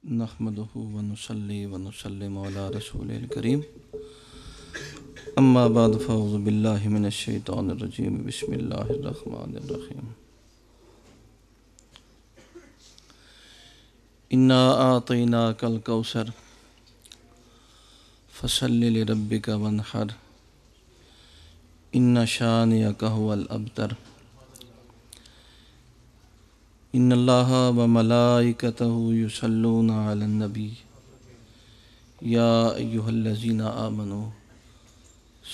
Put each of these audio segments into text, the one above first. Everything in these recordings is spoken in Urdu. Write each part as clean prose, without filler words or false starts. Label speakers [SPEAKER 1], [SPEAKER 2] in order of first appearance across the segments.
[SPEAKER 1] نحمدہ ونصلی ونسلم علی رسول الکریم اما بعد فاعوذ باللہ من الشیطان الرجیم بسم اللہ الرحمن الرحیم انا اعطیناک الکوثر فصل لربک وانحر ان شانئک ھو الابتر ان اللہ وملائکتہ یصلون علی النبی یا ایہا الذین آمنوا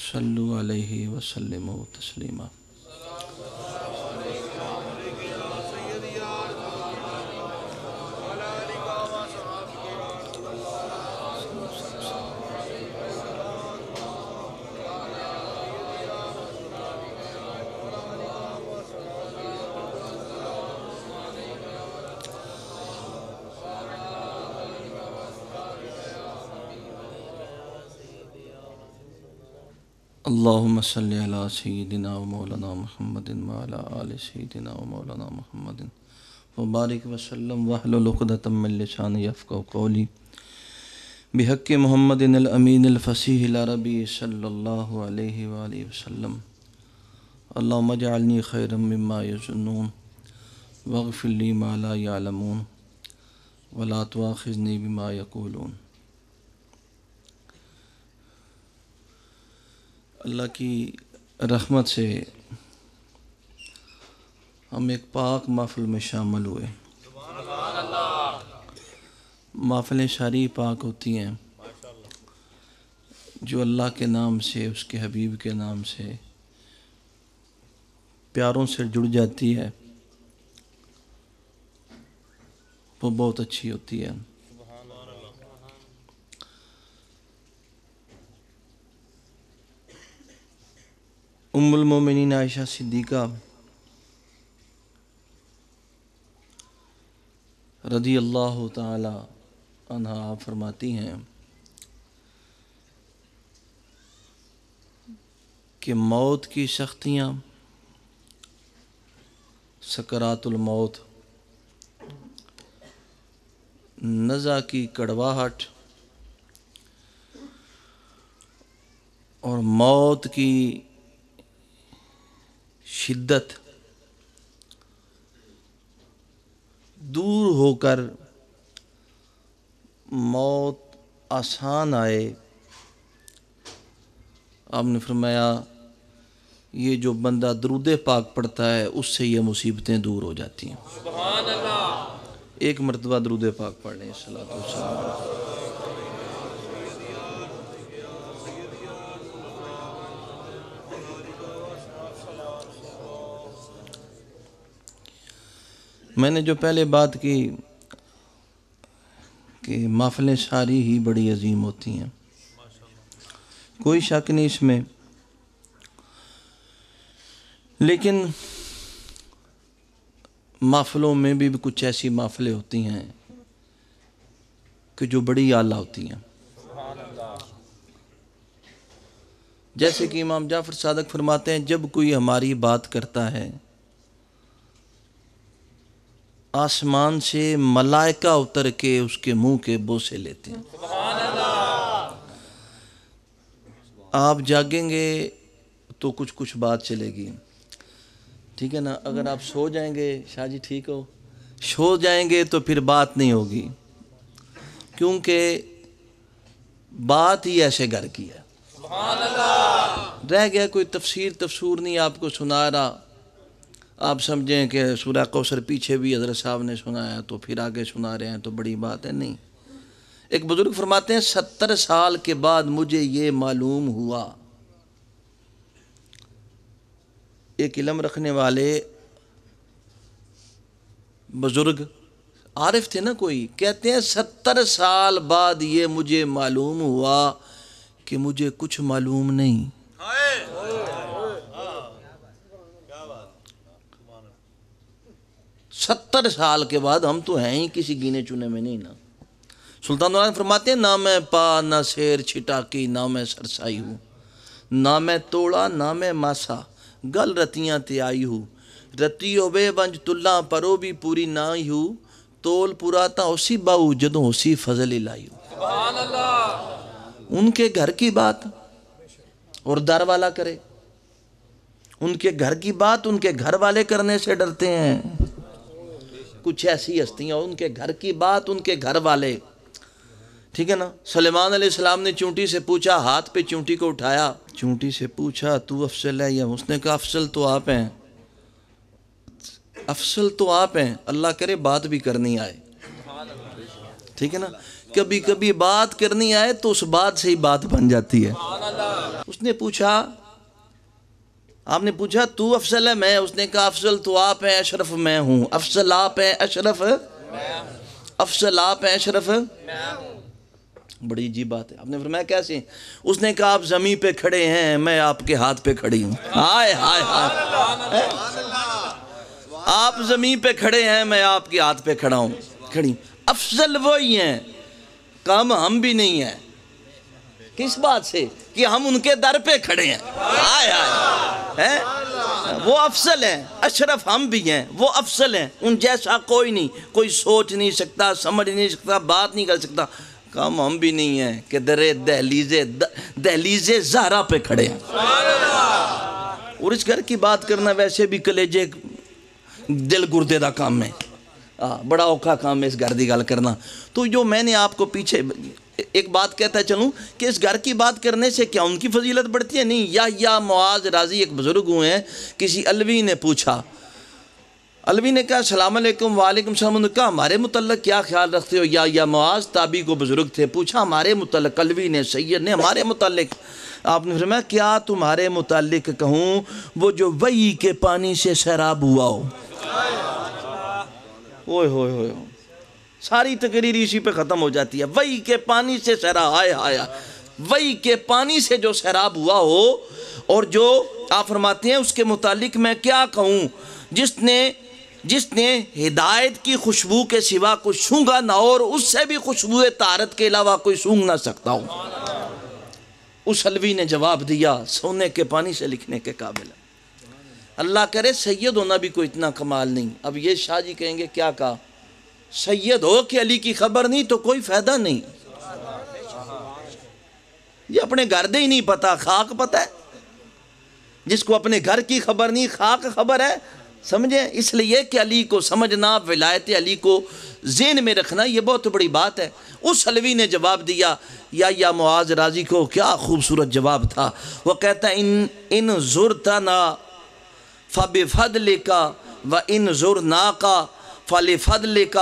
[SPEAKER 1] صلوا علیہ وسلموا تسلیما۔ اللہم صلی علی سیدنا و مولانا محمد وعلی آل سیدنا و مولانا محمد وبارک وسلم واحلل عقدۃ من لسانی یفقہوا قولی بحق محمد الامین الفصیح العربی صلی اللہ علیہ وآلہ وسلم۔ اللہم اجعلنی خیرا مما یظنون واغفر لی ما لا یعلمون ولا تؤاخذنی بما یقولون۔ اللہ کی رحمت سے ہم ایک پاک محفل میں شامل ہوئے۔ محفلیں ساری پاک ہوتی ہیں جو اللہ کے نام سے، اس کے حبیب کے نام سے پیاروں سے جڑ جاتی ہے، وہ بہت اچھی ہوتی ہے۔ ام المومنین عائشہ صدیقہ رضی اللہ تعالی عنہا فرماتی ہیں کہ موت کی سختیاں، سکرات الموت، نزع کی کڑواہٹ اور موت کی شدت دور ہو کر موت آسان آئے، آپ نے فرمایا یہ جو بندہ درود پاک پڑھتا ہے اس سے یہ مصیبتیں دور ہو جاتی ہیں۔ سبحان اللہ۔ ایک مرتبہ درود پاک پڑھ لیں۔ صلاۃ والسلام۔ میں نے جو پہلے بات کی کہ محفلیں ساری ہی بڑی عظیم ہوتی ہیں، کوئی شک نہیں اس میں، لیکن محفلوں میں بھی کچھ ایسی محفلیں ہوتی ہیں کہ جو بڑی اعلیٰ ہوتی ہیں۔ جیسے کہ امام جعفر صادق فرماتے ہیں جب کوئی ہماری بات کرتا ہے آسمان سے ملائکہ اتر کے اس کے منہ کے بوسے لیتے ہیں۔ آپ جاگیں گے تو کچھ بات چلے گی، ٹھیک ہے نا؟ اگر آپ سو جائیں گے، شاہ جی ٹھیک ہو، سو جائیں گے تو پھر بات نہیں ہوگی، کیونکہ بات ہی ایسے گھر کی ہے۔ رہ گیا کوئی تفسیر نہیں آپ کو سنا رہا، آپ سمجھیں کہ سورہ کوثر پیچھے بھی حضرت صاحب نے سنایا تو پھر آگے سنا رہے ہیں تو بڑی بات ہے، نہیں۔ ایک بزرگ فرماتے ہیں 70 سال کے بعد مجھے یہ معلوم ہوا، ایک علم رکھنے والے بزرگ عارف تھے نا کوئی، کہتے ہیں 70 سال بعد یہ مجھے معلوم ہوا کہ مجھے کچھ معلوم نہیں۔ 70 سال کے بعد، ہم تو ہیں ہی کسی گینے چنے میں نہیں نا۔ سلطان دوران فرماتے ہیں نہ میں پا نہ سیر چھٹا کی، نہ میں سرسائی ہوں، نہ میں توڑا نہ میں ماسا، گل رتیاں تے آئی ہوں، رتی ہوے ونج تلاں پرو بھی پوری نہ ہوں، تول پورا تا اسی باؤ جدوں اسی فضل الہی
[SPEAKER 2] سبحان اللہ.
[SPEAKER 1] ان کے گھر کی بات اور در والا کرے. ان کے گھر کی بات ان کے گھر والے کرنے سے ڈرتے ہیں. کچھ ایسی ہستیاں ان کے گھر کی بات ان کے گھر والے. ٹھیک ہے نا. سلیمان علیہ السلام نے چونٹی سے پوچھا, ہاتھ پہ چونٹی کو اٹھایا, چونٹی سے پوچھا تو افضل ہے یا, اس نے کہا افضل تو آپ ہیں, افضل تو آپ ہیں. اللہ کرے بات بھی کرنی آئے. ٹھیک ہے نا. کبھی کبھی بات کرنی آئے تو اس بات سے ہی بات بن جاتی ہے. اس نے پوچھا, آپ نے پوچھا تو افضل ہے میں, اس نے کہا افضل تو آپ ہیں اشرف میں ہوں. افضل آپ ہیں اشرف, افضل آپ ہیں اشرف. بڑی عجیب بات ہے. آپ نے فرمایا کیسے؟ اس نے کہا آپ زمین پہ کھڑے ہیں, میں آپ کے ہاتھ پہ کھڑی ہوں. ہائے ہائے ہائے. آپ زمین پہ کھڑے ہیں, میں آپ کے ہاتھ پہ کھڑا ہوں, کھڑی. افضل وہی ہیں, کم ہم بھی نہیں ہیں. کس بات سے؟ کہ ہم ان کے در پہ کھڑے ہیں. ہائے ہائے. وہ افضل ہیں, اشرف ہم بھی ہیں, وہ افضل ہیں. ان جیسا کوئی نہیں, کوئی سوچ نہیں سکتا, سمجھ نہیں سکتا, بات نہیں کر سکتا. کم ہم بھی نہیں ہیں کہ درے دہلیز زہرا پہ کھڑے ہیں. اور اس گھر کی بات کرنا ویسے بھی کلیجے دل گردے دا کام ہے. بڑا اوکھا کام ہے اس گھر دی گل کرنا. تو جو میں نے آپ کو پیچھے ایک بات کہتا چلوں کہ اس گھر کی بات کرنے سے کیا ان کی فضیلت بڑھتی ہے؟ نہیں. یا معاذ راضی ایک بزرگ ہوئے ہیں, کسی علوی نے پوچھا, علوی نے کہا السلام علیکم. وعلیکم السلام. نے کہا ہمارے متعلق کیا خیال رکھتے ہو؟ یا معاذ تابعی کو بزرگ تھے, پوچھا ہمارے متعلق. علوی نے, سید نے, ہمارے متعلق. آپ نے فرمایا کیا تمہارے متعلق کہوں وہ جو وحی کے پانی سے سیراب ہوا ہو. اوئے ہوئے ہوئے, ساری تقریر اسی پہ ختم ہو جاتی ہے. وحی کے پانی سے سیراب, ہائے ہائے, وحی کے پانی سے جو سیراب ہوا ہو. اور جو آپ فرماتے ہیں اس کے متعلق میں کیا کہوں, جس نے ہدایت کی خوشبو کے سوا کوئی سونگا نہ, اور اس سے بھی خوشبو طہارت کے علاوہ کوئی سونگ نہ سکتا ہوں. اس علوی نے جواب دیا سونے کے پانی سے لکھنے کے قابل ہے. اللہ کرے سید ہونا بھی کوئی اتنا کمال نہیں. اب یہ شاہ جی کہیں گے کیا کہا, سید ہو کہ علی کی خبر نہیں تو کوئی فائدہ نہیں. یہ اپنے گھر دے ہی نہیں پتا, خاک پتا ہے. جس کو اپنے گھر کی خبر نہیں, خاک خبر ہے. سمجھیں, اس لیے کہ علی کو سمجھنا, ولایت علی کو ذہن میں رکھنا, یہ بہت بڑی بات ہے. اس علوی نے جواب دیا, یا معاذ راضی کو کیا خوبصورت جواب تھا. وہ کہتا ہے ان زرتنا فبفضلک وان زرناک فلفضلک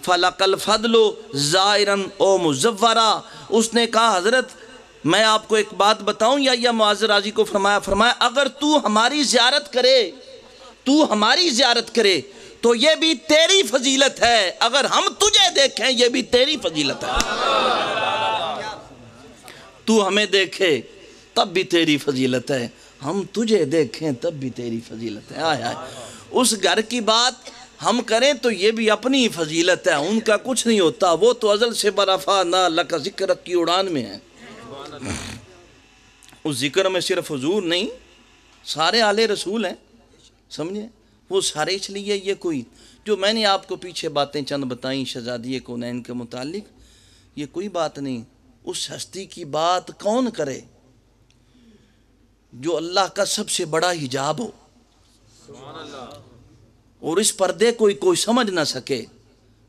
[SPEAKER 1] فلک الفضل زائرا او مزورا. اس نے کہا حضرت میں آپ کو ایک بات بتاؤں, یا معاذ راضی کو فرمایا اگر تو ہماری زیارت کرے تو یہ بھی تیری فضیلت ہے, اگر ہم تجھے دیکھیں یہ بھی تیری فضیلت ہے. تو ہمیں دیکھے تب بھی تیری فضیلت ہے, ہم تجھے دیکھیں تب بھی تیری فضیلت ہے. آئے آئے. اس گھر کی بات ہم کریں تو یہ بھی اپنی فضیلت ہے, ان کا کچھ نہیں ہوتا. وہ تو ازل سے برفعنا لک ذکرک کی اڑان میں ہے. اس ذکر میں صرف حضور نہیں, سارے آل رسول ہیں. سمجھیں, وہ سارے اس لیے یہ کوئی جو میں نے آپ کو پیچھے باتیں چند بتائیں شہزادی کونین کے متعلق, یہ کوئی بات نہیں. اس ہستی کی بات کون کرے جو اللہ کا سب سے بڑا حجاب ہو اور اس پردے کوئی سمجھ نہ سکے,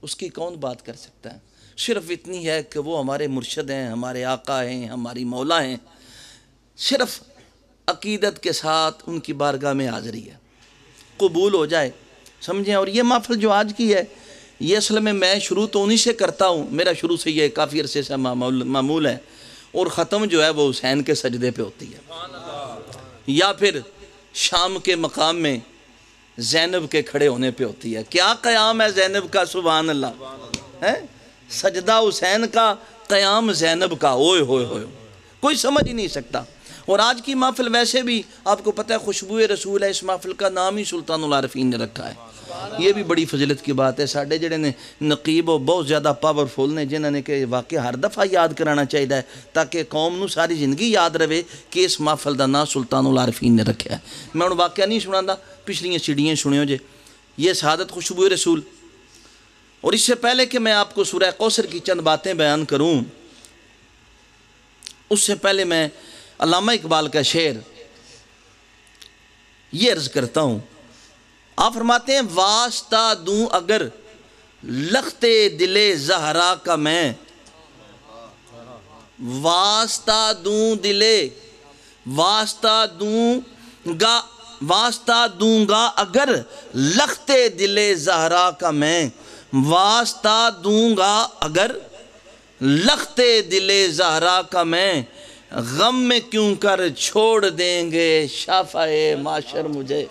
[SPEAKER 1] اس کی کون بات کر سکتا ہے. صرف اتنی ہے کہ وہ ہمارے مرشد ہیں, ہمارے آقا ہیں, ہماری مولا ہیں. صرف عقیدت کے ساتھ ان کی بارگاہ میں حاضری ہے, قبول ہو جائے. سمجھیں. اور یہ محفل جو آج کی ہے یہ اصل میں شروع تو انہی سے کرتا ہوں, میرا شروع سے یہ کافی عرصے سے معمول ہے, اور ختم جو ہے وہ حسین کے سجدے پہ ہوتی ہے, یا پھر شام کے مقام میں زینب کے کھڑے ہونے پہ ہوتی ہے. کیا قیام ہے زینب کا, سبحان اللہ ہے, سجدہ حسین کا, قیام زینب کا. اوئے ہوئے ہوئے, کوئی سمجھ ہی نہیں سکتا. اور آج کی محفل ویسے بھی آپ کو پتہ ہے خوشبو رسول ہے, اس محفل کا نام ہی سلطان العارفین نے رکھا ہے. یہ بھی بڑی فضیلت کی بات ہے. ساڑھے جڑے نے نقیب ہو بہت زیادہ پاورفل نے, جنہوں نے کہ واقعہ ہر دفعہ یاد کرانا چاہیے تاکہ قوم نو ساری زندگی یاد رہے کہ اس محفل دا نام سلطان العارفین نے رکھا ہے. میں ان واقعہ نہیں سنا دا, پچھلیاں سیڑھیاں سنیو جے. یہ سعادت خوشبو رسول, اور اس سے پہلے کہ میں آپ کو سورہ کوثر کی چند باتیں بیان کروں، اس سے پہلے میں علامہ اقبال کا شعر یہ عرض کرتا ہوں۔ آپ فرماتے ہیں واسطہ دوں اگر لخت دل زہرا کا میں، واسطہ دوں گا اگر لخت دل زہرا کا میں، واسطہ دوں گا اگر لخت دل زہرا کا میں، غم میں کیوں کر چھوڑ دیں گے شافعِ معاشر مجھے۔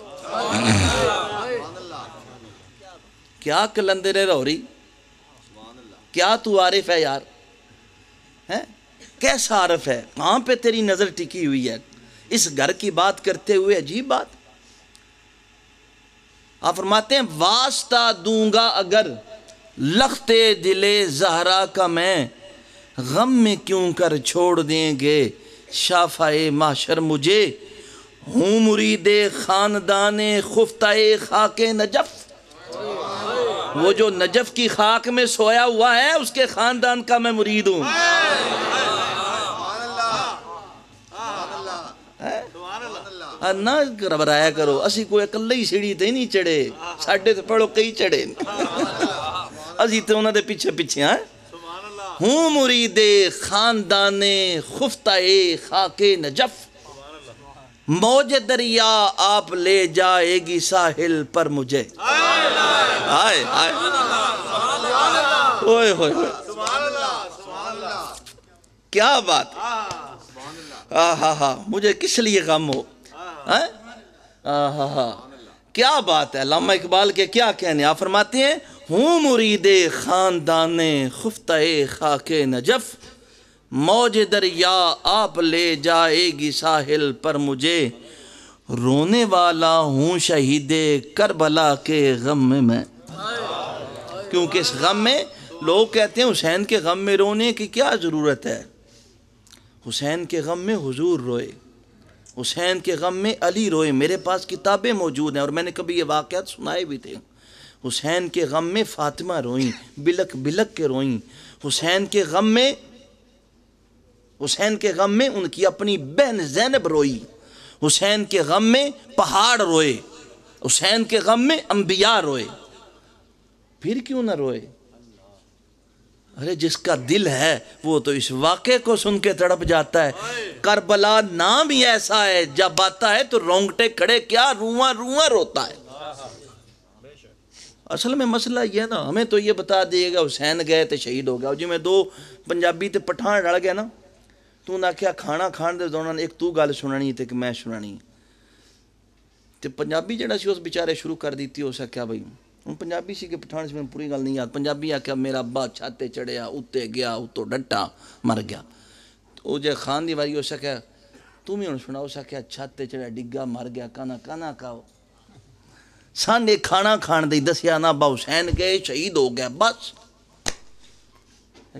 [SPEAKER 1] کیا کلندر روری، کیا تو عارف ہے یار، کیسا عارف ہے، کہاں پہ تیری نظر ٹکی ہوئی ہے، اس گھر کی بات کرتے ہوئے عجیب بات۔ آپ فرماتے ہیں واسطہ دوں گا اگر لخت دل زہرا کا میں، غم میں کیوں کر چھوڑ دیں گے شافعِ معاشر مجھے، ہوں مرید خاندان خفتہ خاک نجف، وہ جو نجف کی خاک میں سویا ہوا ہے اس کے خاندان کا میں مرید ہوں۔ نہ گھبرایا کرو، اسی کوئی اکلے ہی سیڑھی تے نہیں چڑھے، ساڈے تے پڑھو کئی چڑھے، اسی تے انہاں دے پیچھے پیچھے ہیں۔ ہوں مرید خاندان خفتہ خاک نجف، موج دریا آپ لے جائے گی ساحل پر مجھے۔ آئے آئے اوئے ہوئے ہوئے، کیا بات، مجھے کس لیے غم ہو، کیا بات ہے، علامہ اقبال کے کیا کہنے۔ آپ فرماتے ہیں ہوں مرید خاندان خفتہ خاک نجف، موج دریا آپ لے جائے گی ساحل پر مجھے، رونے والا ہوں شہید کربلا کے غم میں۔ کیونکہ اس غم میں لوگ کہتے ہیں حسین کے غم میں رونے کی کیا ضرورت ہے، حسین کے غم میں حضور روئے، حسین کے غم میں علی روئے۔ میرے پاس کتابیں موجود ہیں اور میں نے کبھی یہ واقعات سنائے بھی تھے۔ حسین کے غم میں فاطمہ روئیں، بلک بلک کے روئیں۔ حسین کے غم میں ان کی اپنی بہن زینب روئی۔ حسین کے غم میں پہاڑ روئے، حسین کے غم میں انبیاء روئے۔ پھر کیوں نہ روئے؟ ارے جس کا دل ہے وہ تو اس واقعے کو سن کے تڑپ جاتا ہے۔ کربلا نام ہی ایسا ہے، جب آتا ہے تو رونگٹے کھڑے کیا رواں رواں روتا ہے۔ اصل میں مسئلہ یہ ہے نا، ہمیں تو یہ بتا دیے گا حسین گئے تو شہید ہو گیا، جی میں دو پنجابی تے پٹھان رل گیا نا، تو نہ کیا کھانا کھان دے دوران ایک تو گل سنانی تے کہ میں سنانی تے پنجابی جڑا سی اس بیچارے شروع کر دیتی ہو سکیا بھائی، ہوں پنجابی سی کہ پٹھان سے میں پوری گل نہیں یاد۔ پنجابی آکھیا میرا ابا چھاتے چڑھیا اتے گیا اتو ڈٹا مر گیا، وہ جے خان دی واری ہو سکیا تم ہی ہوں سنا ہو سکیا چھاتے چڑھیا ڈگا مر گیا کانا کانا کھاؤ، سانے کھانا کھان دے دسیا نا با حسین گئے شہید ہو گیا بس،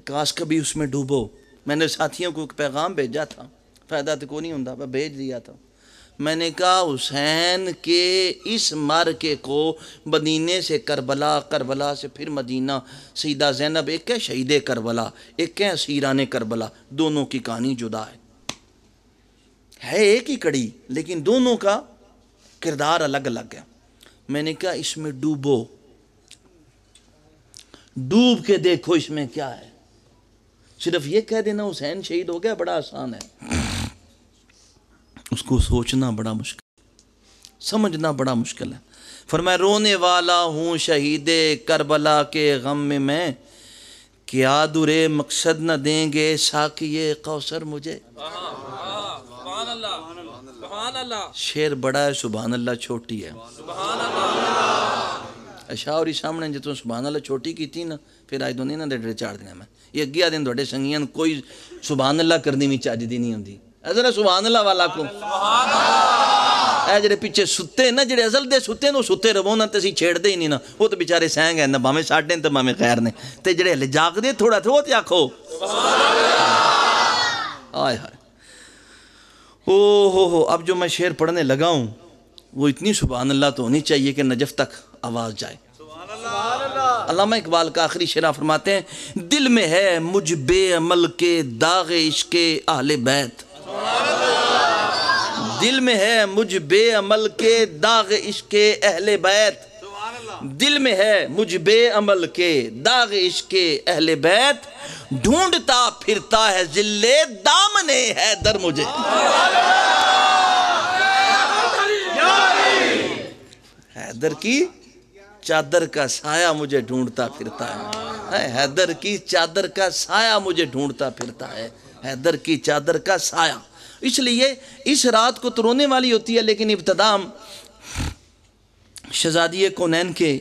[SPEAKER 1] کاش کبھی اس میں ڈوبو۔ میں نے ساتھیوں کو ایک پیغام بھیجا تھا، فائدہ تو کوئی نہیں ہوندا، میں بھیج دیا تھا۔ میں نے کہا حسین کے اس مارکے کو مدینے سے کربلا، کربلا سے پھر مدینہ، سیدہ زینب ایک ہے شہید کربلا، ایک ہے اسیران کربلا، دونوں کی کہانی جدا ہے ایک ہی کڑی لیکن دونوں کا کردار الگ الگ ہے۔ میں نے کہا اس میں ڈوبو، ڈوب کے دیکھو اس میں کیا ہے، صرف یہ کہہ دینا حسین شہید ہو گیا بڑا آسان ہے، اس کو سوچنا بڑا مشکل، سمجھنا بڑا مشکل ہے۔ فرمایا رونے والا ہوں شہید کربلا کے غم میں کیا درے مقصد نہ دیں گے ساقی کوثر مجھے۔
[SPEAKER 2] سبحان اللہ، سبحان اللہ،
[SPEAKER 1] شعر بڑا ہے، سبحان اللہ چھوٹی ہے۔
[SPEAKER 2] سبحان اللہ،
[SPEAKER 1] اشعاری سامنے جتوں سبحان اللہ چھوٹی کی تھی نا پھر آج دونوں نے ڈیڑھ چار دن میں یہ گیا دن دوڑے سنگیاں کوئی سبحان اللہ کرنی میں چاج دی نہیں ہوندی، ذرا سبحان اللہ والا کو اے جڑے پیچھے ستے نا جڑے اصل دے ستے نا ستے رہو نا تے اسی چھیڑ دے ہی نہیں نا، وہ تو بیچارے سینگ ہیں نا بھاویں ساڈے تے بھاویں خیر نے، تے جڑے ہلے جاگ دے تھوڑا تھوڑا تے آکھو آئے ہائے ہو۔ اب جو میں شعر پڑھنے لگا ہوں وہ اتنی سبحان اللہ تو ہونی چاہیے کہ نجف تک آواز جائے۔ علامہ اقبال کا آخری شعر فرماتے ہیں دل میں ہے مجھ بے عمل کے داغ عشق اہل بیت، دل میں ہے مجھ بے عمل کے داغ عشق اہل بیت، دل میں ہے مجھ بے عمل کے داغ عشق اہل بیت، ڈھونڈتا پھرتا ہے ذل دامن حیدر مجھے، حیدر کی چادر کا سایہ مجھے ڈھونڈتا پھرتا ہے، حیدر کی چادر کا سایہ مجھے ڈھونڈتا پھرتا ہے، حیدر کی چادر کا سایہ۔ اس لیے اس رات کو تو رونے والی ہوتی ہے، لیکن ابتدا ہم شہزادی کونین کے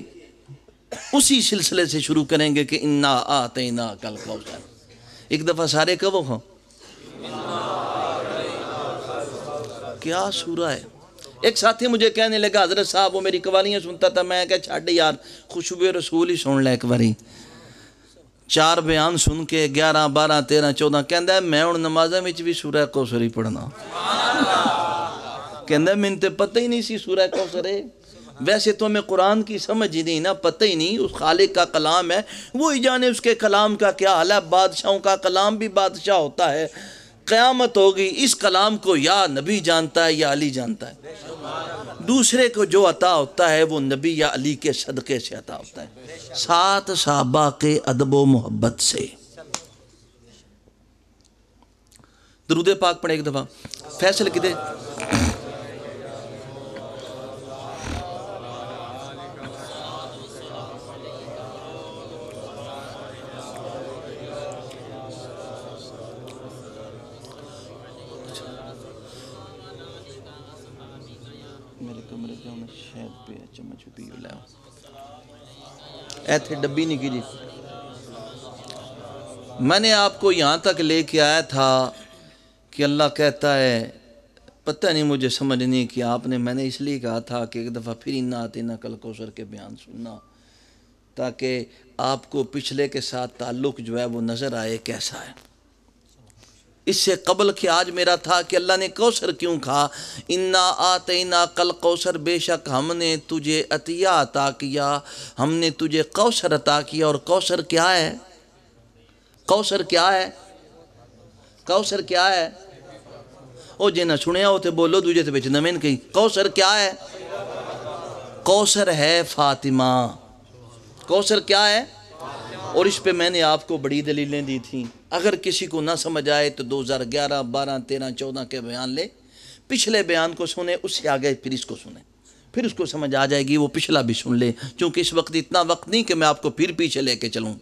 [SPEAKER 1] اسی سلسلے سے شروع کریں گے کہ انا آتینا کل کوثر۔ ایک دفعہ سارے کہو ہاں، کیا سورہ ہے۔ ایک ساتھی مجھے کہنے لگا حضرت صاحب وہ میری قوالیاں سنتا تھا، میں کہا چھاڑ یار خوشبو رسول ہی سن لے ایک باری۔ 4 بیان سن کے 11 12 13 14 کہندا ہے میں ہن نمازاں وچ بھی سورہ کوثر ہی پڑھنا، کہندا ہے مینوں تے پتہ ہی نہیں سی سورہ کوثر ہے، ویسے تو ہمیں قرآن کی سمجھ ہی نہیں نا، پتہ ہی نہیں اس خالق کا کلام ہے، وہی جانے اس کے کلام کا کیا حال ہے۔ بادشاہوں کا کلام بھی بادشاہ ہوتا ہے، قیامت ہوگی اس کلام کو یا نبی جانتا ہے یا علی جانتا ہے، دوسرے کو جو عطا ہوتا ہے وہ نبی یا علی کے صدقے سے عطا ہوتا ہے، 7 صحابہ کے ادب و محبت سے۔ درود پاک پڑھے ایک دفعہ۔ فیصل کدے میرے کمرے کے ہمیں شہد پہ چمچ پی لائے ایتھے ڈبی نہیں کی جی۔ میں نے آپ کو یہاں تک لے کے آیا تھا کہ اللہ کہتا ہے پتہ نہیں مجھے سمجھ نہیں کہ آپ نے، میں نے اس لیے کہا تھا کہ ایک دفعہ پھر انا آتینا کل کوثر کے بیان سننا تاکہ آپ کو پچھلے کے ساتھ تعلق جو ہے وہ نظر آئے کیسا ہے۔ اس سے قبل کہ آج میرا تھا کہ اللہ نے کوثر کیوں کہا، انا آتینا کل کوثر، بے شک ہم نے تجھے عطیہ عطا کیا، ہم نے تجھے کوثر عطا کیا۔ اور کوثر کیا ہے؟ کوثر کیا ہے؟ کوثر کیا ہے؟ او جے نہ سنیا ہوتے بولو دوجے تے بچ نمین کہیں۔ کوثر کیا ہے؟ کوثر ہے فاطمہ۔ کوثر کیا ہے؟ اور اس پہ میں نے آپ کو بڑی دلیلیں دی تھیں، اگر کسی کو نہ سمجھ آئے تو 2011 12 13 14 کے بیان لے، پچھلے بیان کو سنیں، اس سے آگے پھر اس کو سنیں، پھر اس کو سمجھ آ جائے گی، وہ پچھلا بھی سن لے، چونکہ اس وقت اتنا وقت نہیں کہ میں آپ کو پھر پیچھے لے کے چلوں۔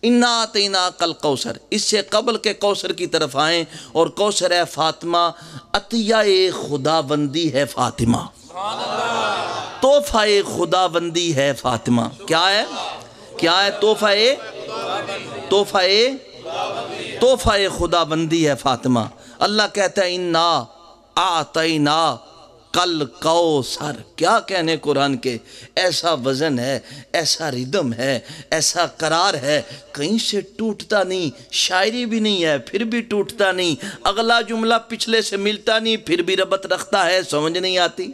[SPEAKER 1] انا آتینا کل کوثر، اس سے قبل کے کوثر کی طرف آئیں، اور کوثر ہے فاطمہ، عطیہ خداوندی ہے فاطمہ، تحفہ خداوندی ہے فاطمہ۔ کیا ہے؟ کیا ہے؟ تحفہ خداوندی ہے فاطمہ۔ اللہ کہتا ہے انا آتینا کل کوثر۔ کیا کہنے قرآن کے، ایسا وزن ہے، ایسا ردم ہے، ایسا قرار ہے، کہیں سے ٹوٹتا نہیں، شاعری بھی نہیں ہے پھر بھی ٹوٹتا نہیں، اگلا جملہ پچھلے سے ملتا نہیں پھر بھی ربط رکھتا ہے، سمجھ نہیں آتی۔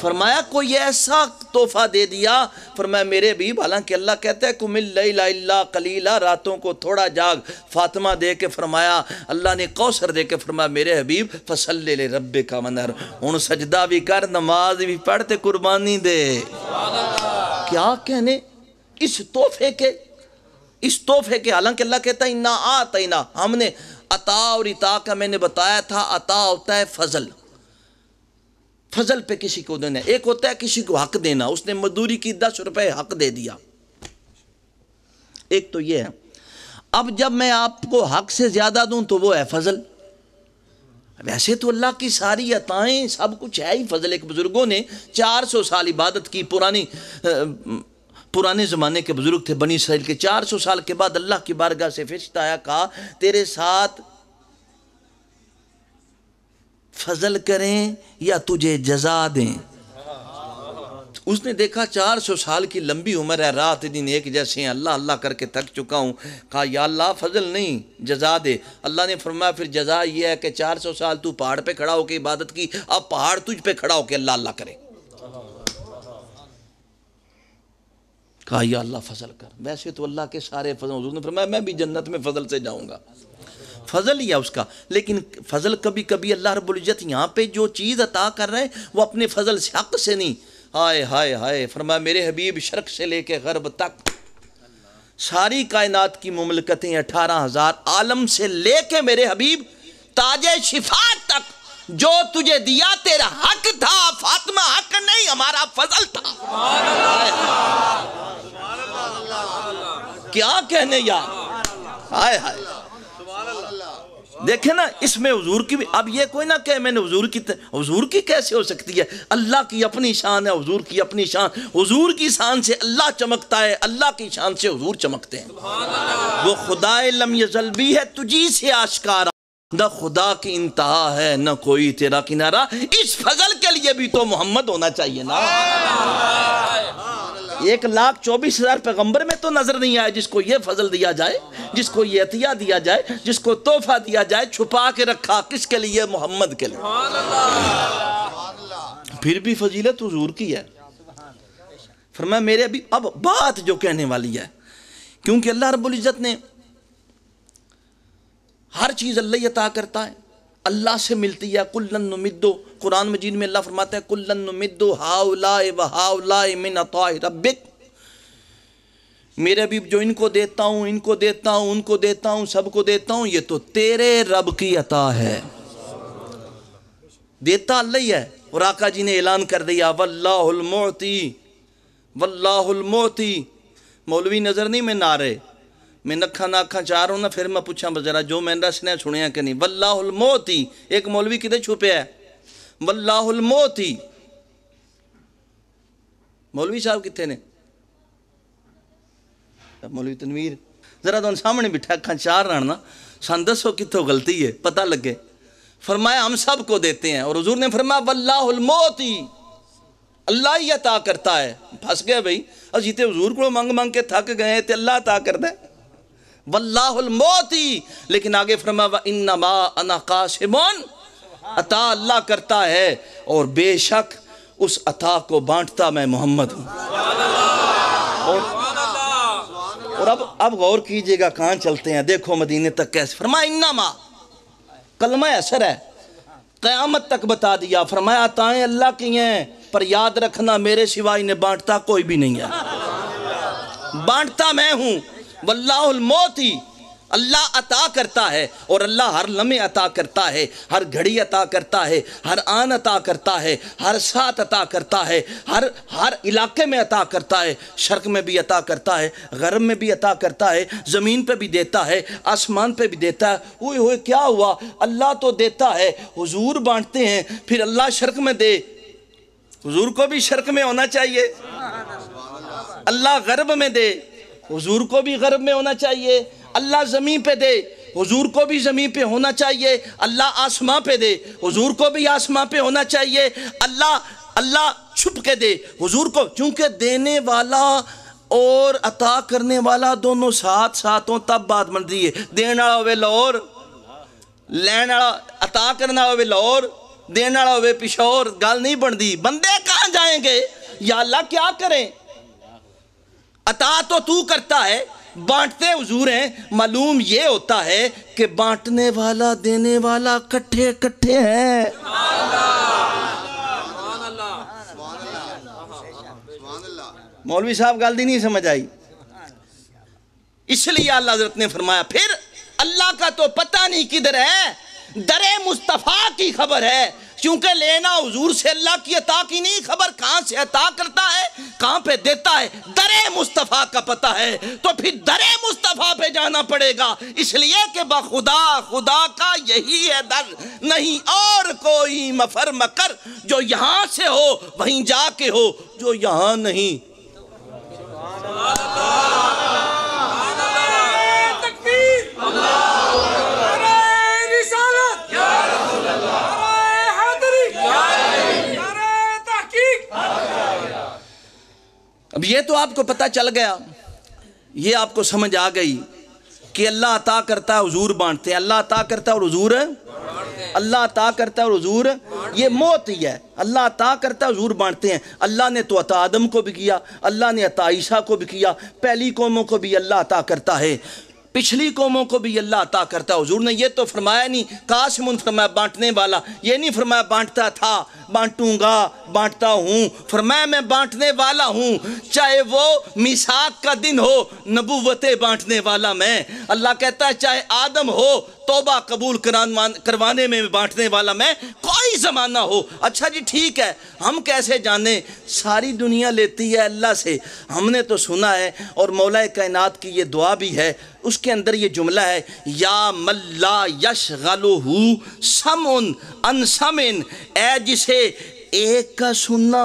[SPEAKER 1] فرمایا کوئی ایسا تحفہ دے دیا، فرمایا میرے بھی، حالانکہ اللہ کہتا ہے قم اللیل الا قلیلا، راتوں کو تھوڑا جاگ، فاطمہ دے کے فرمایا، اللہ نے کوثر دے کے فرمایا میرے حبیب فصلی لربک ونحر، ہن سجدہ بھی کر، نماز بھی پڑھ تے قربانی دے۔ کیا کہنے اس تحفے کے، اس تحفے کے، حالانکہ اللہ کہتا ہے انا آتینا، ہم نے عطا اور عطا کا میں نے بتایا تھا، عطا ہوتا ہے فضل، فضل پہ کسی کو دینا، ایک ہوتا ہے کسی کو حق دینا، اس نے مزدوری کی 10 روپے حق دے دیا، ایک تو یہ ہے۔ اب جب میں آپ کو حق سے زیادہ دوں تو وہ ہے فضل۔ ویسے تو اللہ کی ساری عطائیں سب کچھ ہے ہی فضل۔ ایک بزرگوں نے 400 سال عبادت کی، پرانے زمانے کے بزرگ تھے بنی اسرائیل کے، 400 سال کے بعد اللہ کی بارگاہ سے فرشتہ آیا، کہا تیرے ساتھ فضل کریں یا تجھے جزا دیں۔ اس نے دیکھا 400 سال کی لمبی عمر ہے، رات دن ایک جیسے ہیں، اللہ اللہ کر کے تھک چکا ہوں، کہا یا اللہ فضل نہیں جزا دے۔ اللہ نے فرمایا پھر جزا یہ ہے کہ 400 سال تو پہاڑ پہ کھڑا ہو کے عبادت کی، اب پہاڑ تجھ پہ کھڑا ہو کے اللہ اللہ کرے۔ کہا یا اللہ فضل کر. ویسے تو اللہ کے سارے فضل، حضور نے فرمایا میں بھی جنت میں فضل سے جاؤں گا، فضل ہی ہے اس کا. لیکن فضل کبھی کبھی اللہ رب العزت یہاں پہ جو چیز عطا کر رہے ہیں وہ اپنے فضل سے، حق سے نہیں. ہائے ہائے ہائے، فرمایا میرے حبیب شرق سے لے کے غرب تک ساری کائنات کی مملکتیں 18,000 عالم سے لے کے میرے حبیب تاج شفاعت تک جو تجھے دیا تیرا حق تھا فاطمہ، حق نہیں، ہمارا فضل تھا. کیا کہنے یار، ہائے ہائے. دیکھیں نا اس میں حضور کی بھی، اب یہ کوئی نہ کہ میں نے حضور کی کیسے ہو سکتی ہے، اللہ کی اپنی شان ہے، حضور کی اپنی شان. حضور کی شان سے اللہ چمکتا ہے، اللہ کی شان سے حضور چمکتے ہیں. وہ خدائے لم یزل بھی ہے تجھی سے آشکارا، نہ خدا کی انتہا ہے نہ کوئی تیرا کنارہ. اس فضل کے لیے بھی تو محمد ہونا چاہیے نا. 1,24,000 پیغمبر میں تو نظر نہیں آئے جس کو یہ فضل دیا جائے، جس کو یہ عطیہ دیا جائے، جس کو تحفہ دیا جائے. چھپا کے رکھا کس کے لیے؟ محمد کے لیے. پھر بھی فضیلت حضور کی ہے. فرمایا میرے ابھی اب بات جو کہنے والی ہے، کیونکہ اللہ رب العزت نے ہر چیز اللہ عطا کرتا ہے، اللہ سے ملتی ہے. کلن نمدو، قرآن مجید میں اللہ فرماتا ہے کلن نمدو ہاؤلاء و ہاؤلاء من عطاء ربک. میرے بھی جو ان کو دیتا ہوں، ان کو دیتا ہوں، ان کو دیتا ہوں، سب کو دیتا ہوں، یہ تو تیرے رب کی عطا ہے. دیتا اللہ ہی ہے. اور آقا جی نے اعلان کر دیا واللہ المعطی، واللہ المعطی. مولوی نظر نہیں میں نعرے میں نکھا ناکھا چاہ رہا ہوں نا، پھر میں پوچھا ذرا جو میں نے سنے سنیا کہ نہیں. واللہ المعطی، ایک مولوی کدھر چھپے ہے؟ واللہ المعطی. مولوی صاحب کتنے نے؟ مولوی تنویر ذرا تو سامنے بٹھا اکھاں چار رہا نا، سان دسو کتوں غلطی ہے پتہ لگے. فرمایا ہم سب کو دیتے ہیں، اور حضور نے فرمایا واللہ المعطی، اللہ ہی عطا کرتا ہے. پھنس گئے بھئی، جیتے حضور کو مانگ مانگ کے تھک گئے تے اللہ عطا کر دے. واللہ المعطی. لیکن آگے فرمایا وَإِنَّمَا أَنَا قَاسِمٌ، عطا اللہ کرتا ہے اور بے شک اس عطا کو بانٹتا میں محمد ہوں. اور اب غور کیجئے گا کہاں چلتے ہیں. دیکھو مدینے تک کیسے. فرمایا انما، کلمہ اثر ہے، قیامت تک بتا دیا. فرمایا عطائیں اللہ کی ہیں، پر یاد رکھنا میرے سوا انہیں بانٹتا کوئی بھی نہیں ہے، بانٹتا میں ہوں. واللہ المعطی، اللہ عطا کرتا ہے، اور اللہ ہر لمحے عطا کرتا ہے، ہر گھڑی عطا کرتا ہے، ہر آن عطا کرتا ہے، ہر ساتھ عطا کرتا ہے، ہر علاقے میں عطا کرتا ہے. شرق میں بھی عطا کرتا ہے، غرب میں بھی عطا کرتا ہے، زمین پہ بھی دیتا ہے، آسمان پہ بھی دیتا ہے. ہوئے ہوئے کیا ہوا، اللہ تو دیتا ہے، حضور بانٹتے ہیں. پھر اللہ شرق میں دے، حضور کو بھی شرق میں ہونا چاہیے. اللہ غرب میں دے، حضور کو بھی غرب میں ہونا چاہیے. اللہ زمین پہ دے، حضور کو بھی زمین پہ ہونا چاہیے. اللہ آسمان پہ دے، حضور کو بھی آسمان پہ ہونا چاہیے. اللہ چھپ کے دے حضور کو، چونکہ دینے والا اور عطا کرنے والا دونوں ساتھ ساتھ ہوں تب بات بن رہی ہے. دینا والا ہوئے لاہور، لین والا عطا کرنا ہوئے لاہور، دینا والا ہوئے پشور، گل نہیں بن دی. بندے کہاں جائیں گے یا اللہ کیا کریں؟ عطا تو کرتا ہے، بانٹتے حضور ہیں. معلوم یہ ہوتا ہے کہ بانٹنے والا دینے والا کٹھے کٹھے ہیں. مولوی صاحب گل دی نہیں سمجھ آئی. اس لیے اللہ حضرت نے فرمایا پھر اللہ کا تو پتہ نہیں کدھر ہے، در مصطفیٰ کی خبر ہے. چونکہ لینا حضور سے اللہ کی عطا کی نہیں خبر، کہاں سے عطا کرتا ہے، کہاں پہ دیتا ہے، در مصطفیٰ کا پتہ ہے. تو پھر در مصطفیٰ پہ جانا پڑے گا، اس لیے کہ بخدا خدا کا یہی ہے در، نہیں اور کوئی مفر مکر. جو یہاں سے ہو وہیں جا کے ہو، جو یہاں نہیں. اب یہ تو آپ کو پتہ چل گیا، یہ آپ کو سمجھ آ گئی کہ اللہ عطا کرتا ہے حضور بانٹتے ہیں. اللہ عطا کرتا ہے اور حضور ہے. اللہ عطا کرتا ہے اور حضور یہ موت ہی ہے. اللہ عطا کرتا ہے، حضور بانٹتے ہیں. اللہ نے تو عطا آدم کو بھی کیا، اللہ نے عطا عیسیٰ کو بھی کیا. پہلی قوموں کو بھی اللہ عطا کرتا ہے، پچھلی قوموں کو بھی اللہ عطا کرتا ہے. حضور نے یہ تو فرمایا نہیں قاسم فرمایا بانٹنے والا، یہ نہیں فرمایا بانٹتا تھا، بانٹوں گا، بانٹتا ہوں. فرمایا میں بانٹنے والا ہوں، چاہے وہ میثاق کا دن ہو، نبوتیں بانٹنے والا میں. اللہ کہتا ہے چاہے آدم ہو، توبہ قبول کروانے میں بانٹنے والا میں، کوئی زمانہ ہو. اچھا جی ٹھیک ہے، ہم کیسے جانیں؟ ساری دنیا لیتی ہے اللہ سے. ہم نے تو سنا ہے، اور مولا کائنات کی یہ دعا بھی ہے، اس کے اندر یہ جملہ ہے یا من لا یشغلہ سمع عن سمع، اے جسے ایک کا سننا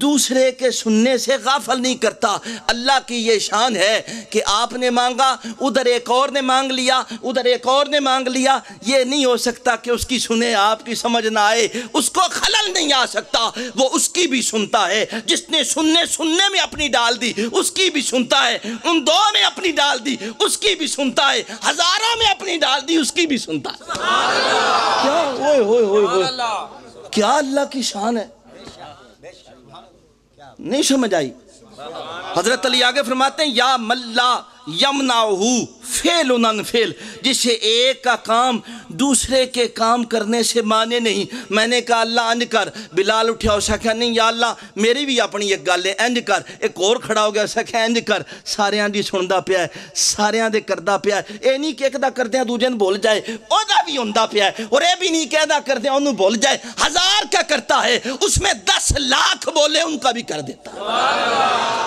[SPEAKER 1] دوسرے کے سننے سے غافل نہیں کرتا. اللہ کی یہ شان ہے کہ آپ نے مانگا، ادھر ایک اور نے مانگ لیا، ادھر ایک اور نے مانگ لیا. یہ نہیں ہو سکتا کہ اس کی سنے آپ کی سمجھ نہ آئے، اس کو خلل نہیں آ سکتا. وہ اس کی بھی سنتا ہے. جس نے سننے میں اپنی ڈال دی اس کی بھی سنتا ہے، ان دو میں اپنی ڈال دی اس کی بھی سنتا ہے، ہزاروں میں اپنی ڈال دی اس کی بھی سنتا ہے. کیا ہوئے ہوئے ہوئے ہوئے، کیا اللہ کی شان ہے. نہیں سمجھ آئی؟ حضرت علی آگے فرماتے ہیں یا من لا یمنعہ فعل عن فعل، جسے ایک کا کام دوسرے کے کام کرنے سے مانے نہیں. میں نے کہا اللہ انج کر، بلال اٹھا، اسا کہا نہیں یا اللہ میری بھی اپنی ایک گل ہے، انج کر. ایک اور کھڑا ہو گیا، اسا کہا انج کر. ساریاں دی سندا پیا ہے، ساریاں دے کردا پیا ہے. اے نہیں کہ ایک دا کردیاں دوجے نوں بھول جائے، او دا بھی ہوندا پیا ہے. اور اے بھی نہیں کہ دا کردیاں اونوں بھول جائے. ہزار کا کرتا ہے، اس میں 10 لاکھ بولے ان کا بھی کر دیتا ہے.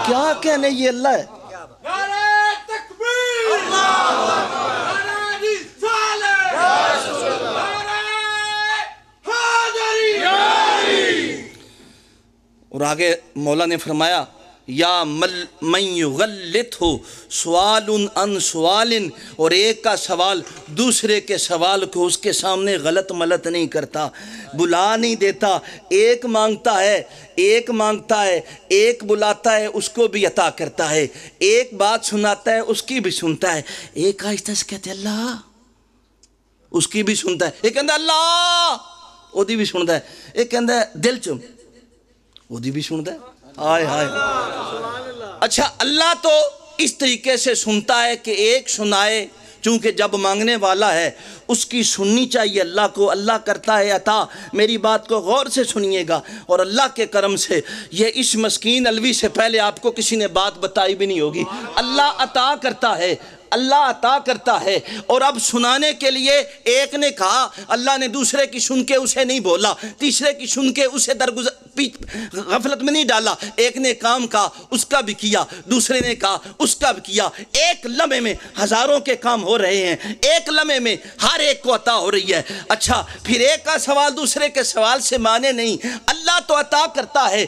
[SPEAKER 1] کیا کہنے یہ اللہ ہے. اور آگے مولا نے فرمایا یا من یغلطہ سوال عن سوال، اور ایک کا سوال دوسرے کے سوال کو اس کے سامنے غلط ملت نہیں کرتا، بلا نہیں دیتا. ایک مانگتا ہے، ایک مانگتا ہے، ایک بلاتا ہے اس کو بھی عطا کرتا ہے، ایک بات سناتا ہے اس کی بھی سنتا ہے. ایک آہستہ سے کہتے اللہ، اس کی بھی سنتا ہے. ایک کہتا اللہ، وہ دی بھی سنتا ہے. ایک کہتا ہے دل چم، وہ دی بھی سنتا ہے. آئے ہائے. اچھا اللہ تو اس طریقے سے سنتا ہے کہ ایک سنائے، چونکہ جب مانگنے والا ہے اس کی سننی چاہیے اللہ کو. اللہ کرتا ہے عطا. میری بات کو غور سے سنیے گا. اور اللہ کے کرم سے یہ اس مسکین الوی سے پہلے آپ کو کسی نے بات بتائی بھی نہیں ہوگی. اللہ عطا کرتا ہے، اللہ عطا کرتا ہے. اور اب سنانے کے لیے ایک نے کہا، اللہ نے دوسرے کی سن کے اسے نہیں بولا، تیسرے کی سن کے اسے غفلت میں نہیں ڈالا. ایک نے کام کہا اس کا بھی کیا، دوسرے نے کہا اس کا بھی کیا. ایک لمحے میں ہزاروں کے کام ہو رہے ہیں، ایک لمحے میں ہر ایک کو عطا ہو رہی ہے. اچھا پھر ایک کا سوال دوسرے کے سوال سے مانے نہیں. اللہ تو عطا کرتا ہے،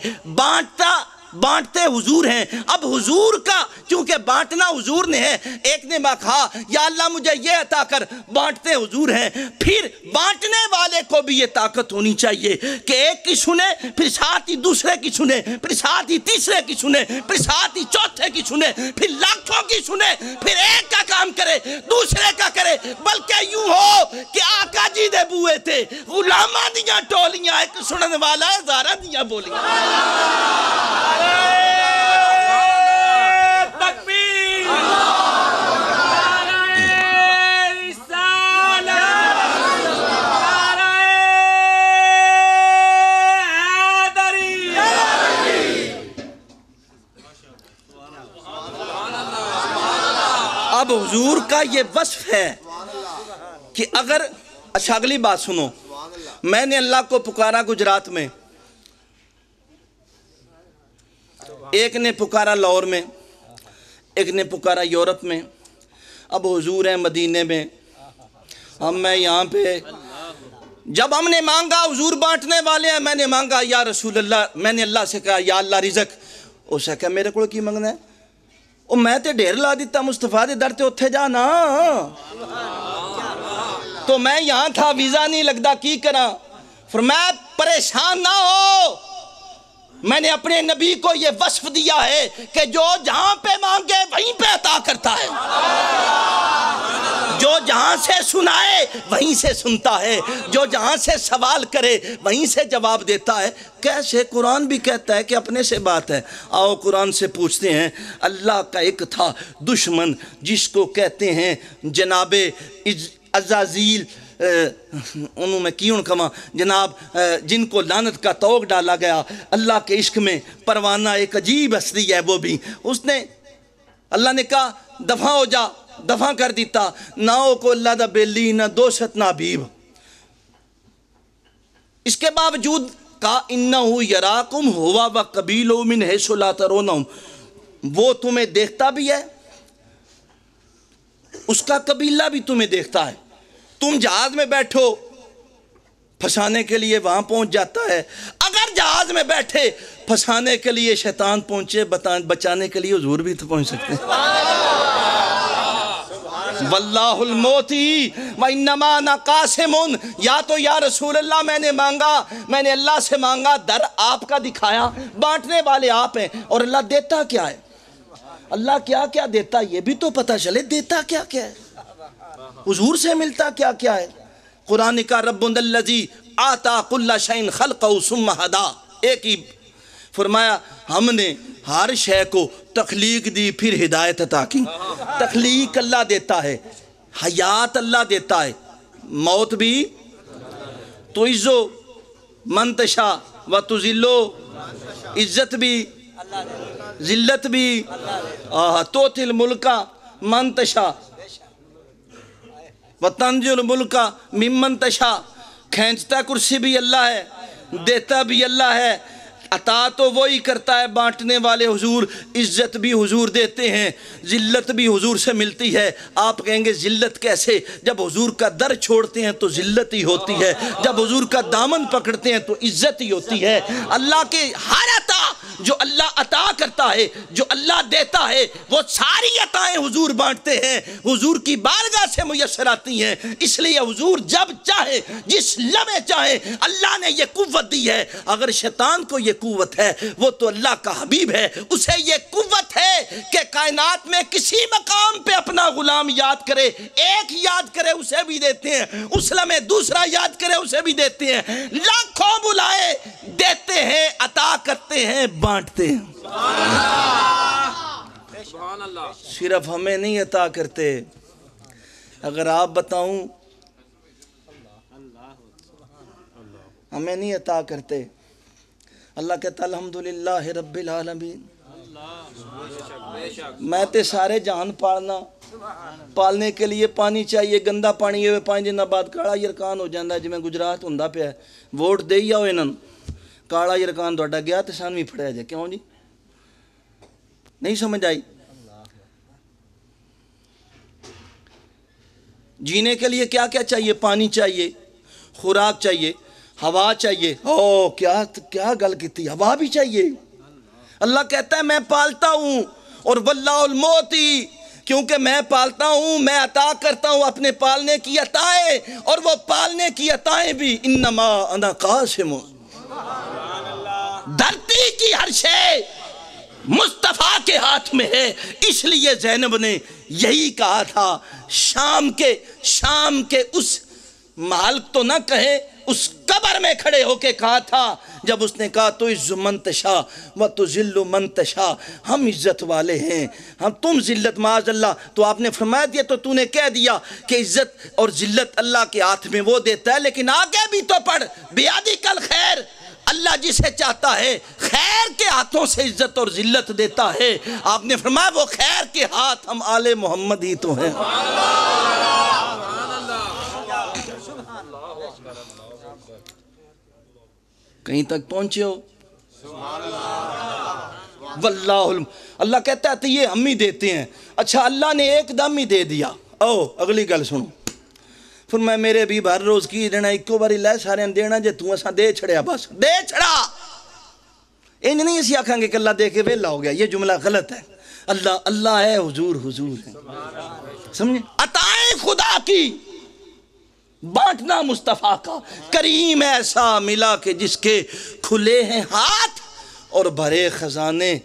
[SPEAKER 1] بانٹتے حضور ہیں. اب حضور کا چونکہ بانٹنا حضور نے ہے، ایک نے کہا یا اللہ مجھے یہ عطا کر، بانٹتے حضور ہیں. پھر بانٹنے والے کو بھی یہ طاقت ہونی چاہیے کہ ایک کی سنے، پھر ساتھ ہی دوسرے کی سنے، پھر ساتھ ہی تیسرے کی سنے، پھر ساتھ ہی چوتھے کی سنے، پھر لاکھوں کی سنے، پھر ایک کا کام کرے دوسرے کا کرے. بلکہ یوں ہو کہ آقا جی دے بوئے تھے غلاماں دیاں ٹولیاں، ایک سنن والا ہے ہزاراں دیاں بولیاں. اب حضور کا یہ وصف ہے کہ اگر اچھا اگلی بات سنو. میں نے اللہ کو پکارا گجرات میں، ایک نے پکارا لاہور میں، ایک نے پکارا یورپ میں. اب حضور ہیں مدینے میں، ہم میں یہاں پہ. جب ہم نے مانگا حضور بانٹنے والے ہیں، میں نے مانگا یا رسول اللہ، میں نے اللہ سے کہا یا اللہ رزق. اسے کہا میرے کو کی منگنا ہے؟ او میں تے ڈھیر لا دیتا مصطفیٰ دے در تے اتھے جانا. تو میں یہاں تھا، ویزا نہیں لگتا، کی کرا. فرمایا پریشان نہ ہو، میں نے اپنے نبی کو یہ وصف دیا ہے کہ جو جہاں پہ مانگے وہیں پہ عطا کرتا ہے. جو جہاں سے سنائے وہیں سے سنتا ہے، جو جہاں سے سوال کرے وہیں سے جواب دیتا ہے۔ کیسے؟ قرآن بھی کہتا ہے کہ اپنے سے بات ہے۔ آؤ قرآن سے پوچھتے ہیں۔ اللہ کا ایک تھا دشمن جس کو کہتے ہیں جناب عزازیل، انہوں میں کیوں کما جناب، جن کو لعنت کا توق ڈالا گیا اللہ کے عشق میں۔ پروانہ ایک عجیب ہستی ہے وہ بھی، اس نے اللہ نے کہا دفع ہو جا، دفع کر دیتا، نہ ہو کو اللہ دا بیلی نہ دوست نہ حبیب۔ اس کے باوجود کہا انہو یراکم ہوا و قبیلو من حیث لا ترونہم، وہ تمہیں دیکھتا بھی ہے، اس کا قبیلہ بھی تمہیں دیکھتا ہے۔ تم جہاز میں بیٹھو پھنسانے کے لیے وہاں پہنچ جاتا ہے، اگر جہاز میں بیٹھے پھنسانے کے لیے شیطان پہنچے، بچانے کے لیے حضور بھی تو پہنچ سکتے ہیں۔ واللہ الموتی وانما انا قاسم، یا تو یا رسول اللہ میں نے مانگا، میں نے اللہ سے مانگا، در آپ کا دکھایا، بانٹنے والے آپ ہیں، اور اللہ دیتا کیا ہے؟ اللہ کیا کیا دیتا یہ بھی تو پتہ چلے، دیتا کیا کیا ہے، حضور سے ملتا کیا کیا ہے۔ قرآن کا رب الذی آتا کل شیء خلقہ ثم ہدا، ایک ہی فرمایا ہم نے ہر شے کو تخلیق دی پھر ہدایت عطا کی۔ تخلیق اللہ دیتا ہے، حیات اللہ دیتا ہے، موت بھی، تعزو من تشاء و تذلو، عزت بھی ذلت بھی، توتی الملک من تشاء و تنزع الملک ممن تشاء، کھینچتا کرسی بھی اللہ ہے، دیتا بھی اللہ ہے، عطا تو وہی کرتا ہے بانٹنے والے حضور، عزت بھی حضور دیتے ہیں، ذلت بھی حضور سے ملتی ہے۔ آپ کہیں گے ذلت کیسے؟ جب حضور کا در چھوڑتے ہیں تو ذلت ہی ہوتی ہے، جب حضور کا دامن پکڑتے ہیں تو عزت ہی ہوتی ہے۔ اللہ کے ہر عطا جو اللہ عطا کرتا ہے، جو اللہ دیتا ہے، وہ ساری عطائیں حضور بانٹتے ہیں، حضور کی بارگاہ سے میسر آتی ہیں۔ اس لیے حضور جب چاہے، جس لمحے چاہے، اللہ نے یہ قوت دی ہے۔ اگر شیطان کو یہ قوت ہے، وہ تو اللہ کا حبیب ہے، اسے یہ قوت ہے کہ کائنات میں کسی مقام پہ اپنا غلام یاد کرے، ایک یاد کرے اسے بھی دیتے ہیں، اس لمحے دوسرا یاد کرے اسے بھی دیتے ہیں، لاکھوں بلائے دیتے ہیں، عطا کرتے ہیں، بانٹتے ہیں۔
[SPEAKER 2] سبحان اللہ۔
[SPEAKER 1] صرف ہمیں نہیں عطا کرتے، اگر آپ بتاؤں ہمیں نہیں عطا کرتے۔ اللہ کہتا الحمدللہ رب العالمین، میں تے سارے جہان پالنا، پالنے کے لیے پانی چاہیے، گندا پانی ہوئے 5 دن بعد کالا یرکان ہو جاندہ ہے، جی میں گجرات ہندہ پہ ہے، ووٹ دے ہی آؤ انہوں کالا یرکان دوڑا گیا تے سانوی پھڑیا جائے، کیوں جی؟ نہیں سمجھ آئی؟ جینے کے لیے کیا کیا چاہیے؟ پانی چاہیے، خوراک چاہیے، ہوا چاہیے۔ کیا گل کی تھی، ہوا بھی چاہیے۔ اللہ کہتا ہے میں پالتا ہوں، اور واللہ الموتی، کیونکہ میں پالتا ہوں، میں عطا کرتا ہوں اپنے پالنے کی عطائیں، اور وہ پالنے کی عطائیں بھی انما انا قاسم۔ دھرتی کی ہر شے مصطفیٰ کے ہاتھ میں ہے، اس لیے زینب نے یہی کہا تھا، شام کے اس محل تو نہ کہے، اس قبر میں کھڑے ہو کے کہا تھا، جب اس نے کہا تو عز من تشاء و تذل من تشاء، ہم عزت والے ہیں، ہم تم ذلت معاذ اللہ، تو آپ نے فرمایا دیا، تو تو نے کہہ دیا کہ عزت اور ذلت اللہ کے ہاتھ میں وہ دیتا ہے، لیکن آگے بھی تو پڑھ بیادک الخیر، اللہ جسے چاہتا ہے خیر کے ہاتھوں سے عزت اور ذلت دیتا ہے۔ آپ نے فرمایا وہ خیر کے ہاتھ ہم آل محمد ہی تو ہیں۔ کہیں تک پہنچے ہو؟ واللہ، اللہ کہتا ہے تو یہ ہم ہی دیتے ہیں۔ اچھا اللہ نے ایک دم ہی دے دیا، اگلی گل سنو، فرمایا میرے بھی ہر روز کی دینا، ایکو باری لے سارے دینا، جے تو ایسا دے چھڑیا، بس دے چھڑا۔ ان نہیں اسی آکھاں گے کہ اللہ دے کے ویلا ہو گیا، یہ جملہ غلط ہے۔ اللہ ہے، حضور ہے، سمجھے؟ عطائیں خدا کی، بانٹنا مصطفیٰ کا۔ کریم ایسا ملا کہ جس کے کھلے ہیں ہاتھ اور بھرے خزانے،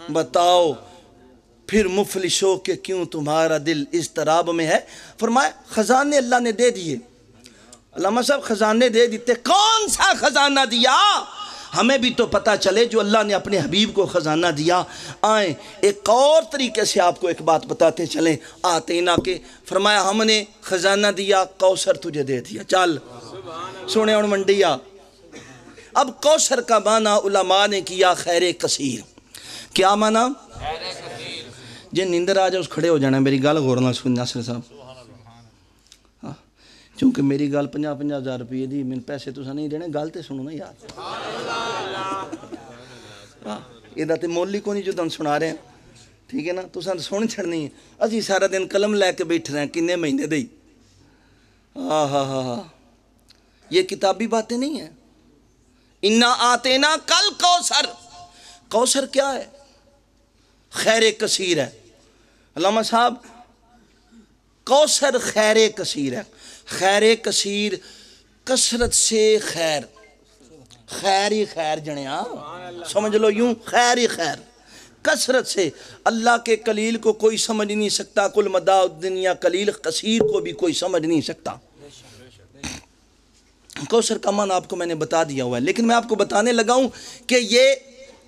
[SPEAKER 1] بتاؤ پھر مفلسو کہ کیوں تمہارا دل اضطراب میں ہے. فرمایا خزانے اللہ نے دے دیے. علامہ صاحب خزانے دے دیتے, کون سا خزانہ دیا؟ ہمیں بھی تو پتہ چلے جو اللہ نے اپنے حبیب کو خزانہ دیا. آئیں ایک اور طریقے سے آپ کو ایک بات بتاتے چلیں. آتینا کے فرمایا ہم نے خزانہ دیا, کوثر تجھے دے دیا, چل سونے اور منڈیا. اب کوثر کا معنی علماء نے کیا خیر کثیر. کیا معنی؟ جن نیندر آ جائے اس کھڑے ہو جانا. میری گل غور نال سن ناصر صاحب, چونکہ میری گل 50,000 روپے دی, میں پیسے تو نہیں دینے, گل تے سنو نا یار. یہ تے مول ہی کو نہیں جو تم سنا رہے ہیں, ٹھیک ہے نا. تو سن چھڑنی ہے. اسی سارا دن قلم لے کے بیٹھ رہے ہیں, کنے مہینے دے. یہ کتابی باتیں نہیں ہیں. انا آتینا کل کوثر. کوثر کیا ہے؟ خیر کثیر ہے. علامہ صاحب کوثر خیر کثیر ہے. خیر کثیر کثرت سے خیر, خیر ہی خیر جنیا, سمجھ لو یوں, خیر ہی خیر کثرت سے. اللہ کے قلیل کو کوئی سمجھ نہیں سکتا, کل مداء الدنیا قلیل, کثیر کو بھی کوئی سمجھ نہیں سکتا. کوثر کا معنی آپ کو میں نے بتا دیا ہوا ہے, لیکن میں آپ کو بتانے لگا ہوں کہ یہ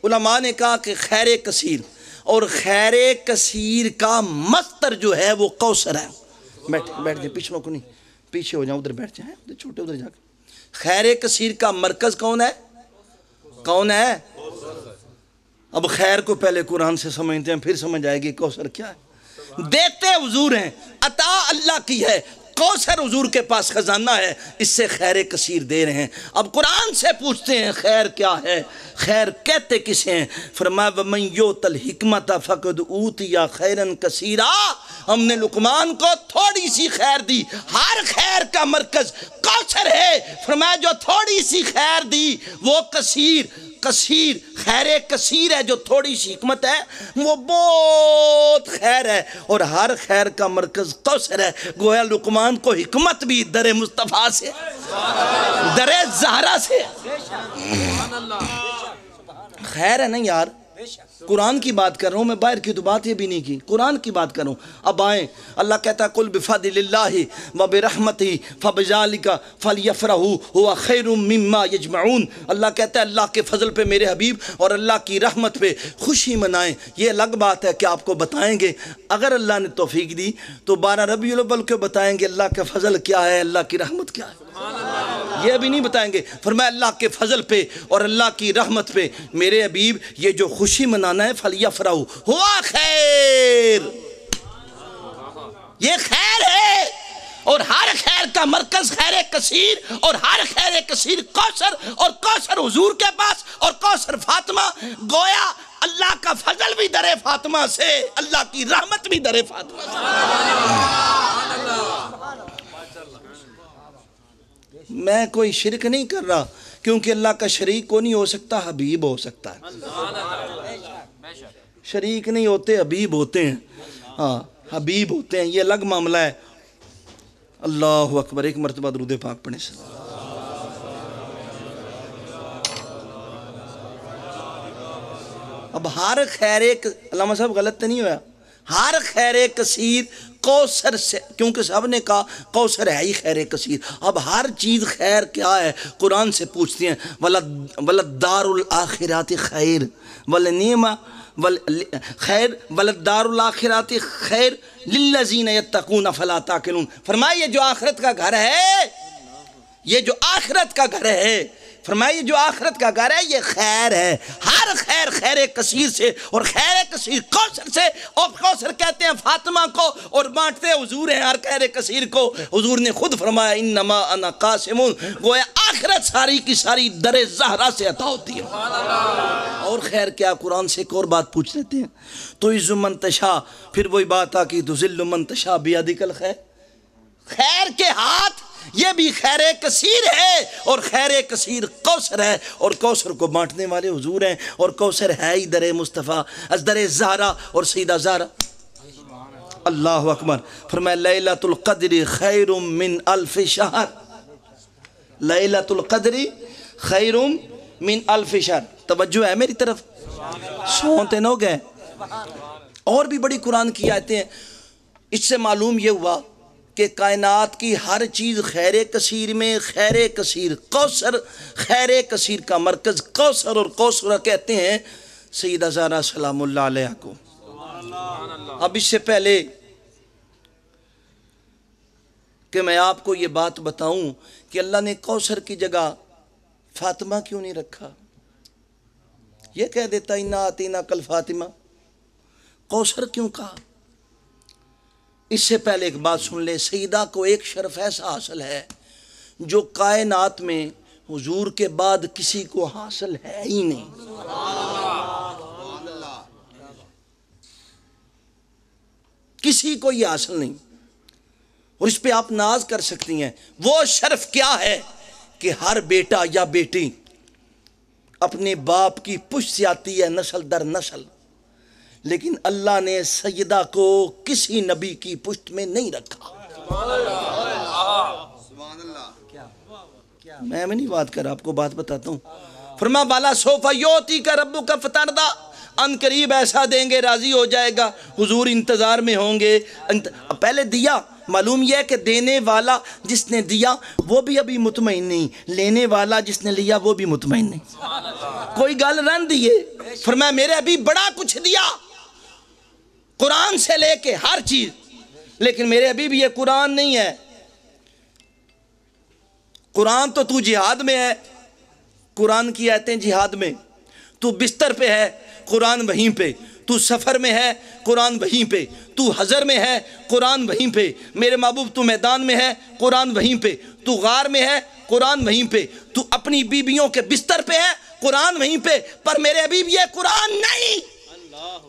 [SPEAKER 1] علماء نے کہا کہ خیر کثیر, اور خیر کثیر کا مصدر جو ہے وہ کوثر ہے. بیٹھ دیں, پیچھے کو نہیں, پیچھے ہو جاؤں, ادھر بیٹھ جائیں, ادھر چھوٹے ادھر جا کے. خیر کثیر کا مرکز کون ہے؟ کون ہے؟ اب خیر کو پہلے قرآن سے سمجھتے ہیں, پھر سمجھ آئے گی کوثر کیا ہے. دیتے حضور ہیں, عطا اللہ کی ہے, کوثر حضور کے پاس خزانہ ہے, اس سے خیر کثیر دے رہے ہیں. اب قرآن سے پوچھتے ہیں خیر کیا ہے, خیر کہتے کسے ہیں؟ فرمایا وَمَنْ يُؤْتَ الْحِكْمَةَ فَقَدْ أُوتِيَ خَيْرًا كَثِيرًا. ہم نے لقمان کو تھوڑی سی خیر دی. ہر خیر کا مرکز کوثر ہے. فرمایا جو تھوڑی سی خیر دی وہ کثیر, کثیر خیر کثیر ہے. جو تھوڑی سی حکمت ہے وہ بہت خیر ہے, اور ہر خیر کا مرکز کوثر ہے. گویا لقمان کو حکمت بھی در مصطفیٰ سے, در زہرا سے. خیر ہے نا یار, قرآن کی بات کر رہا ہوں میں, باہر کی تو بات یہ بھی نہیں کی, قرآن کی بات کر رہا ہوں. اب آئیں, اللہ کہتا ہے قُلْ بِفَضْلِ اللَّهِ وَبِرَحْمَتِهِ فَبِذَلِكَ فَلْيَفْرَحُوا هُوَ خَيْرٌ مِّمَّا يَجْمَعُونَ. اللہ کہتا ہے اللہ کے فضل پہ میرے حبیب اور اللہ کی رحمت پہ خوشی منائیں. یہ الگ بات ہے کہ آپ کو بتائیں گے, اگر اللہ نے توفیق دی تو 12 ربیع الاول کو بتائیں گے اللہ کا فضل کیا ہے, اللہ کی رحمت کیا ہے. یہ ابھی نہیں بتائیں گے. فرمایا اللہ کے فضل پہ اور اللہ کی رحمت پہ میرے حبیب یہ جو خوشی منانا ہے, فَلْيَفْرَحُوا ہوا خیر, یہ خیر ہے. اور ہر خیر کا مرکز خیر کثیر, اور ہر خیر کثیر کوثر, اور کوثر حضور کے پاس, اور کوثر فاطمہ. گویا اللہ کا فضل بھی در فاطمہ سے, اللہ کی رحمت بھی در فاطمہ سے. میں کوئی شرک نہیں کر رہا, کیونکہ اللہ کا شریک کو نہیں ہو سکتا, حبیب ہو سکتا ہے. شریک نہیں ہوتے, حبیب ہوتے ہیں. ہاں حبیب ہوتے ہیں, یہ الگ معاملہ ہے. اللہ اکبر. ایک مرتبہ درود پاک پڑھیں. اب ہر خیر, علامہ صاحب غلط تو نہیں ہوا, ہر خیر کثیر کوثر سے, کیونکہ سب نے کہا کوثر ہے ہی خیر کثیر. اب ہر چیز خیر کیا ہے قرآن سے پوچھتے ہیں. وَلَدَّارُ الْآخِرَاتِ خَيْرٌ وَلَنِعْمَ خیر وَلَدَّارُ الْآخِرَاتِ خَيْرٌ لِلَّذِينَ يَتَّقُونَ فَلَا تَعْقِلُونَ. فرمایا یہ جو آخرت کا گھر ہے, یہ جو آخرت کا گھر ہے, فرمایا یہ جو آخرت کا گھر ہے یہ خیر ہے. ہر خیر خیر کثیر سے, اور خیر کثیر کوثر سے. اور کوثر کہتے ہیں فاطمہ کو, اور بانٹتے حضور ہیں ہر خیر کثیر کو. حضور نے خود فرمایا انما انا قاسم. گویا آخرت ساری کی ساری در زہرا سے عطا ہوتی ہے. اور خیر کیا, قرآن سے ایک اور بات پوچھ لیتے ہیں. تو عز من تشاء, پھر وہی بات آ کی, تو ذل من تشاء بیدک الخیر. خیر کے ہاتھ, یہ بھی خیر کثیر ہے, اور خیر کثیر کوثر ہے, اور کوثر کو بانٹنے والے حضور ہیں, اور کوثر ہے ہی در مصطفیٰ از در زہرا اور سیدہ زہرا. اللہ اکبر. فرمایا لیلۃ القدر خیر من الف شہر. لیلۃ القدر خیر من الف شہر. توجہ ہے میری طرف, سونتے نہ ہو گئے. اور بھی بڑی قرآن کی آیتیں ہیں. اس سے معلوم یہ ہوا کہ کائنات کی ہر چیز خیر کثیر میں خیر کثیر، کوثر خیر کثیر کا مرکز کوثر، اور کوثر کہتے ہیں سیدہ زہرا سلام اللہ علیہ کو. اب اس سے پہلے کہ میں آپ کو یہ بات بتاؤں کہ اللہ نے کوثر کی جگہ فاطمہ کیوں نہیں رکھا، یہ کہہ دیتا انا آتینا کل فاطمہ، کوثر کیوں کہا؟ اس سے پہلے ایک بات سن لے، سیدہ کو ایک شرف ایسا حاصل ہے جو کائنات میں حضور کے بعد کسی کو حاصل ہے ہی نہیں. کسی کو یہ حاصل نہیں، اور اس پہ آپ ناز کر سکتی ہیں. وہ شرف کیا ہے کہ ہر بیٹا یا بیٹی اپنے باپ کی پشت سے آتی ہے نسل در نسل، لیکن اللہ نے سیدہ کو کسی نبی کی پشت میں نہیں رکھا. میں نہیں بات کر، آپ کو بات بتاتا ہوں. فرما بالا سوفا یوتی کا ربو کا فتردہ، ان قریب ایسا دیں گے راضی ہو جائے گا. حضور انتظار میں ہوں گے. پہلے دیا، معلوم یہ ہے کہ دینے والا جس نے دیا وہ بھی ابھی مطمئن نہیں، لینے والا جس نے لیا وہ بھی مطمئن نہیں. کوئی گل رن دیے. فرمایا میرے ابھی بڑا کچھ دیا، قرآن سے لے کے ہر چیز، لیکن میرے ابھی بھی یہ قرآن نہیں ہے. قرآن تو جہاد میں ہے، قرآن کی آیتیں جہاد میں. تو بستر پہ ہے، قرآن وہیں پہ. تو سفر میں ہے، قرآن وہیں پہ. تو حضر میں ہے، قرآن وہیں پہ. میرے محبوب تو میدان میں ہے، قرآن وہیں پہ. تو غار میں ہے، قرآن وہیں پہ. تو اپنی بیویوں کے بستر پہ ہے، قرآن وہیں پہ. پر میرے ابھی بھی یہ قرآن نہیں.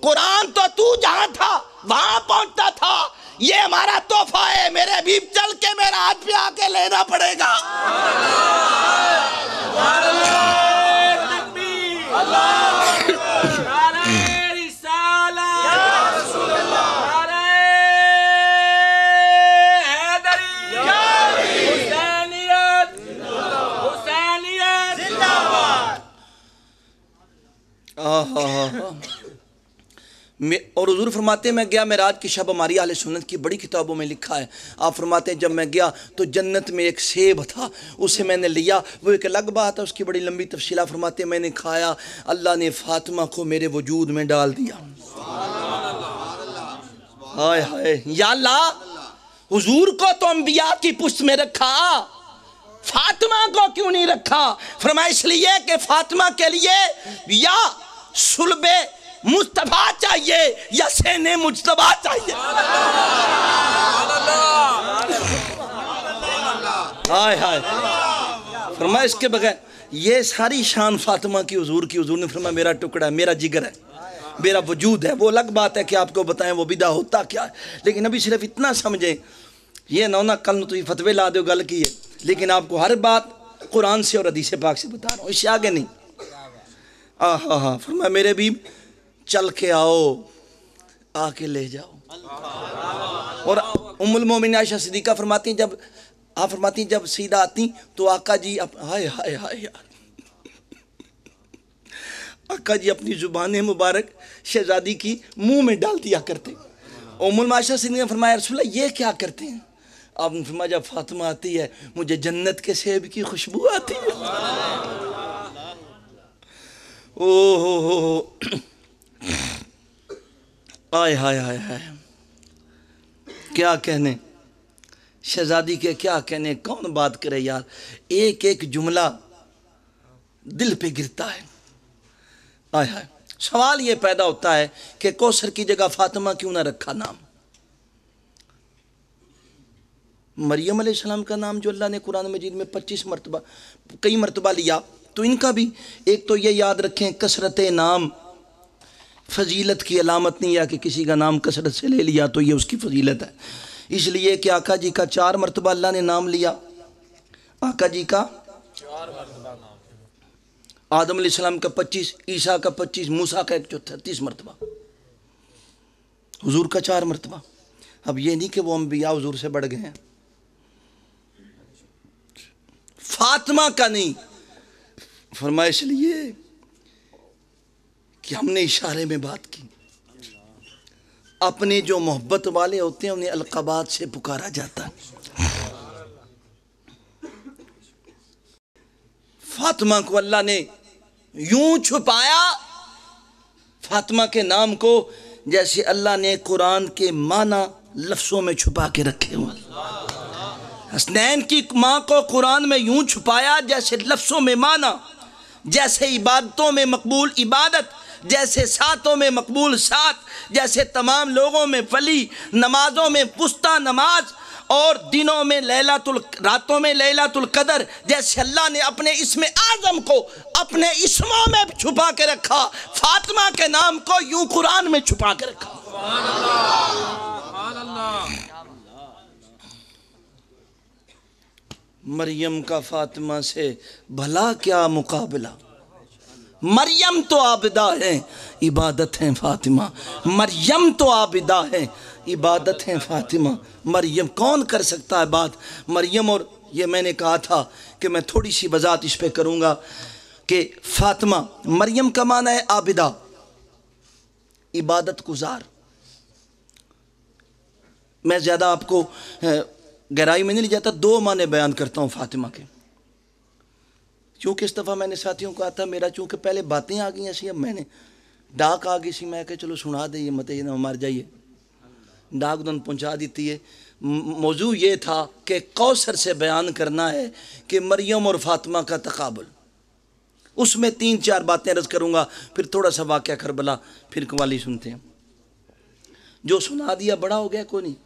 [SPEAKER 1] قرآن تو جہاں تھا وہاں پہنچتا تھا. یہ ہمارا تحفہ ہے، میرے ابھی چل کے میرا ہاتھ پہ آ کے لینا پڑے گا. اور حضور فرماتے ہیں میں گیا معراج کی شب، ہماری اہل سنت کی بڑی کتابوں میں لکھا ہے. آپ فرماتے ہیں جب میں گیا تو جنت میں ایک سیب تھا، اسے میں نے لیا. وہ ایک الگ بات ہے، اس کی بڑی لمبی تفصیل. آپ فرماتے ہیں میں نے کھایا، اللہ نے فاطمہ کو میرے وجود میں ڈال دیا. ہائے ہائے یا اللہ، حضور کو تو انبیاء کی پشت میں رکھا، فاطمہ کو کیوں نہیں رکھا؟ فرمایا اس لیے کہ فاطمہ کے لیے یا صلب مصطفیٰ چاہیے یا سین مجتبیٰ چاہیے. ہائے ہائے. فرمایا اس کے بغیر یہ ساری شان فاطمہ کی حضور کی. حضور نے فرمایا میرا ٹکڑا ہے، میرا جگر ہے، میرا وجود ہے. وہ الگ بات ہے کہ آپ کو بتائیں وہ بدعہ ہوتا کیا ہے، لیکن ابھی صرف اتنا سمجھیں. یہ نہ ہونا کل تو یہ فتوے لا دو گل کی ہے، لیکن آپ کو ہر بات قرآن سے اور حدیث پاک سے بتا رہا ہوں، اس سے آگے نہیں. ہاں فرمایا میرے بھی چل کے آؤ، آ کے لے جاؤ. اور ام المومنین عائشہ صدیقہ فرماتی ہیں جب سیدہ آتی تو آقا جی ہائے ہائے ہائے آقا جی اپنی زبان مبارک شہزادی کی منہ میں ڈال دیا کرتے. ام المومنین عائشہ صدیقہ نے فرمایا رسول اللہ یہ کیا کرتے ہیں؟ آپ نے فرمایا جب فاطمہ آتی ہے مجھے جنت کے سیب کی خوشبو آتی ہے. آئے ہائے ہائے ہائے کیا کہنے شہزادی کے، کیا کہنے، کون بات کرے یار. ایک ایک جملہ دل پہ گرتا ہے. آئے ہائے. سوال یہ پیدا ہوتا ہے کہ کوثر کی جگہ فاطمہ کیوں نہ رکھا نام؟ مریم علیہ السلام کا نام جو اللہ نے قرآن مجید میں 25 مرتبہ کئی مرتبہ لیا، تو ان کا بھی ایک تو یہ یاد رکھیں کثرت نام فضیلت کی علامت نہیں ہے کہ کسی کا نام کثرت سے لے لیا تو یہ اس کی فضیلت ہے. اس لیے کہ آقا جی کا 4 مرتبہ اللہ نے نام لیا. آقا جی کا 4 مرتبہ نام، آدم علیہ السلام کا 25، عیسیٰ کا 25، موسیٰ کا 30 مرتبہ، حضور کا 4 مرتبہ. اب یہ نہیں کہ وہ انبیاء حضور سے بڑھ گئے ہیں. فاطمہ کا نہیں. فرمایا اس لیے کہ ہم نے اشارے میں بات کی. اپنے جو محبت والے ہوتے ہیں انہیں القابات سے پکارا جاتا ہے۔ فاطمہ کو اللہ نے یوں چھپایا، فاطمہ کے نام کو، جیسے اللہ نے قرآن کے معنی لفظوں میں چھپا کے رکھے ہوئے۔ حسنین کی ماں کو قرآن میں یوں چھپایا جیسے لفظوں میں معنی، جیسے عبادتوں میں مقبول عبادت، جیسے ساتوں میں مقبول سات، جیسے تمام لوگوں میں ولی، نمازوں میں وسطی نماز، اور دنوں میں راتوں میں لیلۃ القدر، جیسے اللہ نے اپنے اسم اعظم کو اپنے اسموں میں چھپا کے رکھا، فاطمہ کے نام کو یوں قرآن میں چھپا کے رکھا۔ مریم کا فاطمہ سے بھلا کیا مقابلہ، مریم تو عابدہ ہے عبادت ہے فاطمہ، مریم تو عابدہ ہے عبادت ہے فاطمہ۔ مریم کون کر سکتا ہے بات مریم؟ اور یہ میں نے کہا تھا کہ میں تھوڑی سی وضاحت اس پہ کروں گا کہ فاطمہ، مریم کا معنی ہے عابدہ، عبادت گزار۔ میں زیادہ آپ کو گہرائی میں نہیں لے جاتا، دو معنی بیان کرتا ہوں فاطمہ کے، چونکہ اس دفعہ میں نے ساتھیوں کو کہا تھا میرا چونکہ پہلے باتیں آ گئی ایسی، اب میں نے ڈاک آ گئی سی، میں کہ چلو سنا دے، یہ مت یہ نہ مار جائیے، ڈاک دن پہنچا دیتی ہے۔ موضوع یہ تھا کہ کوثر سے بیان کرنا ہے کہ مریم اور فاطمہ کا تقابل، اس میں 3-4 باتیں عرض کروں گا، پھر تھوڑا سا واقعہ کربلا، پھر قوالی سنتے ہیں۔ جو سنا دیا بڑا ہو گیا کوئی نہیں،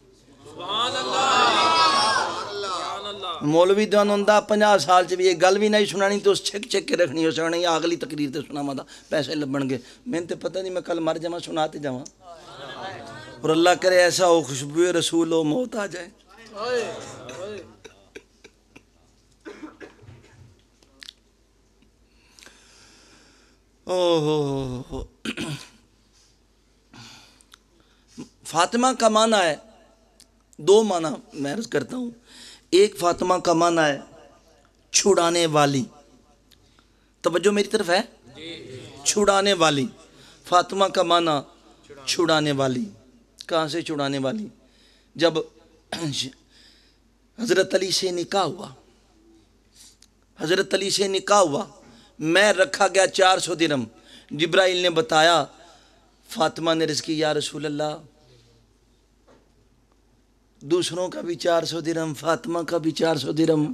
[SPEAKER 1] مولوی دیوان ہوندہ 50 سال سے بھی یہ گل بھی نہیں سنانی تو اس چھک چھک کے رکھنی ہو سکتا یا اگلی تقریر تے سنا مادا پیسے لبن گے، میں تے پتہ نہیں میں کل مر جاواں سناتے جاواں، اور اللہ کرے ایسا ہو خوشبو رسول ہو موت آ جائے۔ اوہ فاطمہ کا معنی ہے، دو معنی میں عرض کرتا ہوں۔ ایک فاطمہ کا معنی ہے چھڑانے والی، توجہ میری طرف ہے، چھڑانے والی۔ فاطمہ کا معنی چھڑانے والی، کہاں سے چھڑانے والی؟ جب حضرت علی سے نکاح ہوا، حضرت علی سے نکاح ہوا، میں رکھا گیا 400 درہم، جبرائیل نے بتایا، فاطمہ نے عرض کی یا رسول اللہ دوسروں کا بھی 400 درہم، فاطمہ کا بھی 400 درہم،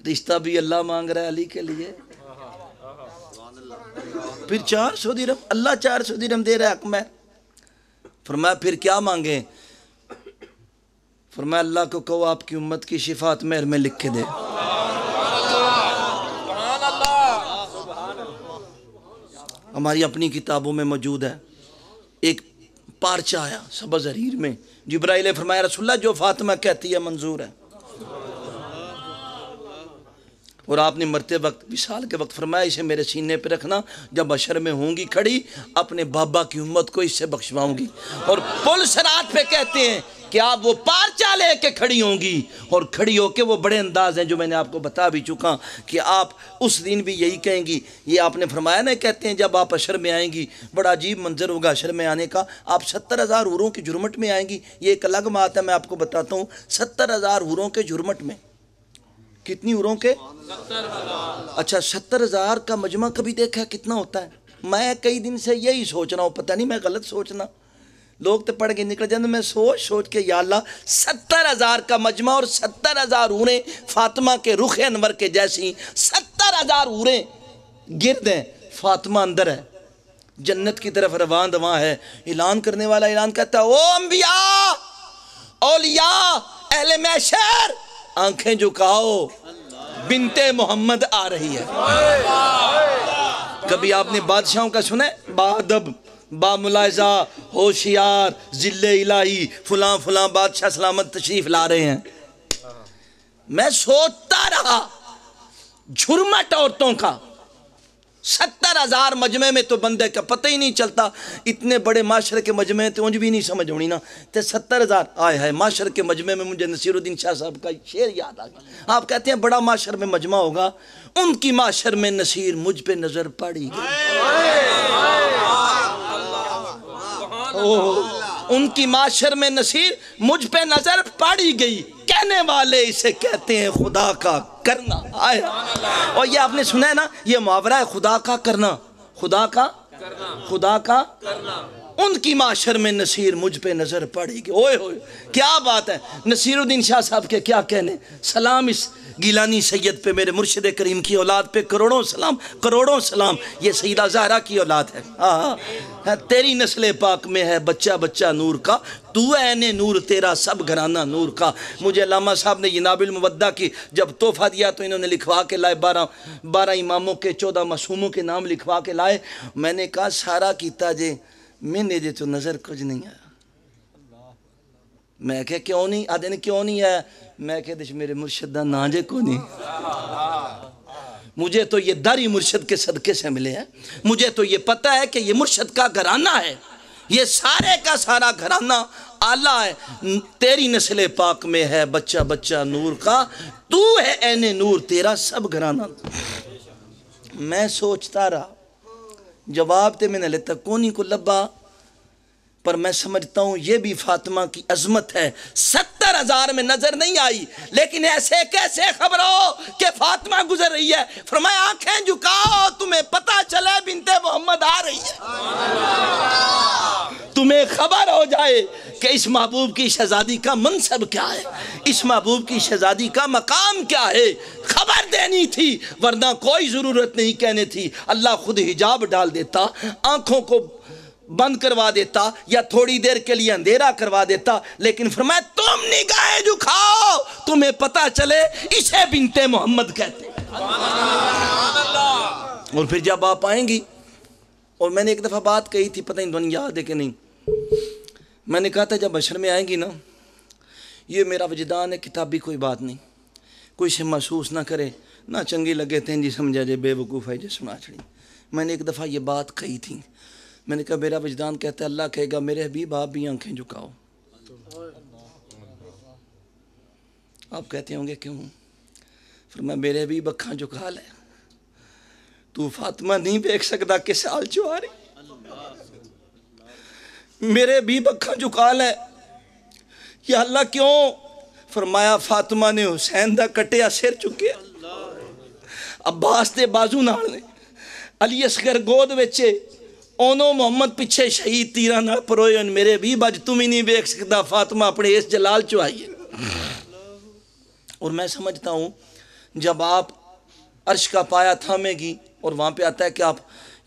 [SPEAKER 1] رشتہ بھی اللہ مانگ رہا ہے علی کے لیے، پھر 400 درہم، اللہ 400 درہم دے رہا ہے حق میں۔ فرمایا پھر کیا مانگیں؟ فرمایا اللہ کو کہو آپ کی امت کی شفاعت مہر میں لکھ کے دے۔ ہماری اپنی کتابوں میں موجود ہے، ایک پارچہ آیا سبز حریر میں، جبرائیل نے فرمایا رسول اللہ جو فاطمہ کہتی ہے منظور ہے، اور آپ نے مرتے وقت وصال کے وقت فرمایا اسے میرے سینے پہ رکھنا، جب حشر میں ہوں گی کھڑی اپنے بابا کی امت کو اس سے بخشواؤں گی۔ اور پل صراط پہ کہتے ہیں کہ آپ وہ پارچہ لے کے کھڑی ہوں گی، اور کھڑی ہو کے وہ بڑے انداز ہیں جو میں نے آپ کو بتا بھی چکا کہ آپ اس دن بھی یہی کہیں گی۔ یہ آپ نے فرمایا نا، کہتے ہیں جب آپ حشر میں آئیں گی بڑا عجیب منظر ہوگا حشر میں آنے کا، آپ 70,000 حوروں کی جھرمٹ میں آئیں گی۔ یہ ایک الگ بات ہے، میں آپ کو بتاتا ہوں، 70,000 حوروں کے جھرمٹ میں، کتنی حوروں کے؟ اچھا 70,000 کا مجمع کبھی دیکھا کتنا ہوتا ہے؟ میں کئی دن سے یہی سوچ رہا ہوں، پتہ نہیں میں غلط سوچنا، لوگ تو پڑھ کے نکل جاتے، میں سوچ کے یا اللہ 70,000 کا مجمع اور 70,000 حوریں فاطمہ کے رخ انور کے جیسی، 70,000 حوریں گرد ہیں، فاطمہ اندر ہے، جنت کی طرف روان دواں ہے۔ اعلان کرنے والا اعلان کرتا ہے او انبیاء اولیاء اہل محشر آنکھیں جھکاؤ، بنت محمد آ رہی ہے۔ کبھی آپ نے بادشاہوں کا سنا ہے؟ با ادب، با ملاحظہ، ہوشیار، ذل الہی، فلاں فلاں بادشاہ سلامت تشریف لا رہے ہیں۔ میں سوچتا رہا جھرمٹ عورتوں کا، 70,000 مجمع میں تو بندے کا پتہ ہی نہیں چلتا، اتنے بڑے معاشرے کے مجمع میں تو انج بھی نہیں سمجھ ہونی نا، تے 70,000 آئے ہے معاشرے کے مجمع میں۔ مجھے نصیر الدین شاہ صاحب کا شعر یاد آ گیا، آپ کہتے ہیں بڑا معاشر میں مجمع ہوگا، ان کی معاشر میں نصیر مجھ پہ نظر پڑی گئی۔ ان کی معاشر میں نصیر مجھ پہ نظر پڑی گئی، کہنے والے اسے کہتے ہیں خدا کا کرنا۔ آیا اور یہ آپ نے سنا ہے نا، یہ محاورہ ہے خدا کا کرنا، خدا کا کرنا۔ ان کی معاشر میں نصیر مجھ پہ نظر پڑے گی۔ اوئے ہوئے کیا بات ہے، نصیر الدین شاہ صاحب کے کیا کہنے۔ سلام اس گیلانی سید پہ، میرے مرشد کریم کی اولاد پہ کروڑوں سلام، کروڑوں سلام۔ یہ سیدہ زہرا کی اولاد ہے۔ تیری نسل پاک میں ہے بچہ بچہ نور کا، تو عین نور تیرا سب گھرانہ نور کا۔ مجھے علامہ صاحب نے جناب المودہ کی جب تحفہ دیا تو انہوں نے لکھوا کے لائے 12 اماموں کے 14 معصوموں کے نام لکھوا کے لائے۔ میں نے کہا سارا کیتا جے میں نے جے تو نظر کچھ نہیں آیا۔ میں کہا کیوں نہیں؟ آدھے نے کیوں نہیں آیا؟ میں کہا دیش میرے مرشد دا نا جے کو نہیں۔ مجھے تو یہ داری مرشد کے صدقے سے ملے ہیں، مجھے تو یہ پتہ ہے کہ یہ مرشد کا گھرانہ ہے، یہ سارے کا سارا گھرانہ آلہ ہے۔ تیری نسل پاک میں ہے بچہ بچہ نور کا، تو ہے عین نور تیرا سب گھرانہ۔ میں سوچتا رہا، جواب تے میں نے لیتا کونی کو لبا، پر میں سمجھتا ہوں یہ بھی فاطمہ کی عظمت ہے۔ 70,000 میں نظر نہیں آئی، لیکن ایسے کیسے خبر ہو کہ فاطمہ گزر رہی ہے؟ فرمایا آنکھیں جھکاؤ تمہیں پتہ چلے بنت محمد آ رہی ہے، تمہیں خبر ہو جائے کہ اس محبوب کی شہزادی کا منصب کیا ہے، اس محبوب کی شہزادی کا مقام کیا ہے۔ خبر دینی تھی، ورنہ کوئی ضرورت نہیں کہنے تھی۔ اللہ خود حجاب ڈال دیتا، آنکھوں کو بند کروا دیتا یا تھوڑی دیر کے لیے اندھیرا کروا دیتا، لیکن فرمایا تم نگاہیں جھکاؤ تمہیں پتہ چلے اسے بنت محمد کہتے ہیں۔ اور پھر جب آپ آئیں گی، اور میں نے ایک دفعہ بات کہی تھی، پتہ نہیں دنیا یاد ہے کہ نہیں، میں نے کہا تھا جب حشر میں آئیں گی نا، یہ میرا وجدان ہے، کتابی کوئی بات نہیں، کوئی سے محسوس نہ کرے، نہ چنگی لگے تھے جی سمجھا جے بے وقوف ہے جی سنا چھڑی۔ میں نے ایک دفعہ یہ بات کہی تھی، میں نے کہا میرا وجدان کہتا ہے اللہ کہے گا میرے حبیب آپ بھی آنکھیں جھکاؤ۔ آپ کہتے ہوں گے کیوں؟ فرمایا میرے حبیب اکھاں جھکا لے، تو فاطمہ نہیں دیکھ سکتا کہ سال جو آ رہی، میرے حبیب اکھاں جھکا لے۔ یا اللہ کیوں؟ فرمایا فاطمہ نے حسین دا کٹیا سر چکے، عباس دے بازو نال نے، علی اصغر گود وچے، اونوں محمد پچھے شہید تیرہ نہ پروئے، میرے بھی بج تم ہی نہیں بیک سکتا، فاطمہ اپنے اس جلال چوائیے۔ اور میں سمجھتا ہوں جب آپ عرش کا پایا تھامے گی اور وہاں پہ آتا ہے کہ آپ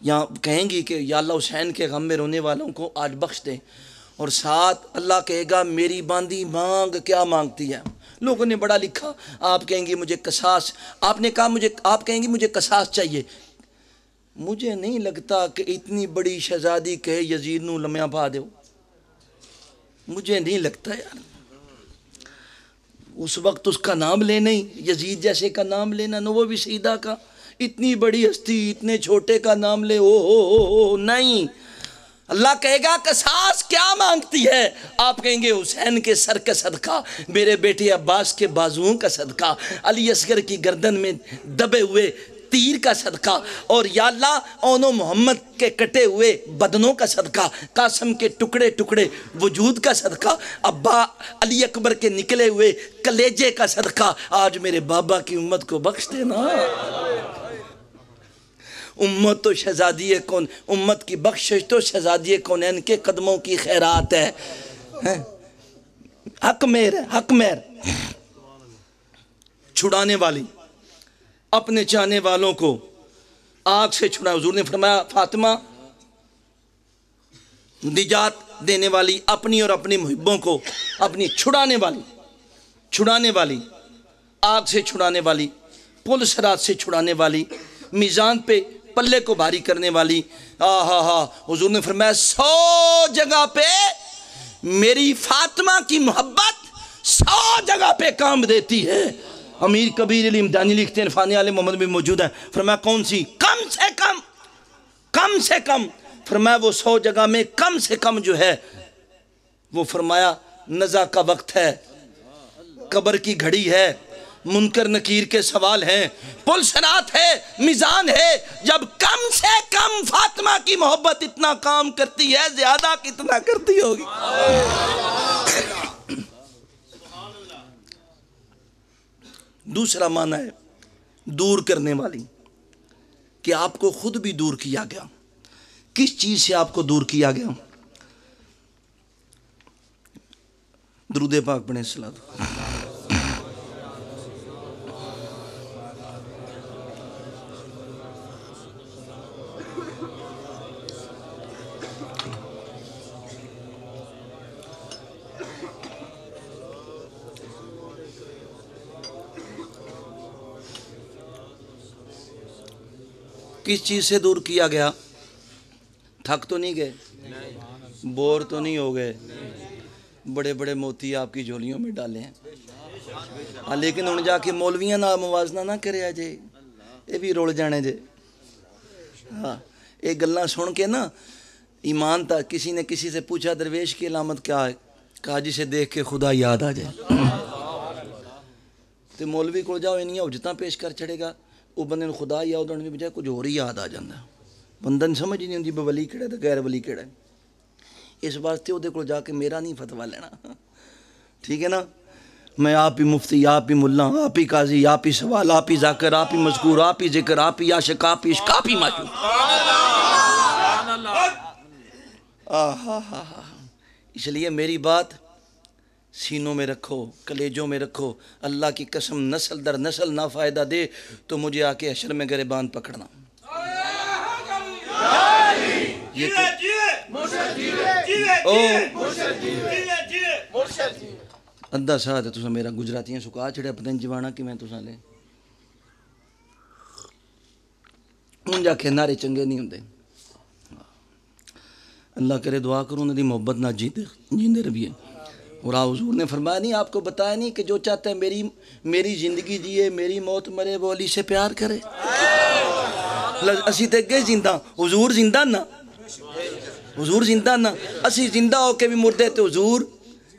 [SPEAKER 1] یہاں کہیں گی کہ یا اللہ حسین کے غم میں رونے والوں کو آج بخش دیں، اور ساتھ اللہ کہے گا میری باندی مانگ کیا مانگتی ہے۔ لوگوں نے بڑا لکھا، آپ کہیں گی مجھے قصاص، آپ نے کہا آپ کہیں گی مجھے قصاص چاہیے۔ مجھے نہیں لگتا کہ اتنی بڑی شہزادی کہے یزید نو لمحہ پا دیو، مجھے نہیں لگتا یار۔ اس وقت اس کا نام لینا ہی، یزید جیسے کا نام لینا نو، وہ بھی سیدہ کا، اتنی بڑی ہستی اتنے چھوٹے کا نام لے، او نہیں۔ اللہ کہے گا قصاص کیا مانگتی ہے؟ آپ کہیں گے حسین کے سر کا صدقہ، میرے بیٹے عباس کے بازوؤں کا صدقہ، علی اصغر کی گردن میں دبے ہوئے تیر کا صدقہ، اور یا اللہ اونو محمد کے کٹے ہوئے بدنوں کا صدقہ، قاسم کے ٹکڑے ٹکڑے وجود کا صدقہ، ابا علی اکبر کے نکلے ہوئے کلیجے کا صدقہ، آج میرے بابا کی امت کو بخش دینا۔ امت تو شہزادی کون، امت کی بخشش تو شہزادی کونین کے قدموں کی خیرات ہے۔ حق مہر ہے، حق مہر، چھڑانے والی، اپنے چاہنے والوں کو آگ سے چھڑا۔ حضور نے فرمایا فاطمہ نجات دینے والی، اپنی اور اپنی محبوں کو اپنی چھڑانے والی، آگ سے چھڑانے والی، پل صراط سے چھڑانے والی، میزان پہ پلے کو بھاری کرنے والی۔ حضور نے فرمایا 100 جگہ پہ میری فاطمہ کی محبت 100 جگہ پہ کام دیتی ہے۔ امیر کبیر علی امدانی لکھتے ہیں، عرفان عالم محمد بھی موجود ہیں، فرمایا کون سی؟ کم سے کم، فرمایا وہ 100 جگہ میں کم سے کم جو ہے وہ فرمایا نزا کا وقت ہے، قبر کی گھڑی ہے، منکر نکیر کے سوال ہیں، پل صراط ہے، میزان ہے، جب کم سے کم فاطمہ کی محبت اتنا کام کرتی ہے، زیادہ کتنا کرتی ہوگی؟ دوسرا معنی ہے دور کرنے والی، کہ آپ کو خود بھی دور کیا گیا۔ کس چیز سے آپ کو دور کیا گیا؟ درود پاک پڑھیں صلوات۔ کس چیز سے دور کیا گیا؟ تھک تو نہیں گئے؟ بور تو نہیں ہو گئے؟ بڑے بڑے موتی آپ کی جھولیوں میں ڈالے ہیں، لیکن ان جا کے مولویاں نہ موازنہ نہ کرے آجے، یہ بھی رول جانے جے۔ ہاں، ایک گلہ سن کے نا ایمان تھا، کسی نے کسی سے پوچھا درویش کی علامت کیا ہے؟ کہا جسے دیکھ کے خدا یاد آ جائے۔ تو مولوی کو جاؤ انہیں حجتاں پیش کر چڑھے گا، وہ بندے نے خدا یاد ہونے بجائے کچھ اور ہی یاد آ جاندہ ہے۔ بندہ نے سمجھ نہیں ہوندی بے ولی کیڑا ہے غیر ولی کیڑا ہے۔ اس واسطے وہ کو جا کے میرا نہیں فتویٰ لینا، ٹھیک ہے نا؟ میں آپ ہی مفتی، آپ ہی ملا، آپ ہی قاضی، آپ ہی سوال، آپ ہی ذاکر، آپ ہی مذکور، آپ ہی ذکر، آپ ہی عاشق، آپ ہی عشق، آپ ہی معشوق۔ اس لیے میری بات سینوں میں رکھو، کلیجوں میں رکھو۔ اللہ کی قسم نسل در نسل نہ فائدہ دے تو مجھے آ کے حشر میں گریبان پکڑنا۔ ادھا ساتھ ہے تو میرا گجراتیاں سکا چھڑے پتہ نہیں جوانا کہ میں تو سالے ان جا کے نعرے چنگے نہیں ہوندے۔ اللہ کرے دعا کروں انہوں نے محبت نہ جیندے رہیے۔ اور حضور نے فرمایا نہیں، آپ کو بتایا نہیں کہ جو چاہتا ہے میری زندگی جیے، میری موت مرے، وہ علی سے پیار کرے۔ اسی تے گئے زندہ، حضور زندہ نا، حضور زندہ نا، اسی زندہ ہو کے بھی مردے تے حضور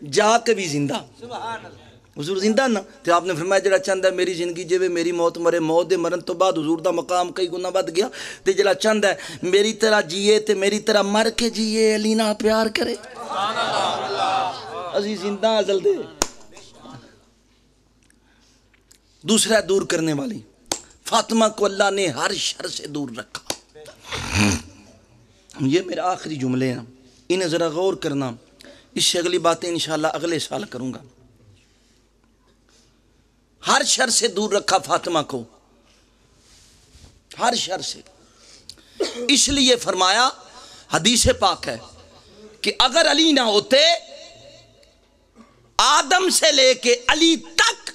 [SPEAKER 1] جا کے بھی زندہ، حضور زندہ نا۔ تو آپ نے فرمایا جڑا چاہتا ہے میری زندگی جیوے، میری موت مرے، موت دے مرن تو بعد حضور دا مقام کئی گنا بد گیا، تے جڑا چاہتا ہے میری طرح جیے تے میری طرح مر کے جیے، علی نہ پیار کرے۔ اسی زندہ ازل دے۔ دوسرا دور کرنے والی، فاطمہ کو اللہ نے ہر شر سے دور رکھا۔ یہ میرے آخری جملے ہیں، انہیں ذرا غور کرنا، اس سے اگلی باتیں انشاءاللہ اگلے سال کروں گا۔ ہر شر سے دور رکھا فاطمہ کو، ہر شر سے۔ اس لیے فرمایا، حدیث پاک ہے کہ اگر علی نہ ہوتے، آدم سے لے کے علی تک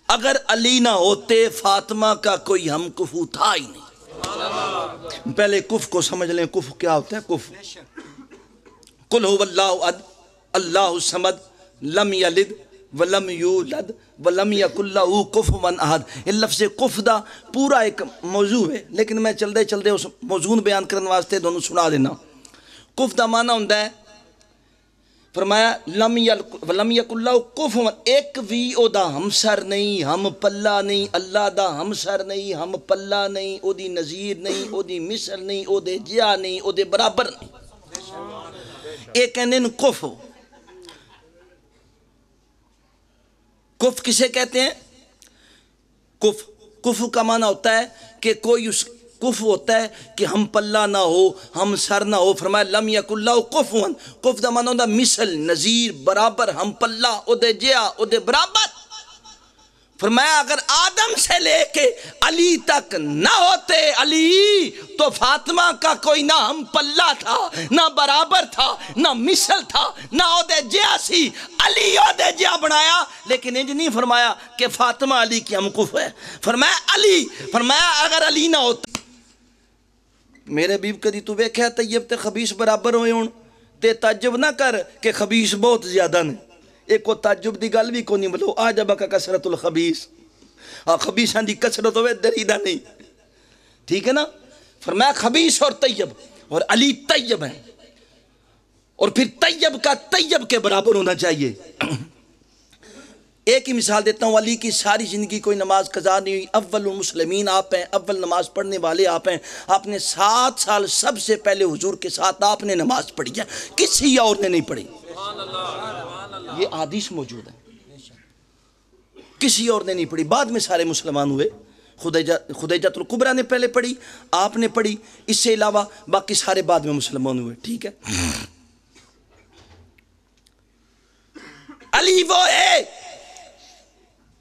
[SPEAKER 1] اگر علی نہ ہوتے، فاطمہ کا کوئی ہم کفو تھا ہی نہیں۔ پہلے کف کو سمجھ لیں، کف کیا ہوتا ہے؟ کف قل هو اللہ احد اللہ الصمد لم یلد ولم یولد ولم یکن لہ کفوا احد۔ یہ لفظ کف دا پورا ایک موضوع ہے، لیکن میں چلدے چلدے اس موضوع بیان کرنے واسطے دونوں سنا دینا۔ کف دا معنی ہوتا ہے، فرمایا لم یکن لہ کفوا، ایک بھی او دا ہمسر نہیں، ہم پلہ نہیں، اللہ دا ہمسر نہیں، ہم پلہ نہیں، او دی نظیر نہیں، او دی مثل نہیں، او دے جیا نہیں، او دے برابر نہیں۔ ایک کہنے کف۔ کف کسے کہتے ہیں؟ کف کا معنی ہوتا ہے کہ کوئی اس کف ہوتا ہے کہ ہم پلہ نہ ہو، ہم سر نہ ہو۔ فرمایا لم یکن لہ کفوا، کف دا معنی ہوتا ہے مثل، نظیر، برابر، ہم پلہ، او دے جیا، او دے برابر۔ فرمایا اگر آدم سے لے کے علی تک نہ ہوتے علی، تو فاطمہ کا کوئی نہ ہم پلہ تھا، نہ برابر تھا، نہ مثل تھا، نہ او دے جیا سی۔ علی او دے جیا بنایا، لیکن انج نہیں فرمایا کہ فاطمہ علی کی ہم کف ہے۔ فرمایا علی، فرمایا اگر علی نہ ہوتا، میرے بیب کدی تو ویکھیا طیب تے خبیث برابر ہوئے ہون تے تعجب نہ کر کہ خبیث بہت زیادہ نے۔ ایک کو تعجب دی گل بھی کو نہیں، بلو آجبہ کا کثرت الخبیث، خبیثان دی کثرت ہوئے دریدہ نہیں، ٹھیک ہے نا؟ فرمایا خبیث اور طیب، اور علی طیب ہیں، اور پھر طیب کا طیب کے برابر ہونا چاہیے۔ ایک ہی مثال دیتا ہوں، علی کی ساری زندگی کوئی نماز قضا نہیں ہوئی، اول المسلمین آپ ہیں، اول نماز پڑھنے والے آپ ہیں، آپ نے 7 سال سب سے پہلے حضور کے ساتھ آپ نے نماز پڑھی ہے، کسی اور نے نہیں پڑھی، یہ حدیث موجود ہے، کسی اور نے نہیں پڑھی، بعد میں سارے مسلمان ہوئے، خدیجۃ الکبریٰ نے پہلے پڑھی، آپ نے پڑھی، اس سے علاوہ باقی سارے بعد میں مسلمان ہوئے، ٹھیک ہے۔ علی وہ ہے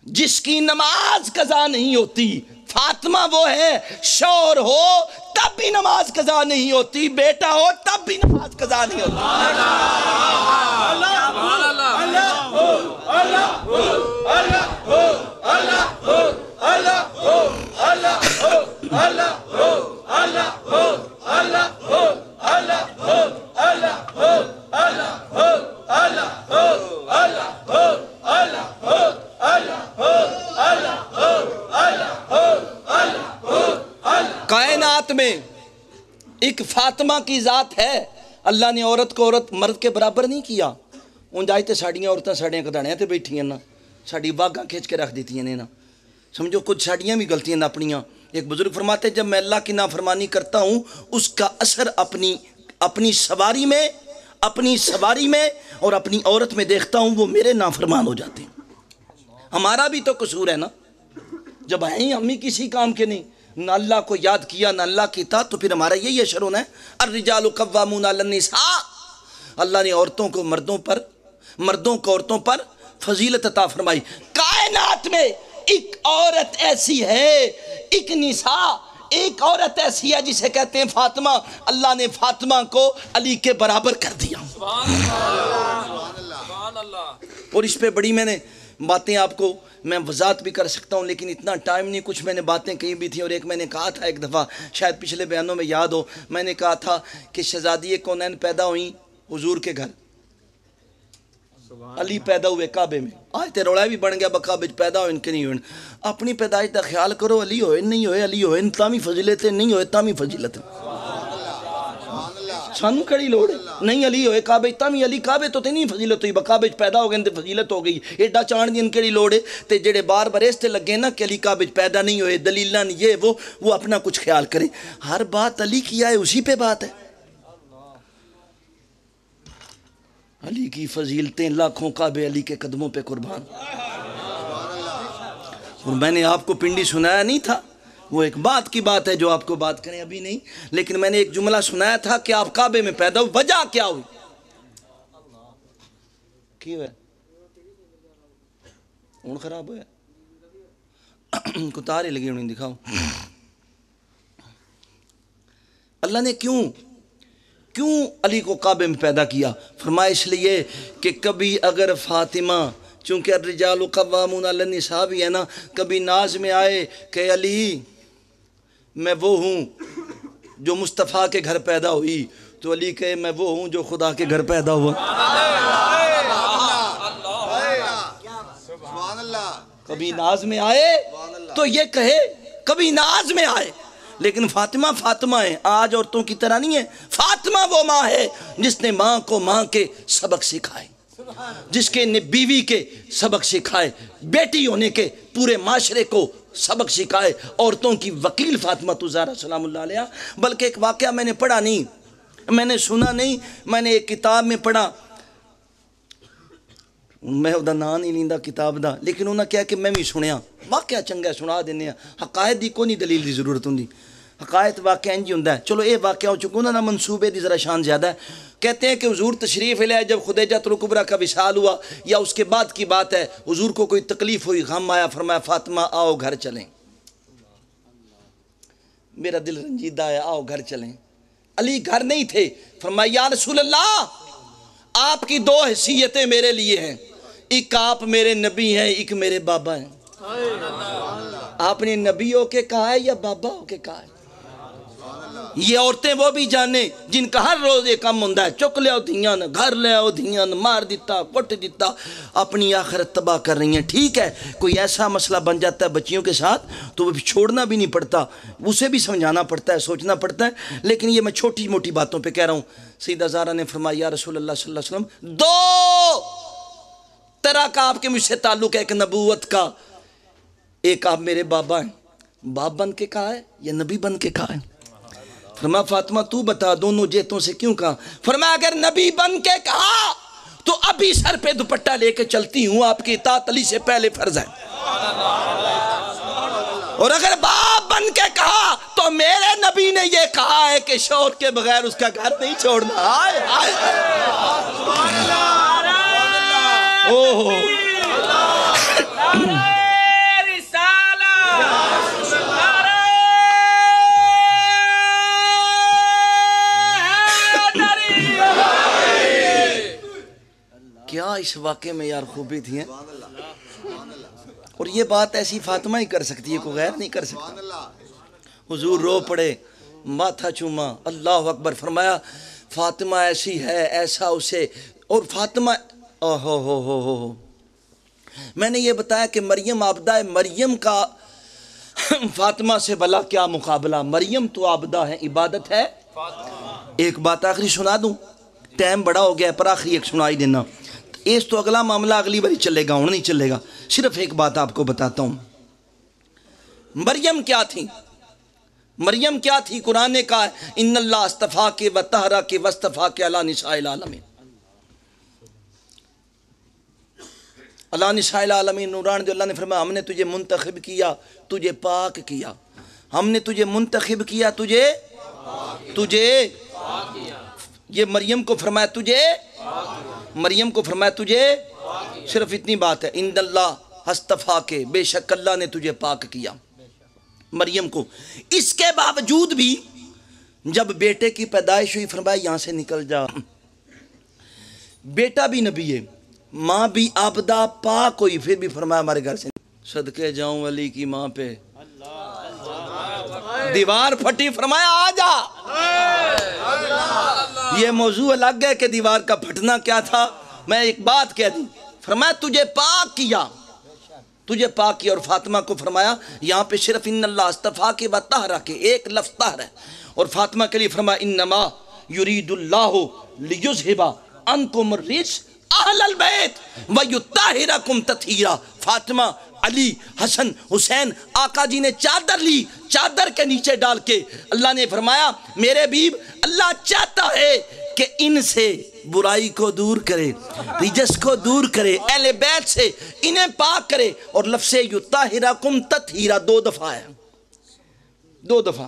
[SPEAKER 1] جس کی نماز قضا نہیں ہوتی، فاطمہ وہ ہے شوہر ہو تب بھی نماز قضا نہیں ہوتی، بیٹا ہو تب بھی نماز قضا نہیں ہوتی۔ کائنات میں ایک فاطمہ کی ذات ہے، اللہ نے عورت کو عورت مرد کے برابر نہیں کیا، ان جائے تے ساڑیاں عورتیں ساڑیاں کداڑیاں تے بیٹھی ہیں نا، ساڑی باگاں کھینچ کے رکھ دیتی ہیں نا، سمجھو کچھ ساڑیاں بھی غلطیاں نہ اپنیاں۔ ایک بزرگ فرماتے ہیں جب میں اللہ کی نافرمانی کرتا ہوں اس کا اثر اپنی سواری میں اور اپنی عورت میں دیکھتا ہوں، وہ میرے نافرمان ہو جاتے ہیں۔ ہمارا بھی تو قصور ہے نا، جب ہیں ہم ہی کسی کام کے نہیں، نہ اللہ کو یاد کیا نہ اللہ کی اطاعت، تو پھر ہمارا یہی اشر ہونا ہے۔ الرجال قوامون علی النساء، اللہ نے عورتوں کو مردوں کو عورتوں پر فضیلت عطا فرمائی۔ کائنات میں ایک عورت ایسی ہے، ایک نساء، ایک عورت ایسی ہے جسے کہتے ہیں فاطمہ، اللہ نے فاطمہ کو علی کے برابر کر دیا۔ اور اس پہ بڑی میں نے باتیں آپ کو میں وضاحت بھی کر سکتا ہوں، لیکن اتنا ٹائم نہیں، کچھ میں نے باتیں کہی بھی تھیں، اور ایک میں نے کہا تھا ایک دفعہ، شاید پچھلے بیانوں میں یاد ہو، میں نے کہا تھا کہ شہزادی کونین پیدا ہوئیں حضور کے گھر، علی پیدا ہوئے کعبے میں، آج تے روڑا بھی بن گیا بکعبے پیدا ہوئے ان کے نہیں ہوئے، اپنی پیدائش کا خیال کرو، علی ہوئے نہیں ہوئے، علی ہوئے تامی فضیلت نہیں ہوئے تامی فضیلت، سانو کھڑی لوڑ نہیں، علی ہوئے کعبے تامی، علی کعبے تو نہیں فضیلت ہوئی، بکعبے پیدا ہو گئے تے فضیلت ہو گئی، ایڈا چاند دی ان کھڑی لوڑ ہے، تے جڑے بار بریس تے لگے نا کہ علی کعبے پیدا نہیں ہوئے، دلیلان یہ وہ اپنا کچھ خیال کریں، ہر بات علی کیا ہے اسی پہ بات ہے۔ علی کی فضیلتیں لاکھوں کعبے علی کے قدموں پہ قربان، اور میں نے آپ کو پنڈی سنایا نہیں تھا، وہ ایک بات کی بات ہے جو آپ کو بات کریں ابھی نہیں، لیکن میں نے ایک جملہ سنایا تھا کہ آپ کعبے میں پیدا ہو، وجہ کیا ہوئی، کیوں ہے اون خراب ہویا کتارے لگی انہیں دکھاؤ، اللہ نے کیوں علی کو کعبے میں پیدا کیا؟ فرمایا اس لیے کہ کبھی اگر فاطمہ، چونکہ الرجال قوامون علی النساء بھی ہے نا، کبھی ناز میں آئے کہ علی میں وہ ہوں جو مصطفیٰ کے گھر پیدا ہوئی، تو علی کہے میں وہ ہوں جو خدا کے گھر پیدا ہوا۔ کبھی ناز میں آئے تو یہ کہے، کبھی ناز میں آئے، لیکن فاطمہ ہے، آج عورتوں کی طرح نہیں ہے، فاطمہ وہ ماں ہے جس نے ماں کو ماں کے سبق سکھائے، جس کے نے بیوی کے سبق سکھائے، بیٹی ہونے کے پورے معاشرے کو سبق سکھائے، عورتوں کی وکیل فاطمہ الزہرا سلام اللہ علیہ۔ بلکہ ایک واقعہ میں نے پڑھا نہیں، میں نے سنا نہیں، میں نے ایک کتاب میں پڑھا، میں وہ نام نہیں لیندا کتاب دا، لیکن انہوں نے کہا کہ میں بھی سنیا، واقعہ چنگا سنا دینے، حقائق دی کوئی دلیل دی ضرورت ہوندی، حقائق واقعہ انجی ہوندا ہے۔ چلو یہ واقعہ ہو چکا، انہوں نے منصوبے دی ذرا شان زیادہ ہے۔ کہتے ہیں کہ حضور تشریف لے جب خدیجۃ الکبریٰ کا وصال ہوا، یا اس کے بعد کی بات ہے، حضور کو کوئی تکلیف ہوئی، غم آیا، فرمایا فاطمہ آؤ گھر چلیں، میرا دل رنجیدہ ہے، آؤ گھر چلیں۔ علی گھر نہیں تھے، فرمایا یا رسول اللہ آپ کی 2 حیثیتیں میرے لیے ہیں، ایک آپ میرے نبی ہیں، ایک میرے بابا ہیں۔ آپ نے نبی ہو کے کہا ہے یا بابا ہو کے کہا ہے؟ یہ عورتیں وہ بھی جانے جن کا ہر روز یہ کام ہوندہ ہے، چک لے آؤ دھیان، گھر لے آؤ دھیان، مار دیتا، کٹ دیتا، اپنی آخرت تباہ کر رہی ہیں۔ ٹھیک ہے کوئی ایسا مسئلہ بن جاتا ہے بچیوں کے ساتھ تو وہ چھوڑنا بھی نہیں پڑتا، اسے بھی سمجھانا پڑتا ہے، سوچنا پڑتا ہے، لیکن یہ میں چھوٹی موٹی باتوں پہ کہہ رہا ہوں۔ سیدہ زہرا نے فرمایا یا رسول اللہ صلی اللہ علیہ وسلم 2 طرح کا آپ کے مجھ سے تعلق ہے، ایک نبوت کا، ایک آپ میرے بابا ہیں۔ باپ بن کے کہا ہے یا نبی بن کے کہا ہے؟ فرمایا فاطمہ تو بتا دونوں جیتوں سے کیوں کہا؟ فرمایا اگر نبی بن کے کہا تو ابھی سر پہ دوپٹہ لے کے چلتی ہوں، آپ کی اطاعت علی سے پہلے فرض ہے۔ اور اگر باپ بن کے کہا تو میرے نبی نے یہ کہا ہے کہ شوہر کے بغیر اس کا گھر نہیں چھوڑنا۔ آئے آئے اوہ کیا اس واقعے میں یار خوبی تھی ہیں، اور یہ بات ایسی فاطمہ ہی کر سکتی ہے، کوئی غیر نہیں کر سکتا۔ حضور رو پڑے، ماتھا چوما، اللہ اکبر، فرمایا فاطمہ ایسی ہے، ایسا اسے، اور فاطمہ ہو میں نے یہ بتایا کہ مریم عابدہ ہے، مریم کا فاطمہ سے بلا کیا مقابلہ، مریم تو عابدہ ہے، عبادت ہے۔ ایک بات آخری سنا دوں، ٹائم بڑا ہو گیا ہے پر آخری ایک سنائی دینا، اس تو اگلا معاملہ اگلی باری چلے گا، ہوں نہیں چلے گا، صرف ایک بات آپ کو بتاتا ہوں۔ مریم کیا تھی؟ مریم کیا تھی؟ قرآن نے کہا ہے ان اللہ استفا کے و طہرا کے وصطفا کے علی نساء العالمین، اللہ نساء العالمین نوران جو اللہ نے فرمایا ہم نے تجھے منتخب کیا، تجھے پاک کیا، ہم نے تجھے منتخب کیا، تجھے یہ مریم کو فرمایا تجھے، مریم کو فرمایا تجھے، صرف اتنی بات ہے، ان اللہ استفا کے، بے شک اللہ نے تجھے پاک کیا مریم کو۔ اس کے باوجود بھی جب بیٹے کی پیدائش ہوئی فرمایا یہاں سے نکل جا، بیٹا بھی نبی ہے، ماں بھی عابدہ پاک ہوئی، پھر بھی فرمایا ہمارے گھر سے صدقے جاؤں علی کی ماں پہ، دیوار پھٹی فرمایا آ جا۔ یہ موضوع الگ ہے کہ دیوار کا پھٹنا کیا تھا، میں ایک بات کہہ دوں، فرمایا تجھے پاک کیا، تجھے پاک کیا، اور فاطمہ کو فرمایا یہاں پہ صرف ان اللہ استفا کے و طہرا کے، ایک لفظ طہر ہے، اور فاطمہ کے لیے فرمایا انما یرید اللہ لیذھب عنکم الرجس اہل البیت ویطہرکم تطہیرا۔ فاطمہ، علی، حسن، حسین، آقا جی نے چادر لی، چادر کے نیچے ڈال کے اللہ نے فرمایا میرے بیب اللہ چاہتا ہے کہ ان سے برائی کو دور کرے، رجس کو دور کرے، اہل بیت سے انہیں پاک کرے، اور لفظ یطہرکم تطہیرا 2 دفعہ ہے، 2 دفعہ،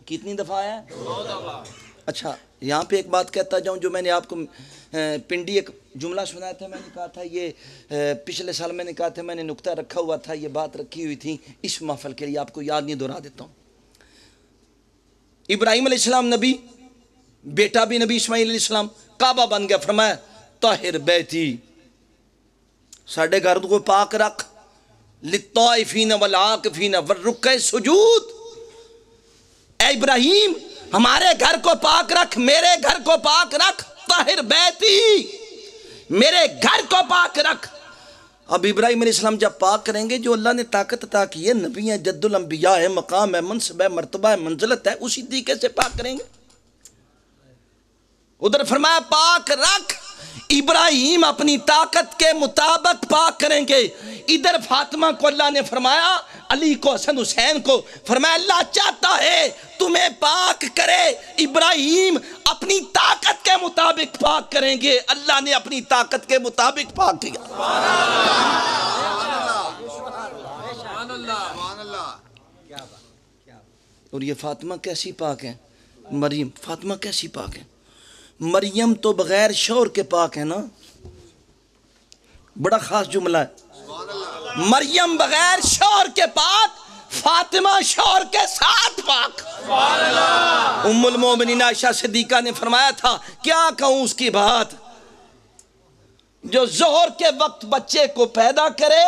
[SPEAKER 1] کتنی دفعہ ہے؟ 2 دفعہ۔ اچھا یہاں پہ ایک بات کہتا جاؤں جو میں نے آپ کو پنڈی ایک جملہ سنایا تھا، میں نے کہا تھا یہ پچھلے سال میں نے کہا تھا، میں نے نکتہ رکھا ہوا تھا، یہ بات رکھی ہوئی تھی اس محفل کے لیے، آپ کو یاد نہیں دہرا دیتا ہوں۔ ابراہیم علیہ السلام نبی، بیٹا بھی نبی اسماعیل علیہ السلام، کعبہ بن گیا، فرمایا طاہر بیتی، ساڑھے گھر کو پاک رکھ، للطائفین والعاکفین والرکع سجود، اے ابراہیم ہمارے گھر کو پاک رکھ، میرے گھر کو پاک رکھ، طاہر بیتی، میرے گھر کو پاک رکھ۔ اب ابراہیم علیہ السلام جب پاک کریں گے، جو اللہ نے طاقت عطا کی ہے، نبی ہیں، جد الانبیاء ہے، مقام ہے، منصب ہے، مرتبہ ہے، منزلت ہے، اسی طریقے سے پاک کریں گے۔ ادھر فرمایا پاک رکھ، ابراہیم اپنی طاقت کے مطابق پاک کریں گے، ادھر فاطمہ کو اللہ نے فرمایا، علی کو، حسن حسین کو فرمایا اللہ چاہتا ہے تمہیں پاک کرے، ابراہیم اپنی طاقت کے مطابق پاک کریں گے، اللہ نے اپنی طاقت کے مطابق پاک کیا۔ اور یہ فاطمہ کیسی پاک ہے، مریم، فاطمہ کیسی پاک ہے، مریم تو بغیر شوہر کے پاک ہے نا، بڑا خاص جملہ ہے، مریم بغیر شوہر کے پاک، فاطمہ شوہر کے ساتھ پاک۔ ام المومنین عائشہ صدیقہ نے فرمایا تھا کیا کہوں اس کی بات، جو ظہر کے وقت بچے کو پیدا کرے،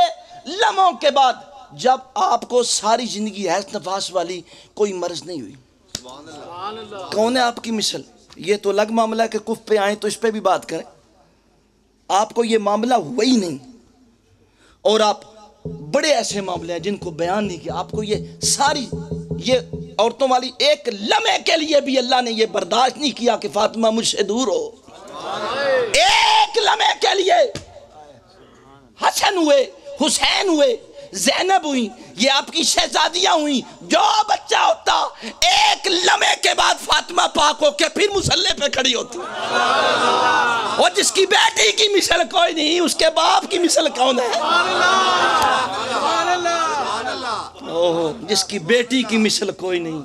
[SPEAKER 1] لمحوں کے بعد جب آپ کو ساری زندگی حیض نفاس والی کوئی مرض نہیں ہوئی، کون ہے آپ کی مثل؟ یہ تو الگ معاملہ ہے کہ کف پہ آئیں تو اس پہ بھی بات کریں، آپ کو یہ معاملہ ہوا ہی نہیں، اور آپ بڑے ایسے معاملے ہیں جن کو بیان نہیں کیا، آپ کو یہ ساری یہ عورتوں والی ایک لمحے کے لیے بھی اللہ نے یہ برداشت نہیں کیا کہ فاطمہ مجھ سے دور ہو، ایک لمحے کے لیے حسن ہوئے، حسین ہوئے، زینب ہوئی، یہ آپ کی شہزادیاں ہوئیں، جو بچہ ہوتا ایک لمحے کے بعد فاطمہ پاک ہو کے پھر مصلی پہ کھڑی ہوتی، اور جس کی بیٹی کی مثل کوئی نہیں، اس کے باپ کی مثل کون ہے؟ اوہ، جس کی بیٹی کی مثل کوئی نہیں،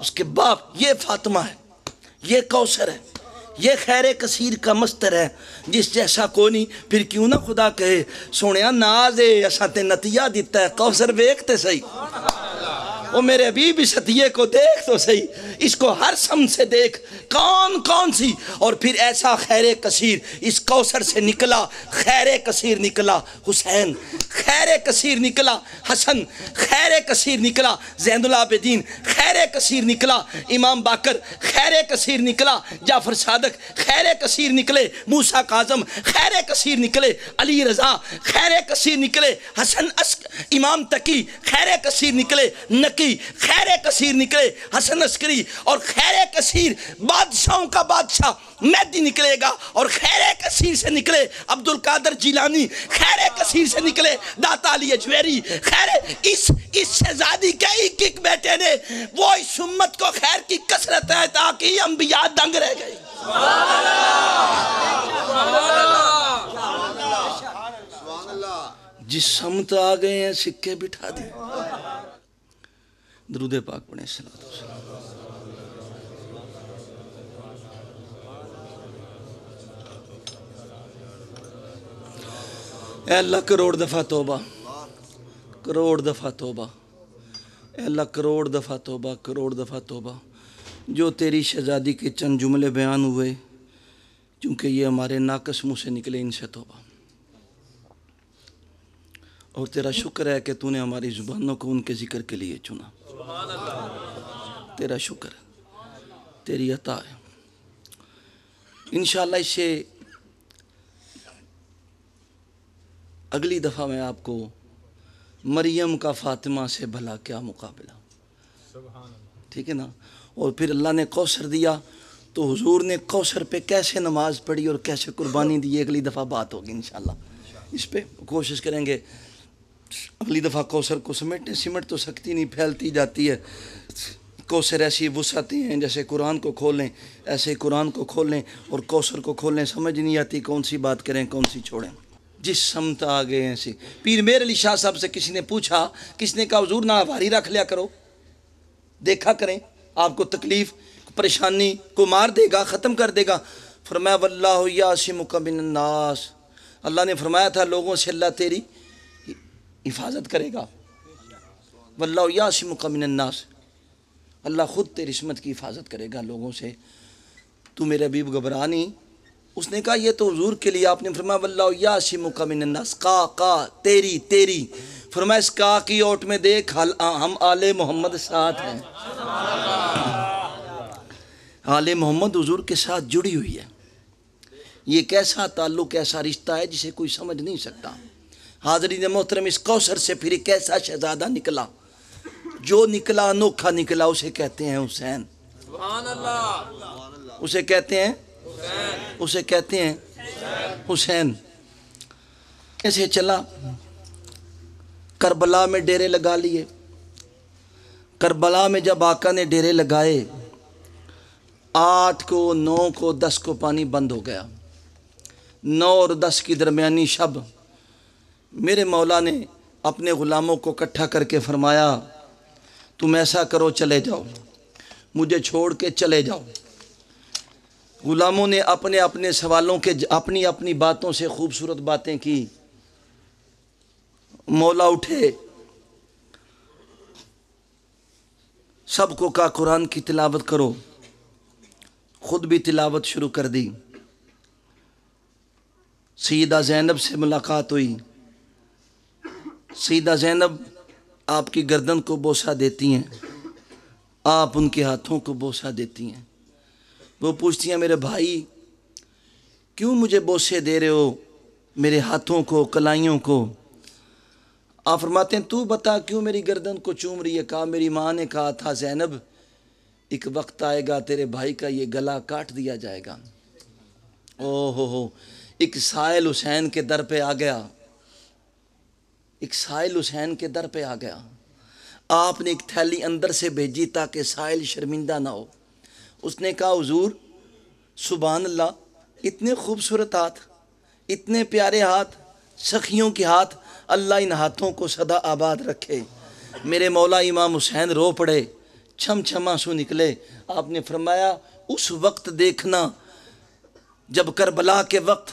[SPEAKER 1] اس کے باپ، یہ فاطمہ ہے، یہ کوثر ہے، یہ خیر کثیر کا مستر ہے، جس جیسا کوئی نہیں۔ پھر کیوں نہ خدا کہے سونیا ناز ہے اساں تے نتیجہ دیتا ہے، کوثر ویکھتے صحیح، وہ میرے حبیب اس عطیے کو دیکھ تو صحیح، اس کو ہر سم سے دیکھ، کون کون سی، اور پھر ایسا خیر کثیر اس کوثر سے نکلا، خیر کثیر نکلا حسین، خیر کثیر نکلا حسن، خیر کثیر نکلا زین العابدین، خیر کثیر نکلا امام باقر، خیر کثیر نکلا جعفر صادق، خیر کثیر نکلے موسیٰ کاظم، خیر کثیر نکلے علی رضا، خیر کثیر نکلے حسن امام تقی، خیر کثیر نکلے نقی، خیر کثیر نکلے حسن عسکری، اور خیر کثیر بادشاہوں کا بادشاہ مہدی نکلے گا، اور خیر کثیر سے نکلے عبد القادر جیلانی، خیر کثیر سے نکلے داتا علی اجویری، خیر اس شہزادی کے ایک ایک بیٹے نے وہ اس امت کو خیر کی کثرت ہے تاکہ انبیاء دنگ رہ گئے۔ جس سمت آ گئے ہیں سکے بٹھا دیں۔ درود پاک پڑھیں صلوات و سلام۔ اے اللہ کروڑ دفعہ توبہ، کروڑ دفعہ توبہ، اے اللہ کروڑ دفعہ توبہ، کروڑ دفعہ توبہ۔ جو تیری شہزادی کے چند جملے بیان ہوئے چونکہ یہ ہمارے ناقص منہ سے نکلے، ان سے توبہ، اور تیرا شکر ہے کہ تو نے ہماری زبانوں کو ان کے ذکر کے لیے چنا، تیرا شکر ہے، تیری عطا ہے۔ انشاءاللہ اس سے اگلی دفعہ میں آپ کو مریم کا فاطمہ سے بھلا کیا مقابلہ، ٹھیک ہے نا؟ اور پھر اللہ نے کوثر دیا تو حضور نے کوثر پہ کیسے نماز پڑھی اور کیسے قربانی دی، اگلی دفعہ بات ہوگی انشاءاللہ، اس پہ کوشش کریں گے اگلی دفعہ کوثر کو سمیٹیں۔ سمٹ تو سکتی نہیں، پھیلتی جاتی ہے کوثر، ایسی وسعتیں ہیں جیسے قرآن کو کھولیں ایسے قرآن کو کھولیں اور کوثر کو کھولیں، سمجھ نہیں آتی کون سی بات کریں کون سی چھوڑیں، جس سمت آ گئے ہیں سے۔ پیر میر علی شاہ صاحب سے کسی نے پوچھا، کس نے کہا حضور نہ بھاری رکھ لیا کرو، دیکھا کریں آپ کو تکلیف پریشانی کو مار دے گا، ختم کر دے گا۔ فرمایا واللہ یعصمک من الناس، اللہ نے فرمایا تھا لوگوں سے اللہ تیری حفاظت کرے گا، واللہ یعصمک من الناس، اللہ خود تیری عصمت کی حفاظت کرے گا لوگوں سے، تو میرے حبیب گھبرا نہیں۔ اس نے کہا یہ تو حضور کے لیے، آپ نے فرمایا واللہ یعصمک من الناس، کا تیری تیری، فرمایا اس کا کی اوٹ میں دیکھ ہم آل محمد ساتھ ہیں، آل محمد حضور کے ساتھ جڑی ہوئی ہے۔ یہ کیسا تعلق، ایسا رشتہ ہے جسے کوئی سمجھ نہیں سکتا۔ حاضرین محترم، اس کوثر سے پھر ایک ایسا شہزادہ نکلا، جو نکلا انوکھا نکلا، اسے کہتے ہیں حسین،
[SPEAKER 2] سبحان اللہ،
[SPEAKER 1] اسے کہتے ہیں، اسے کہتے ہیں حسین۔ ایسے چلا، کربلا میں ڈیرے لگا لیے۔ کربلا میں جب آقا نے ڈیرے لگائے، 8 کو 9 کو 10 کو پانی بند ہو گیا، 9 اور 10 کی درمیانی شب میرے مولا نے اپنے غلاموں کو اکٹھا کر کے فرمایا تم ایسا کرو، چلے جاؤ، مجھے چھوڑ کے چلے جاؤ۔ غلاموں نے اپنے اپنے سوالوں کے اپنی اپنی باتوں سے خوبصورت باتیں کی۔ مولا اٹھے، سب کو کہا قرآن کی تلاوت کرو، خود بھی تلاوت شروع کر دی۔ سیدہ زینب سے ملاقات ہوئی، سیدہ زینب آپ کی گردن کو بوسہ دیتی ہیں، آپ ان کے ہاتھوں کو بوسہ دیتی ہیں۔ وہ پوچھتی ہیں میرے بھائی کیوں مجھے بوسے دے رہے ہو، میرے ہاتھوں کو کلائیوں کو؟ آپ فرماتے ہیں تو بتا کیوں میری گردن کو چوم رہی ہے؟ کہا میری ماں نے کہا تھا زینب ایک وقت آئے گا تیرے بھائی کا یہ گلا کاٹ دیا جائے گا۔ او ہو، ایک سائل حسین کے در پہ آ گیا، ایک سائل حسین کے در پہ آ گیا. آپ نے ایک تھیلی اندر سے بھیجی تاکہ سائل شرمندہ نہ ہو. اس نے کہا حضور سبحان اللہ، اتنے خوبصورت ہاتھ، اتنے پیارے ہاتھ، سخیوں کے ہاتھ، اللہ ان ہاتھوں کو سدا آباد رکھے. میرے مولا امام حسین رو پڑے، چھم چھم آنسو نکلے. آپ نے فرمایا اس وقت دیکھنا جب کربلا کے وقت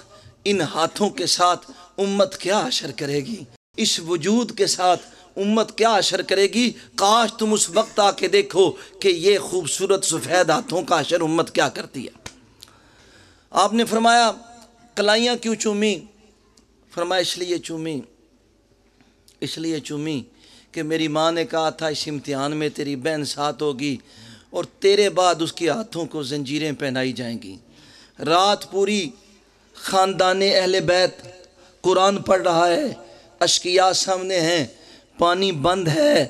[SPEAKER 1] ان ہاتھوں کے ساتھ امت کیا حشر کرے گی، اس وجود کے ساتھ امت کیا حشر کرے گی. کاش تم اس وقت آ کے دیکھو کہ یہ خوبصورت سفید ہاتھوں کا حشر امت کیا کرتی ہے. آپ نے فرمایا کلائیاں کیوں چومی؟ فرمایا اس لیے چومی کہ میری ماں نے کہا تھا اس امتحان میں تیری بہن ساتھ ہوگی اور تیرے بعد اس کے ہاتھوں کو زنجیریں پہنائی جائیں گی. رات پوری خاندان اہل بیت قرآن پڑھ رہا ہے، اشقیاء سامنے ہیں، پانی بند ہے،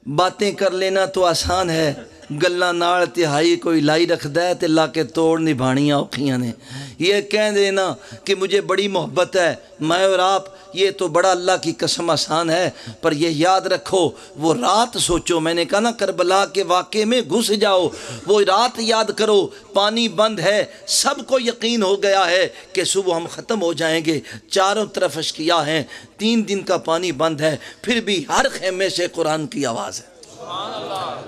[SPEAKER 1] باتیں کر لینا تو آسان ہے، گلاں نال تہائی کوئی لائی رکھ دے تے لا کے توڑ نبھانیاں اوکھیاں نے. یہ کہہ دینا کہ مجھے بڑی محبت ہے میں اور آپ، یہ تو بڑا اللہ کی قسم آسان ہے. پر یہ یاد رکھو وہ رات سوچو، میں نے کہا نا کربلا کے واقعے میں گھس جاؤ، وہ رات یاد کرو. پانی بند ہے، سب کو یقین ہو گیا ہے کہ صبح ہم ختم ہو جائیں گے، چاروں طرف اشقیاء ہیں، 3 دن کا پانی بند ہے، پھر بھی ہر خیمے سے قرآن کی آواز ہے.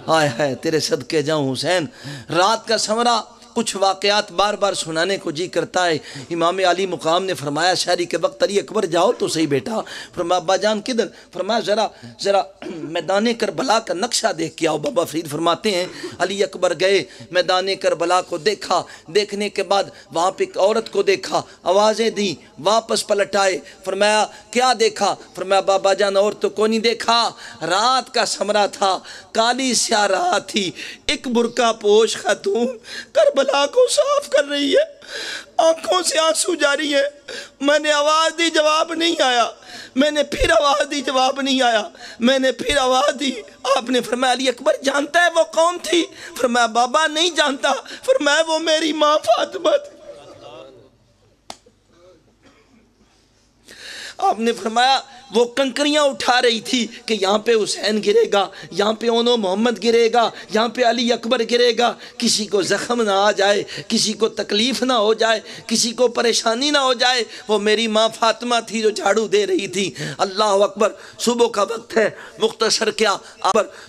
[SPEAKER 1] ہائے ہائے تیرے صدقے جاؤں حسین. رات کا سمرہ کچھ واقعات بار بار سنانے کو جی کرتا ہے. امام علی مقام نے فرمایا شہری کے وقت علی اکبر جاؤ تو صحیح بیٹا. فرمایا ابا جان کدھر؟ فرمایا ذرا میدان کربلا کا نقشہ دیکھ کے آؤ. بابا فرید فرماتے ہیں علی اکبر گئے، میدان کربلا کو دیکھا، دیکھنے کے بعد وہاں پہ ایک عورت کو دیکھا، آوازیں دیں، واپس پلٹ آئے. فرمایا کیا دیکھا؟ فرمایا بابا جان اور تو کو نہیں دیکھا، رات کا سمرہ تھا، کالی سیاہ رات تھی، ایک برقع پوش خاتون کربلا کو صاف کر رہی ہے، آنکھوں سے آنسو جاری ہے. میں نے آواز دی جواب نہیں آیا، میں نے پھر آواز دی جواب نہیں آیا، میں نے پھر آواز دی. آپ نے فرمایا علی اکبر جانتا ہے وہ کون تھی؟ فرمایا بابا نہیں جانتا. فرمایا وہ میری ماں فاطمہ تھی. آپ نے فرمایا وہ کنکریاں اٹھا رہی تھی کہ یہاں پہ حسین گرے گا، یہاں پہ اونو محمد گرے گا، یہاں پہ علی اکبر گرے گا، کسی کو زخم نہ آ جائے، کسی کو تکلیف نہ ہو جائے، کسی کو پریشانی نہ ہو جائے. وہ میری ماں فاطمہ تھی جو جھاڑو دے رہی تھی. اللہ اکبر. صبح کا وقت ہے، مختصر کیا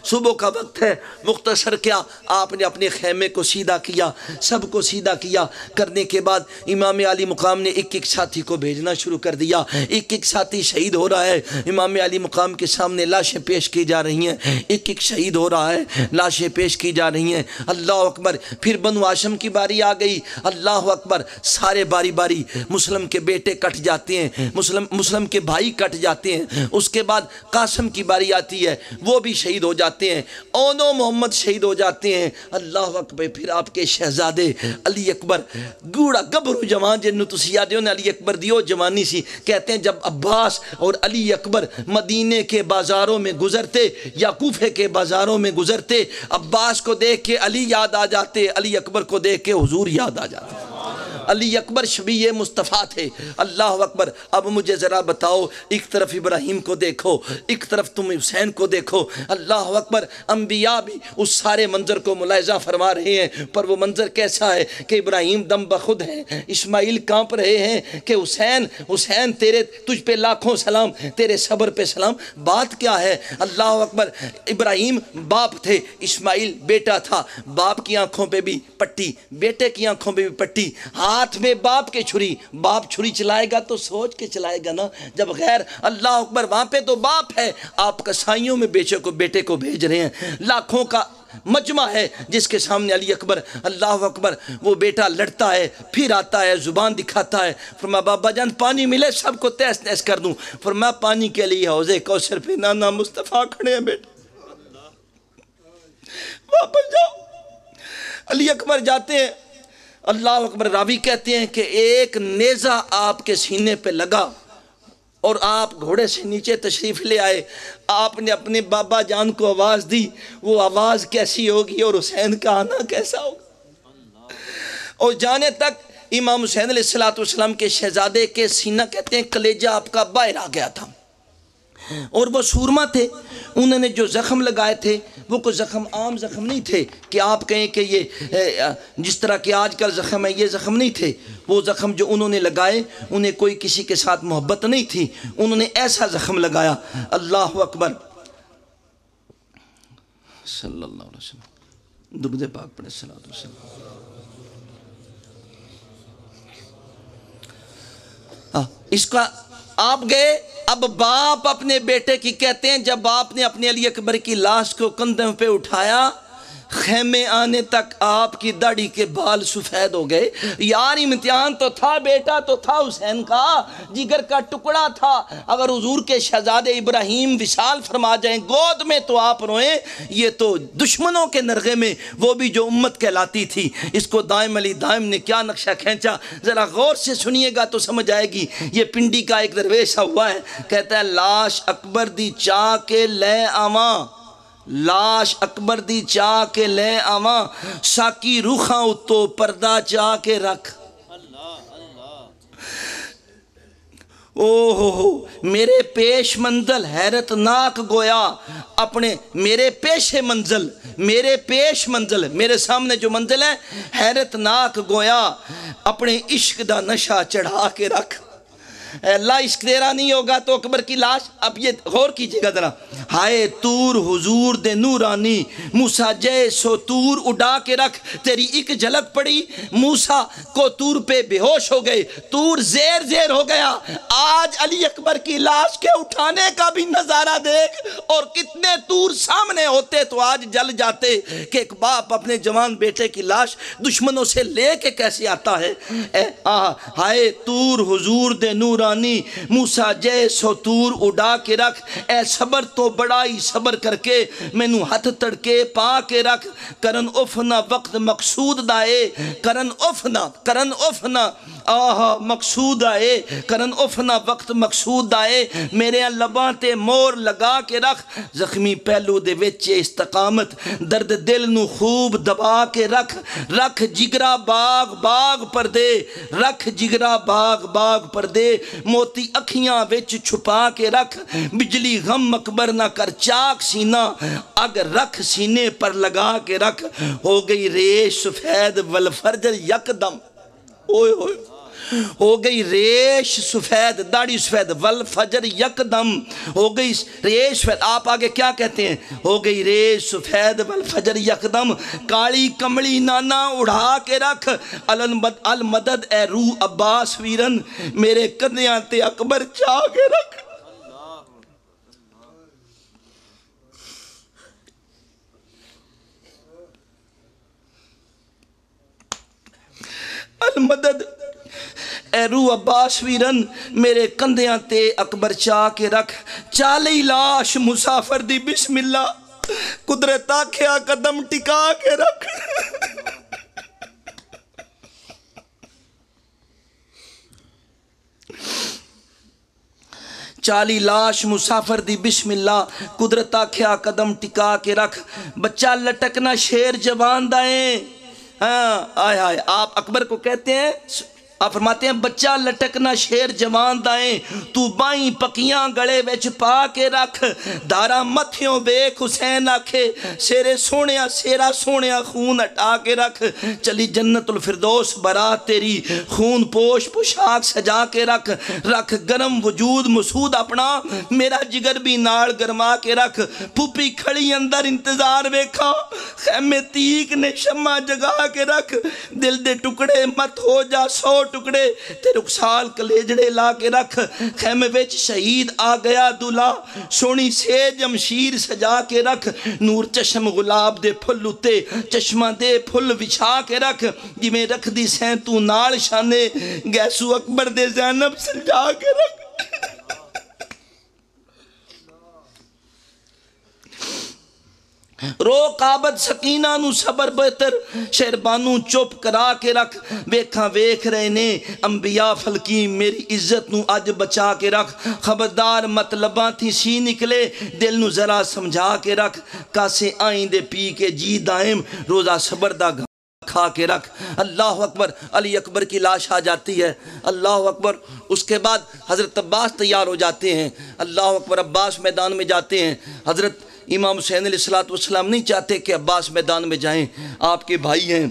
[SPEAKER 1] صبح کا وقت ہے، مختصر کیا آپ نے اپنے خیمے کو سیدھا کیا، سب کو سیدھا کیا. کرنے کے بعد امام علی مقام نے ایک ایک ساتھی کو بھیجنا شروع کر دیا. ایک ایک ساتھی شہید ہو رہا ہے. امام علی مقام کے سامنے لاشیں پیش کی جا رہی ہیں، ایک ایک شہید ہو رہا ہے، لاشیں پیش کی جا رہی ہیں. اللہ اکبر. پھر بنو ہاشم کی باری آ گئی. اللہ اکبر. سارے باری باری مسلم کے بیٹے کٹ جاتے ہیں، مسلم کے بھائی کٹ جاتے ہیں. اس کے بعد قاسم کی باری آتی ہے، وہ بھی شہید ہو جاتے ہیں. اونو محمد شہید ہو جاتے ہیں. اللہ اکبر. پھر آپ کے شہزادے علی اکبر گوڑا گبرو جوان جنو تسی یادیوں نے علی اکبر دیو جوانی سی. کہتے ہیں جب عباس اور علی اکبر مدینے کے بازاروں میں گزرتے یا کوفے کے بازاروں میں گزرتے، عباس کو دیکھ کے علی یاد آ جاتے، علی اکبر کو دیکھ کے حضور یاد آ جاتے. علی اکبر شبیہ مصطفیٰ تھے. اللہ اکبر. اب مجھے ذرا بتاؤ، ایک طرف ابراہیم کو دیکھو، ایک طرف تم حسین کو دیکھو. اللہ اکبر. انبیاء بھی اس سارے منظر کو ملاحظہ فرما رہے ہیں، پر وہ منظر کیسا ہے کہ ابراہیم دم بخود ہیں، اسماعیل کانپ رہے ہیں کہ حسین تیرے تجھ پہ لاکھوں سلام، تیرے صبر پہ سلام. بات کیا ہے؟ اللہ اکبر. ابراہیم باپ تھے، اسماعیل بیٹا تھا. باپ کی آنکھوں پہ بھی پٹی، بیٹے کی آنکھوں پہ بھی پٹی. ہاتھ میں باپ کے چھری. باپ چھری چلائے گا تو سوچ کے چلائے گا نا، جب غیر. اللہ اکبر. وہاں پہ تو باپ ہے، آپ کسائیوں میں بیٹے کو بھیج رہے ہیں. لاکھوں کا مجمع ہے جس کے سامنے علی اکبر. اللہ اکبر. وہ بیٹا لڑتا ہے، پھر آتا ہے، زبان دکھاتا ہے. فرمایا بابا جان پانی ملے سب کو تیس تیس کر دوں. فرمایا پانی کے لیے حوض کوثر پہ نانا مصطفیٰ کھڑے ہیں بیٹا، واپس جاؤ. علی اکبر جاتے ہیں. اللہ اکبر. راوی کہتے ہیں کہ ایک نیزہ آپ کے سینے پہ لگا اور آپ گھوڑے سے نیچے تشریف لے آئے. آپ نے اپنے بابا جان کو آواز دی. وہ آواز کیسی ہوگی اور حسین کا آنا کیسا ہوگا؟ اور جانے تک امام حسین علیہ السلام کے شہزادے کے سینہ کہتے ہیں کلیجہ آپ کا باہر آ گیا تھا. اور وہ سورما تھے، انہوں نے جو زخم لگائے تھے وہ کوئی زخم عام زخم نہیں تھے کہ آپ کہیں کہ یہ جس طرح کہ آج کل زخم ہے، یہ زخم نہیں تھے۔ وہ زخم جو انہوں نے لگائے انہیں کوئی کسی کے ساتھ محبت نہیں تھی، انہوں نے ایسا زخم لگایا۔ اللہ اکبر، صلی اللہ علیہ وسلم، درود پاک پڑھے صلی اللہ علیہ وسلم۔ اس کا آپ گئے، اب باپ اپنے بیٹے کی کہتے ہیں جب آپ نے اپنے علی اکبر کی لاش کو کندھوں پہ اٹھایا، خیمے آنے تک آپ کی داڑھی کے بال سفید ہو گئے۔ یار امتحان تو تھا، بیٹا تو تھا حسین کا، جگر کا ٹکڑا تھا۔ اگر حضور کے شہزادے ابراہیم وصال فرما جائیں گود میں تو آپ روئیں، یہ تو دشمنوں کے نرغے میں، وہ بھی جو امت کہلاتی تھی۔ اس کو دائم علی دائم نے کیا نقشہ کھینچا، ذرا غور سے سنیے گا تو سمجھ آئے گی۔ یہ پنڈی کا ایک درویش ہوا ہے، کہتا ہے لاش اکبر دی چاہ کے لے آواں، لاش اکبر دی چاہ کے لے آواں، ساکی روخاں اتو پردہ چاہ کے رکھ۔ اوہ میرے پیش منزل حیرت ناک گویا، اپنے میرے پیش منزل، میرے پیش منزل، میرے سامنے جو منزل ہے حیرت ناک گویا، اپنے عشق دا نشہ چڑھا کے رکھ۔ اے اللہ عشق تیرا نہیں ہوگا تو اکبر کی لاش۔ اب یہ غور کیجئے گا ذرا، ہائے تور حضور دے نورانی، موسیٰ جیسو تور اڑا کے رکھ۔ تیری ایک جھلک پڑی، موسیٰ کو تور پہ بے ہوش ہو گئے، تور زیر زیر ہو گیا۔ آج علی اکبر کی لاش کے اٹھانے کا بھی نظارہ دیکھ، اور کتنے تور سامنے ہوتے تو آج جل جاتے کہ ایک باپ اپنے جوان بیٹے کی لاش دشمنوں سے لے کے کیسے آتا ہے۔ ہائے تور حضور دے نور موسیٰ جیسو تور اڑا کے رکھ، اے صبر تو بڑا ہی صبر کر کے مینوں ہتھ تڑکے پا کے رکھ۔ کرن افنا وقت مقصود دائے، کرن افنا مقصود آئے، کرن افنا وقت مقصود آئے، میرے لباں تے مور لگا کے رکھ۔ زخمی پہلو دے وچے استقامت، درد دل نو خوب دبا کے رکھ۔ رکھ جگرا باغ باغ پر دے، رکھ جگرا باغ باغ پر دے، موتی اکھیاں وچ چھپا کے رکھ۔ بجلی غم اکبر نہ کر چاک سینہ، اگر رکھ سینے پر لگا کے رکھ۔ ہو گئی ریش سفید والفرجر یکدم، اوئے ہوئے ہو گئی ریش سفید، داڑھی سفید، والفجر یکدم، ہو گئی ریش سفید۔ آپ آگے کیا کہتے ہیں؟ ہو گئی ریش سفید والفجر یکدم، کالی کملی نانا اڑا کے رکھ۔ المدد اے روح عباس ویرن، میرے کندھیاں تے اکبر چاہ کے رکھ۔ المدد اے روح عباس ویرن، میرے کندھیاں تے اکبر چاہ کے رکھ۔ چالی لاش مسافر دی بسم اللہ، قدرت آکھیا قدم ٹکا کے رکھ۔ چالی لاش مسافر دی بسم اللہ، قدرت آکھیا قدم ٹکا کے رکھ۔ بچہ لٹکنا شیر جوان دائیں، آئے آئے آپ اکبر کو کہتے ہیں، آپ فرماتے ہیں بچہ لٹکنا شیر جوان دائیں، تو بائیں پکیاں گڑے ویچ پا کے رکھ۔ دارا متھیوں بیک حسین آکھے، سیرے سونیا سیرا سونیا خون اٹھا کے رکھ۔ چلی جنت الفردوس برات تیری، خون پوش پوشاک سجا کے رکھ۔ رکھ گرم وجود مسعود اپنا، میرا جگر بھی ناڑ گرما کے رکھ۔ پھوپی کھڑی اندر انتظار ویکھا، خیمے تیک نے شمع جگا کے رکھ۔ دل دے ٹکڑے مت ہو جا 100 ٹکڑے، تے رخسال کلیجڑے لا کے رکھ۔ خیمے وچ شہید آ گیا دلہا، سونی سے جمشیر سجا کے رکھ۔ نور چشم گلاب دے پھل اتے، چشمہ دے پھل وچھا کے رکھ۔ جی میں رکھ دی سین تو نال شانے، گیسو اکبر دے زینب سجا کے رکھ۔ رو قابد سکینہ نو صبر بہتر، شہربانو چپ کرا کے رکھ۔ ویکھاں ویکھ رہے نے انبیاء فلکی، میری عزت نو اج بچا کے رکھ۔ خبردار مطلباں تھی سی نکلے، دل نو ذرا سمجھا کے رکھ۔ کاسے آئیں دے پی کے جی دائم، روزہ صبر دا رکھا کے رکھ۔ اللہ اکبر، علی اکبر کی لاش آ جاتی ہے، اللہ اکبر۔ اس کے بعد حضرت عباس تیار ہو جاتے ہیں، اللہ اکبر، عباس میدان میں جاتے ہیں۔ حضرت امام حسین علیہ السلام نہیں چاہتے کہ عباس میدان میں جائیں، آپ کے بھائی ہیں،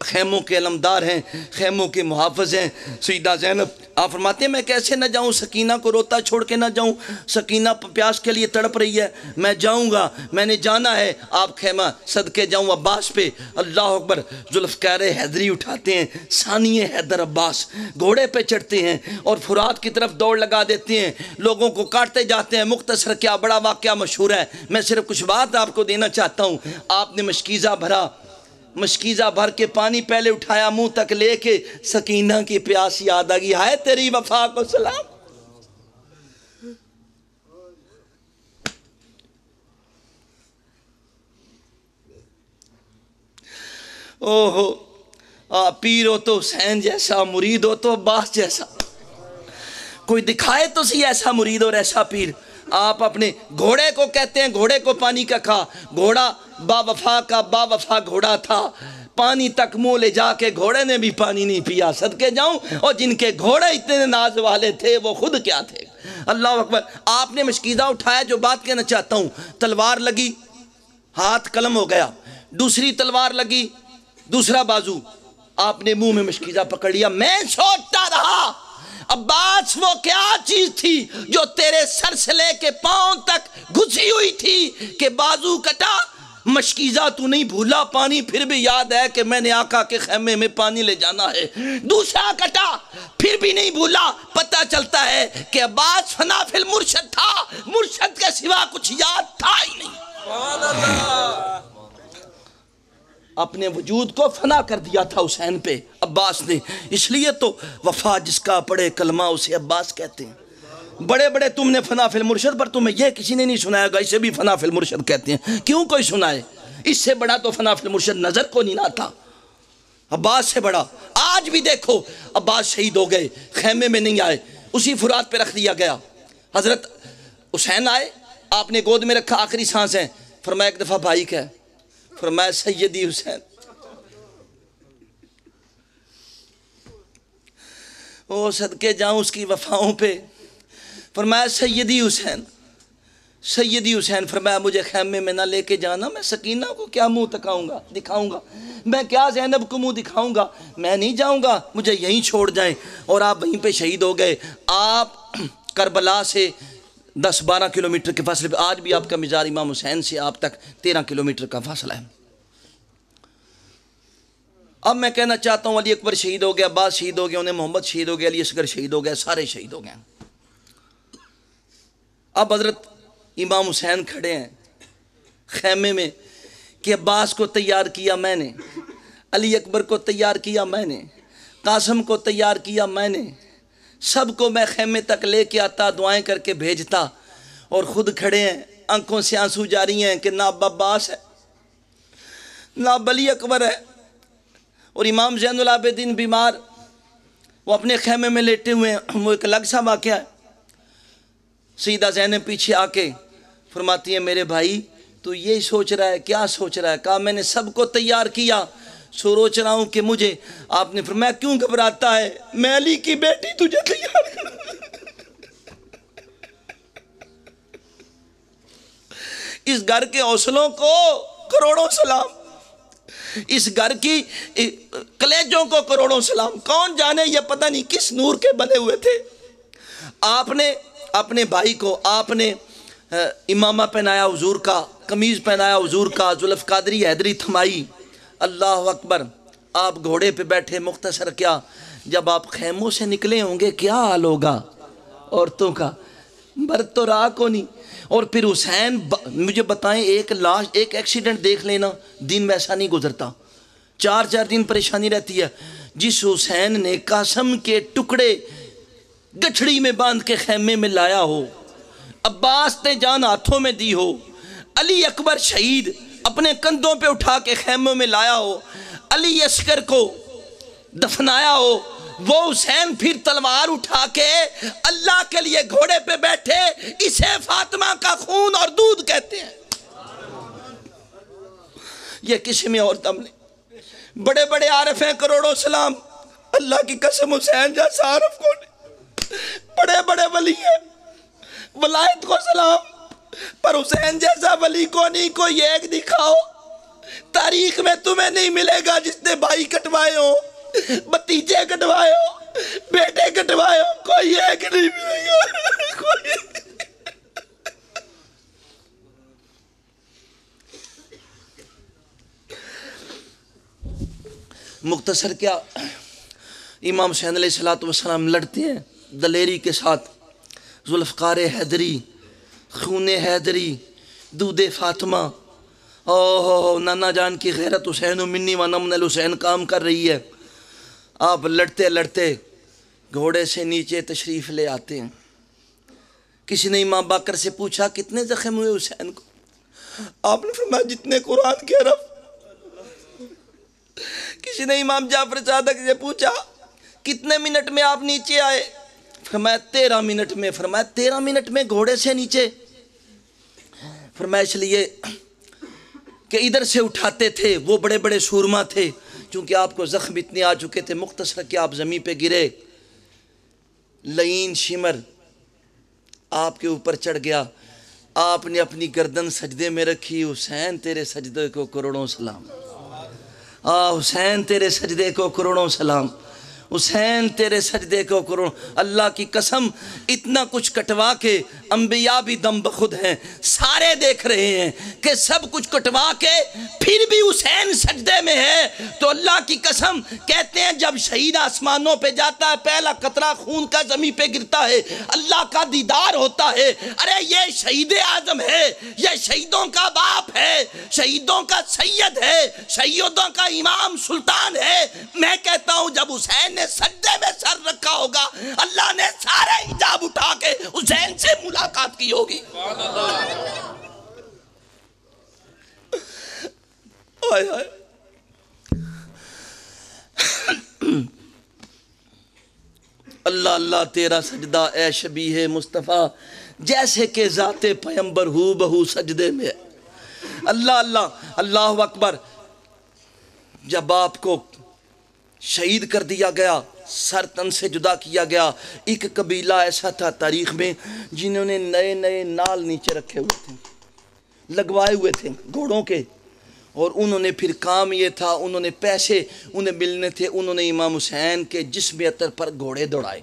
[SPEAKER 1] خیموں کے علمدار ہیں، خیموں کے محافظ ہیں۔ سیدہ زینب آپ فرماتے ہیں میں کیسے نہ جاؤں، سکینہ کو روتا چھوڑ کے نہ جاؤں، سکینہ پیاس کے لیے تڑپ رہی ہے، میں جاؤں گا، میں نے جانا ہے، آپ خیمہ صدقے جاؤں عباس پہ۔ اللہ اکبر، ذوالفقار حیدری اٹھاتے ہیں، ثانی حیدر عباس گھوڑے پہ چڑھتے ہیں اور فرات کی طرف دوڑ لگا دیتے ہیں، لوگوں کو کاٹتے جاتے ہیں۔ مختصر کیا بڑا واقعہ مشہور ہے، میں صرف کچھ بات آپ کو دینا چاہتا ہوں۔ آپ نے مشکیزہ بھرا، مشکیزہ بھر کے پانی پہلے اٹھایا منہ تک لے کے، سکینہ کی پیاس یاد آ گئی، ہائے تیری وفا کو سلام۔ اوہو، پیر ہو تو حسین جیسا، مرید ہو تو عباس جیسا، کوئی دکھائے تو سی ایسا مرید اور ایسا پیر۔ آپ اپنے گھوڑے کو کہتے ہیں گھوڑے کو پانی کا کھا، گھوڑا با وفا کا با وفا گھوڑا تھا، پانی تک منہ لے جا کے گھوڑے نے بھی پانی نہیں پیا، صدقے جاؤں، اور جن کے گھوڑے اتنے ناز والے تھے وہ خود کیا تھے۔ اللہ اکبر، آپ نے مشکیزہ اٹھایا، جو بات کہنا چاہتا ہوں، تلوار لگی، ہاتھ قلم ہو گیا، دوسری تلوار لگی، دوسرا بازو، آپ نے منہ میں مشکیزہ پکڑ لیا۔ میں سوچتا رہا عباس وہ کیا چیز تھی جو تیرے سر سے لے کے پاؤں تک گھسی ہوئی تھی کہ بازو کٹا، مشکیزہ تو نہیں بھولا پانی، پھر بھی یاد ہے کہ میں نے آقا کے خیمے میں پانی لے جانا ہے، دوسرا کٹا پھر بھی نہیں بھولا۔ پتہ چلتا ہے کہ عباس فنا فی المرشد تھا، مرشد کے سوا کچھ یاد تھا ہی نہیں،
[SPEAKER 2] سبحان اللہ۔
[SPEAKER 1] اپنے وجود کو فنا کر دیا تھا حسین پہ عباس نے۔ اس لیے تو وفا جس کا پڑھے کلمہ اسے عباس کہتے ہیں۔ بڑے بڑے تم نے فنا فی المرشد، پر تمہیں یہ کسی نے نہیں سنایا گا، اسے بھی فنا فی المرشد کہتے ہیں، کیوں کوئی سنائے؟ اس سے بڑا تو فنا فی المرشد نظر کو نہیں آتا، عباس سے بڑا۔ آج بھی دیکھو عباس شہید ہو گئے، خیمے میں نہیں آئے، اسی فرات پہ رکھ دیا گیا۔ حضرت حسین آئے، آپ نے گود میں رکھا، آخری سانس ہے، فرمایا ایک دفعہ بھائی کا ہے، فرمایا سیدی حسین۔ او صدقے جاؤں اس کی وفاؤں پہ، فرمایا سیدی حسین، سیدی حسین۔ فرمایا مجھے خیمے میں نہ لے کے جانا، میں سکینہ کو کیا منہ دکھاؤں گا، میں کیا زینب کو منہ دکھاؤں گا، میں نہیں جاؤں گا، مجھے یہیں چھوڑ جائیں۔ اور آپ وہیں پہ شہید ہو گئے۔ آپ کربلا سے 10-12 کلومیٹر کے فاصلے پہ، آج بھی آپ کا مزار امام حسین سے آپ تک 13 کلومیٹر کا فاصلہ ہے۔ اب میں کہنا چاہتا ہوں علی اکبر شہید ہو گیا، عباس شہید ہو گیا، انہیں محمد شہید ہو گیا، علی اصغر شہید ہو گیا، سارے شہید ہو گئے۔ اب حضرت امام حسین کھڑے ہیں خیمے میں کہ عباس کو تیار کیا میں نے، علی اکبر کو تیار کیا میں نے، قاسم کو تیار کیا میں نے، سب کو میں خیمے تک لے کے آتا، دعائیں کر کے بھیجتا، اور خود کھڑے ہیں، آنکھوں سے آنسو جاری ہیں کہ نہ اب عباس ہے نہ اب علی اکبر ہے۔ اور امام زین العابدین بیمار، وہ اپنے خیمے میں لیٹے ہوئے ہیں، وہ ایک الگ سا واقعہ ہے۔ سیدہ زینب پیچھے آ کے فرماتی ہیں میرے بھائی تو یہی سوچ رہا ہے، کیا سوچ رہا ہے؟ کہا میں نے سب کو تیار کیا، سوچ رہا ہوں کہ مجھے۔ آپ نے فرمایا کیوں گھبراتا ہے، میں علی کی بیٹی تجھے تیار کروں۔ اس گھر کے حوصلوں کو کروڑوں سلام، اس گھر کی کلیجوں کو کروڑوں سلام۔ کون جانے یہ پتہ نہیں کس نور کے بنے ہوئے تھے۔ آپ نے اپنے بھائی کو، آپ نے امامہ پہنایا حضور کا، قمیض پہنایا حضور کا، ذوالفقار حیدری تھمائی، اللہ اکبر۔ آپ گھوڑے پہ بیٹھے، مختصر کیا جب آپ خیموں سے نکلے ہوں گے کیا حال ہوگا عورتوں کا، مرد تو رہا کو نہیں۔ اور پھر حسین، مجھے بتائیں ایک لاش، ایک ایکسیڈنٹ دیکھ لینا، دن ویسا نہیں گزرتا، 4 دن پریشانی رہتی ہے۔ جس حسین نے قاسم کے ٹکڑے گٹھڑی میں باندھ کے خیمے میں لایا ہو، عباس نے جان ہاتھوں میں دی ہو، علی اکبر شہید اپنے کندھوں پہ اٹھا کے خیموں میں لایا ہو، علی اصغر کو دفنایا ہو، وہ حسین پھر تلوار اٹھا کے اللہ کے لیے گھوڑے پہ بیٹھے، اسے فاطمہ کا خون اور دودھ کہتے ہیں۔ یہ کسی میں اور دم نہیں۔ بڑے بڑے عارف ہیں کروڑوں سلام، اللہ کی قسم حسین جیسا عارف کو نہیں، بڑے بڑے ولی ہیں ولایت کو سلام، پر حسین جیسا ولی کو نہیں۔ کوئی ایک دکھاؤ تاریخ میں تمہیں نہیں ملے گا جس نے بھائی کٹوائے ہو، بھتیجے کٹوائے ہو، بیٹے کٹوائے ہو، کوئی ایک نہیں ملے گا کوئی۔ مختصر کیا، امام حسین علیہ السلام لڑتے ہیں دلیری کے ساتھ، ذوالفقار حیدری، خون حیدری، دودھ فاطمہ، نانا جان کی غیرت حسین و منی و نمن الحسین کام کر رہی ہے۔ آپ لڑتے لڑتے گھوڑے سے نیچے تشریف لے آتے ہیں۔ کسی نے امام باقر سے پوچھا کتنے زخم ہوئے حسین کو؟ آپ نے فرمایا جتنے قرآن کے حرف۔ کسی نے امام جعفر صادق سے پوچھا کتنے منٹ میں آپ نیچے آئے؟ فرمایا 13 منٹ میں۔ فرمایا 13 منٹ میں گھوڑے سے نیچے؟ فرمایا اس لیے کہ ادھر سے اٹھاتے تھے، وہ بڑے بڑے سورما تھے، چونکہ آپ کو زخم اتنے آ چکے تھے، مختصر کہ آپ زمین پہ گرے، لعین شمر آپ کے اوپر چڑھ گیا، آپ نے اپنی گردن سجدے میں رکھی، حسین تیرے سجدے کو کروڑوں سلام، حسین تیرے سجدے کو کروڑوں سلام، حسین تیرے سجدے کو کروڑوں۔ اللہ کی قسم اتنا کچھ کٹوا کے انبیاء بھی دم بخود ہیں، سارے دیکھ رہے ہیں کہ سب کچھ کٹوا کے پھر بھی حسین سجدے میں ہے، تو اللہ کی قسم کہتے ہیں جب شہید آسمانوں پہ جاتا ہے پہلا قطرہ خون کا زمین پہ گرتا ہے، اللہ کا دیدار ہوتا ہے۔ ارے یہ شہید اعظم ہے، یہ شہیدوں کا باپ ہے، شہیدوں کا سید ہے، شہیدوں کا امام سلطان ہے۔ میں کہتا ہوں جب حسین نے سجدے میں سر رکھا ہوگا، اللہ نے سارے حجاب اٹھا کے حسین سے ملاقات کی ہوگی۔ آئے آئے اللہ اللہ تیرا سجدہ اے شبیہ مصطفیٰ جیسے کہ ذات پیمبر ہو بہو سجدے میں۔ اللہ اللہ اللہ اکبر۔ جب آپ کو شہید کر دیا گیا، سر تن سے جدا کیا گیا، ایک قبیلہ ایسا تھا تاریخ میں جنہوں نے نئے نئے نال نیچے رکھے ہوئے تھے، لگوائے ہوئے تھے گھوڑوں کے، اور انہوں نے پھر کام یہ تھا، انہوں نے پیسے انہیں ملنے تھے، انہوں نے امام حسین کے جسم عطر پر گھوڑے دوڑائے۔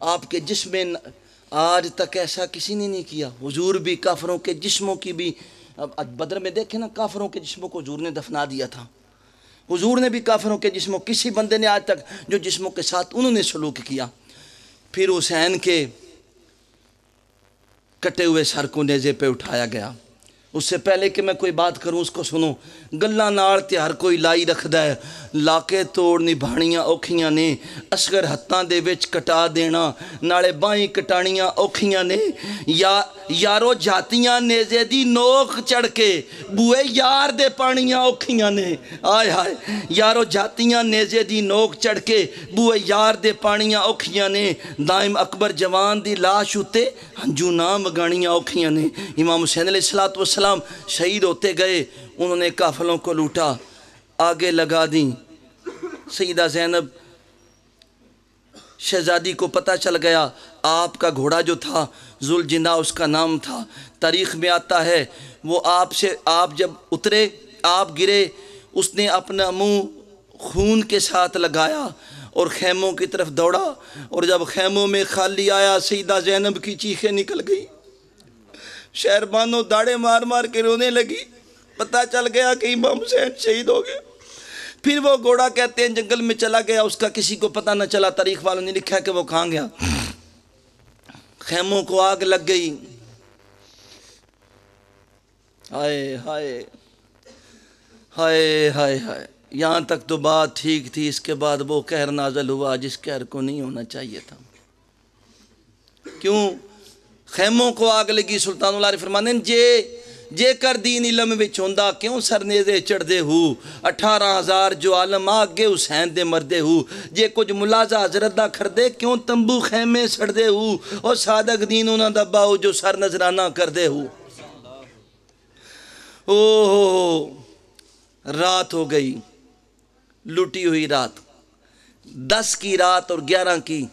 [SPEAKER 1] آپ کے جسم میں آج تک ایسا کسی نے نہیں کیا۔ حضور بھی کافروں کے جسموں کی بھی، بدر میں دیکھیں نا، کافروں کے جسموں کو حضور نے دفنا دیا تھا۔ حضور نے بھی کافروں کے جسموں، کسی بندے نے آج تک جو جسموں کے ساتھ انہوں نے سلوک کیا۔ پھر حسین کے کٹے ہوئے سر کو نیزے پہ اٹھایا گیا۔ اس سے پہلے کہ میں کوئی بات کروں اس کو سنو۔ گلاں نال تے ہر کوئی لائی رکھدا ہے، لاکے توڑ نبھاڑیاں اوکھیاں نے، اصغر ہتھاں دے وچ کٹا دینا، نالے بائیں کٹانیاں اوکھیاں نے، یارو جاتیاں نیزے دی نوک چڑھ کے بوئے یار دے پانیاں اوکھیاں نے۔ آئے ہائے یارو جاتیاں نیزے دی نوک چڑھ کے بوئے یار دے پانیاں اوکھیاں نے، دائم اکبر جوان دی لاش اتے ہنجو نام وگانیاں اوکھیاں نے۔ امام حسین علیہ السلام شہید ہوتے گئے، انہوں نے قافلوں کو لوٹا، آگے لگا دیں۔ سیدہ زینب شہزادی کو پتہ چل گیا، آپ کا گھوڑا جو تھا ذوالجناح اس کا نام تھا، تاریخ میں آتا ہے وہ آپ جب اترے، آپ گرے، اس نے اپنا منہ خون کے ساتھ لگایا اور خیموں کی طرف دوڑا، اور جب خیموں میں خالی آیا سیدہ زینب کی چیخیں نکل گئی، شہربانوں داڑے مار مار کے رونے لگی، پتہ چل گیا کہ امام حسین شہید ہو گئے۔ پھر وہ گھوڑا کہتے ہیں جنگل میں چلا گیا، اس کا کسی کو پتہ نہ چلا، تاریخ والوں نے لکھا کہ وہ کہاں گیا۔ خیموں کو آگ لگ گئی۔ ہائے ہائے ہائے ہائے ہائے، یہاں تک تو بات ٹھیک تھی، اس کے بعد وہ قہر نازل ہوا جس قہر کو نہیں ہونا چاہیے تھا۔ کیوں خیموں کو آگ لگی؟ سلطان اللہ علیہ فرمانے جے کر دین علم وچ ہوندا کیوں سرنیزے چڑھ دے ہو، 18,000 جو عالم آگے حسین دے مردے ہو، جے کچھ ملازہ حضرت دا کر دے کیوں تمبو خیمے سڑ دے ہو، اور صادق دین انہاں دا باؤ جو سر نظرانہ کر دے ہو۔ رات ہو گئی، لٹی ہوئی رات، 10 کی رات اور 11 کی،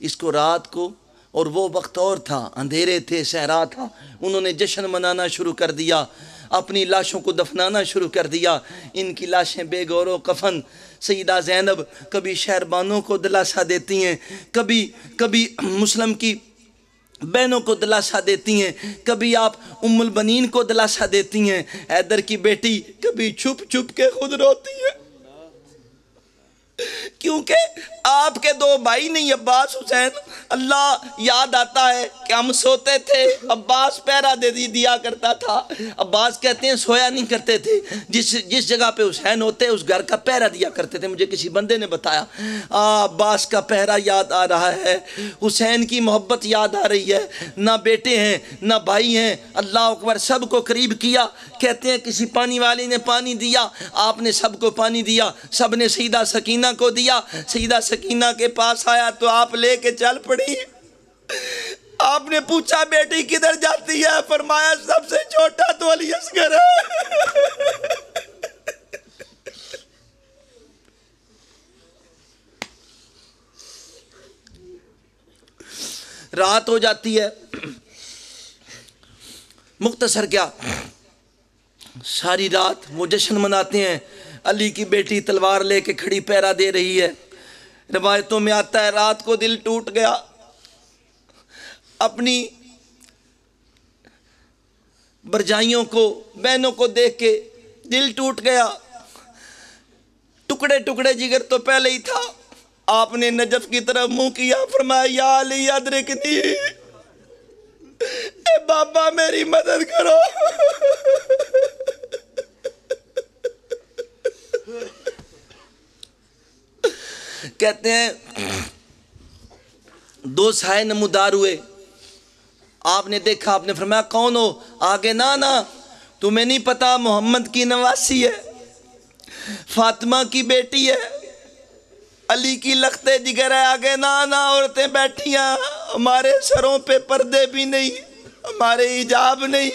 [SPEAKER 1] اس کو رات کو، اور وہ وقت اور تھا، اندھیرے تھے، صحرا تھا، انہوں نے جشن منانا شروع کر دیا، اپنی لاشوں کو دفنانا شروع کر دیا، ان کی لاشیں بے گور و کفن۔ سیدہ زینب کبھی شہربانوں کو دلاسا دیتی ہیں، کبھی مسلم کی بہنوں کو دلاسا دیتی ہیں، کبھی آپ ام البنین کو دلاسا دیتی ہیں، حیدر کی بیٹی کبھی چھپ چھپ کے خود روتی ہے، کیونکہ آپ کے 2 بھائی نہیں، عباس حسین۔ اللہ یاد آتا ہے کہ ہم سوتے تھے، عباس پہرا دے دیا کرتا تھا۔ عباس کہتے ہیں سویا نہیں کرتے تھے، جس جگہ پہ حسین ہوتے اس گھر کا پہرا دیا کرتے تھے، مجھے کسی بندے نے بتایا۔ عباس کا پہرا یاد آ رہا ہے، حسین کی محبت یاد آ رہی ہے، نہ بیٹے ہیں نہ بھائی ہیں، اللہ اکبر، سب کو قریب کیا۔ کہتے ہیں کسی پانی والی نے پانی دیا، آپ نے سب کو پانی دیا، سب نے سیدہ سکینہ کو دیا۔ سیدہ سکینہ کے پاس آیا تو آپ لے کے چل پڑی۔ آپ نے پوچھا بیٹی کدھر جاتی ہے؟ فرمایا سب سے چھوٹا تو علی اصغر ہے۔ رات ہو جاتی ہے، مختصر کیا، ساری رات وہ جشن مناتے ہیں، علی کی بیٹی تلوار لے کے کھڑی پہرا دے رہی ہے۔ روایتوں میں آتا ہے رات کو دل ٹوٹ گیا، اپنی برجائیوں کو، بہنوں کو دیکھ کے دل ٹوٹ گیا، ٹکڑے ٹکڑے جگر تو پہلے ہی تھا۔ آپ نے نجف کی طرف منہ کیا، فرمایا یا علی ادرکنی، اے بابا میری مدد کرو۔ کہتے ہیں 2 سائے نمودار ہوئے، آپ نے دیکھا، آپ نے فرمایا کون ہو؟ آگے نا تمہیں نہیں پتا محمد کی نواسی ہے، فاطمہ کی بیٹی ہے، علی کی لختے جگر ہے۔ آگے نا عورتیں بیٹھی ہیں، ہمارے سروں پہ پردے بھی نہیں، ہمارے حجاب نہیں۔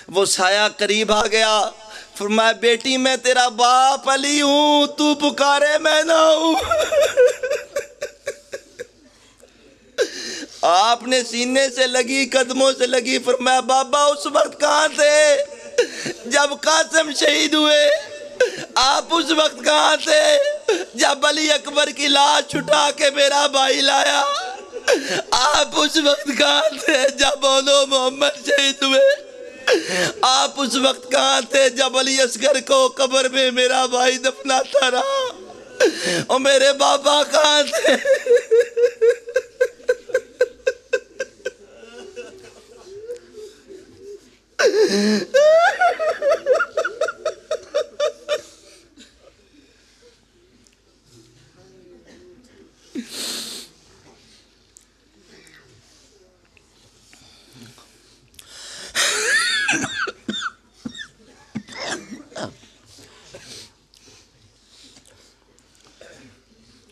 [SPEAKER 1] وہ سایہ قریب آ گیا، فرمایا بیٹی میں تیرا باپ علی ہوں، تو پکارے میں نہ ہوں۔ آپ نے سینے سے لگی، قدموں سے لگی، فرمایا بابا اس وقت کہاں تھے جب قاسم شہید ہوئے؟ آپ اس وقت کہاں تھے جب علی اکبر کی لاش اٹھا کے میرا بھائی لایا؟ آپ اس وقت کہاں تھے جب اولو محمد شہید ہوئے؟ آپ اس وقت کہاں تھے جب علی اصغر کو قبر میں میرا بھائی دفناتا رہا؟ اور میرے بابا کہاں تھے؟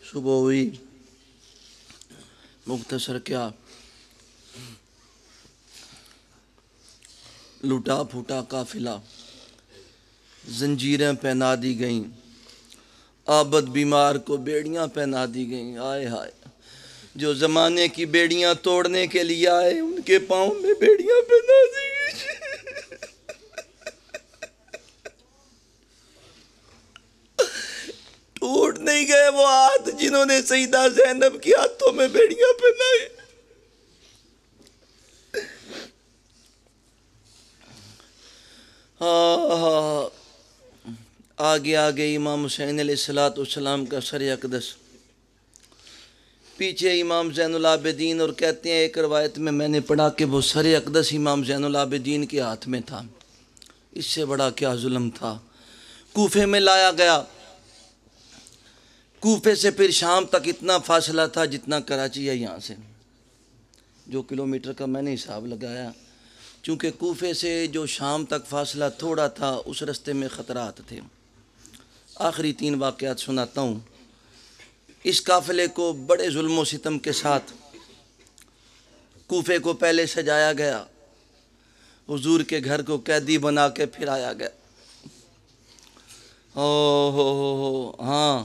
[SPEAKER 1] صبح ہوئی، مختصر کیا، لوٹا پھوٹا قافلہ، زنجیریں پہنا دی گئیں، عابد بیمار کو بیڑیاں پہنا دی گئیں۔ آئے ہائے، جو زمانے کی بیڑیاں توڑنے کے لیے آئے ان کے پاؤں میں بیڑیاں پہنا دی گئیں۔ ٹوٹ نہیں گئے وہ ہاتھ جنہوں نے سیدہ زینب کی ہاتھوں میں بیڑیاں پہنائی۔ آگے امام حسین علیہ السلام کا سر اقدس، پیچھے امام زین العابدین، اور کہتے ہیں ایک روایت میں نے پڑھا کہ وہ سر اقدس امام زین العابدین کے ہاتھ میں تھا۔ اس سے بڑا کیا ظلم تھا۔ کوفے میں لایا گیا، کوفے سے پھر شام تک اتنا فاصلہ تھا جتنا کراچی ہے یہاں سے، جو کلومیٹر کا میں نے حساب لگایا، چونکہ کوفے سے جو شام تک فاصلہ تھوڑا تھا اس رستے میں خطرات تھے۔ آخری 3 واقعات سناتا ہوں۔ اس قافلے کو بڑے ظلم و ستم کے ساتھ کوفے کو پہلے سجایا گیا، حضور کے گھر کو قیدی بنا کے پھر آیا گیا۔ ہاں،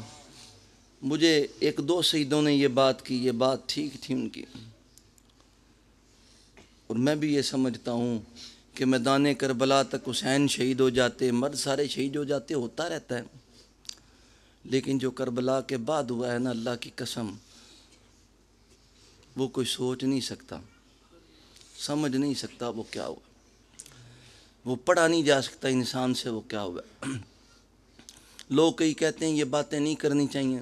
[SPEAKER 1] مجھے ایک دو شہیدوں نے یہ بات کی، یہ بات ٹھیک تھی ان کی، اور میں بھی یہ سمجھتا ہوں کہ میدان کربلا تک حسین شہید ہو جاتے، مرد سارے شہید ہو جاتے، ہوتا رہتا ہے، لیکن جو کربلا کے بعد ہوا ہے نا، اللہ کی قسم، وہ کوئی سوچ نہیں سکتا، سمجھ نہیں سکتا وہ کیا ہوا، وہ پڑھا نہیں جا سکتا انسان سے وہ کیا ہوا۔ لوگ کئی کہتے ہیں یہ باتیں نہیں کرنی چاہیے،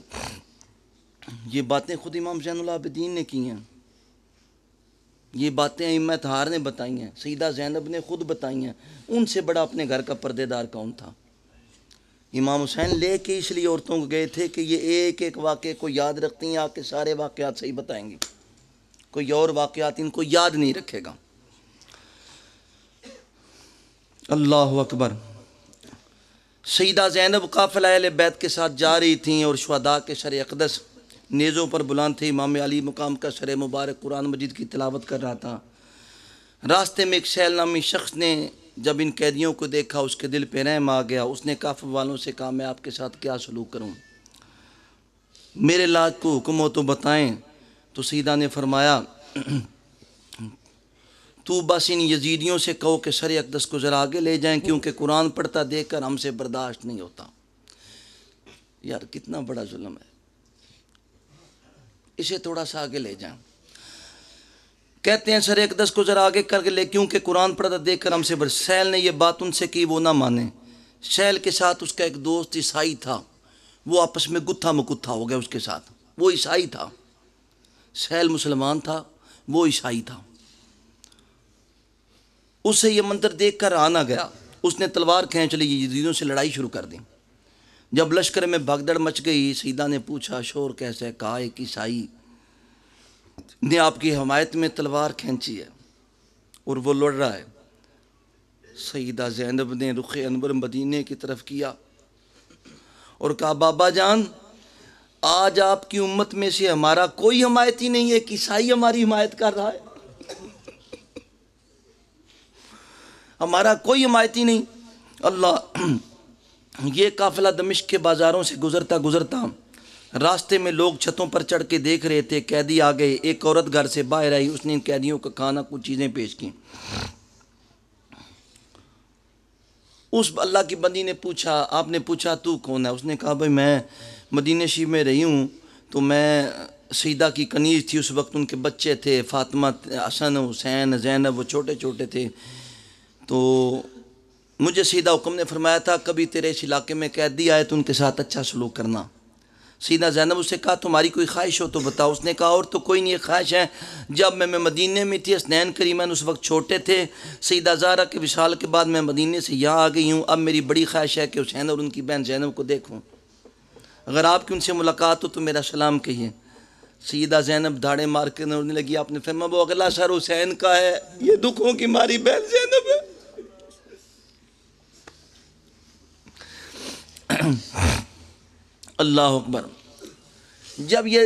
[SPEAKER 1] یہ باتیں خود امام زین العابدین نے کی ہیں، یہ باتیں ائمہ طہار نے بتائی ہیں، سیدہ زینب نے خود بتائی ہیں، ان سے بڑا اپنے گھر کا پردے دار کون تھا؟ امام حسین لے کے اس لیے عورتوں کو گئے تھے کہ یہ ایک ایک واقعے کو یاد رکھتی ہیں، آ کے سارے واقعات صحیح بتائیں گی، کوئی اور واقعات ان کو یاد نہیں رکھے گا۔ اللہ اکبر۔ سیدہ زینب قافلہ اہل بیت کے ساتھ جا رہی تھیں اور شہداء کے سر اقدس نیزوں پر بلند تھے، امام علی مقام کا سر مبارک قرآن مجید کی تلاوت کر رہا تھا۔ راستے میں ایک سہیل نامی شخص نے جب ان قیدیوں کو دیکھا، اس کے دل پہ رحم آ گیا، اس نے کافر والوں سے کہا میں آپ کے ساتھ کیا سلوک کروں، میرے لاج کو حکم ہو تو بتائیں۔ تو سیدہ نے فرمایا تو بس ان یزیدیوں سے کہو کہ سر اقدس کو ذرا آگے لے جائیں، کیونکہ قرآن پڑھتا دیکھ کر ہم سے برداشت نہیں ہوتا۔ یار کتنا بڑا ظلم ہے، اسے تھوڑا سا آگے لے جائیں۔ کہتے ہیں سر اقدس کو ذرا آگے کر کے لے، کیونکہ قرآن پڑھتا دیکھ کر ہم سے سہیل نے یہ بات ان سے کی، وہ نہ مانے۔ سہیل کے ساتھ اس کا ایک دوست عیسائی تھا، وہ آپس میں گتھا مکتھا ہو گیا اس کے ساتھ، وہ عیسائی تھا، سہیل مسلمان تھا، وہ عیسائی تھا۔ اس سے یہ منظر دیکھ کر آنا گیا، اس نے تلوار کھینچ لی، یزیدیوں سے لڑائی شروع کر دی۔ جب لشکر میں بھگدڑ مچ گئی، سیدہ نے پوچھا شور کیسے؟ کہا ایک عیسائی نے آپ کی حمایت میں تلوار کھینچی ہے اور وہ لڑ رہا ہے۔ سیدہ زینب نے رخ انور مدینے کی طرف کیا اور کہا بابا جان، آج آپ کی امت میں سے ہمارا کوئی حمایتی نہیں ہے، ایک عیسائی ہماری حمایت کر رہا ہے، ہمارا کوئی حمایتی نہیں۔ اللہ، یہ قافلہ دمشق کے بازاروں سے گزرتا گزرتا راستے میں لوگ چھتوں پر چڑھ کے دیکھ رہے تھے، قیدی آ گئے، ایک عورت گھر سے باہر آئی، اس نے ان قیدیوں کا کھانا کچھ چیزیں پیش کی۔ اس اللہ کی بندی نے پوچھا، آپ نے پوچھا تو کون ہے؟ اس نے کہا بھائی میں مدینہ شریف میں رہی ہوں، تو میں سیدہ کی کنیز تھی، اس وقت ان کے بچے تھے، فاطمہ، حسن، حسین، زینب، وہ چھوٹے چھوٹے تھے، تو مجھے سیدہ حکم نے فرمایا تھا کبھی تیرے اس علاقے میں قیدی آئے تو ان کے ساتھ اچھا سلوک کرنا۔ سیدہ زینب اس سے کہا تمہاری کوئی خواہش ہو تو بتاؤ۔ اس نے کہا اور تو کوئی نہیں خواہش ہے، جب میں مدینے میں تھی، حسنین کریمین اس وقت چھوٹے تھے، سیدہ زہرا کے وصال کے بعد میں مدینے سے یہاں آ گئی ہوں، اب میری بڑی خواہش ہے کہ حسین اور ان کی بہن زینب کو دیکھوں، اگر آپ کی ان سے ملاقات ہو تو میرا سلام کہیے۔ سیدہ زینب دھاڑے مار کے رونے لگی، آپ نے فرمایا وہ اگلا سر حسین کا ہے، یہ دکھوں کی ماری بہن زینب ہے۔ اللہ اکبر۔ جب یہ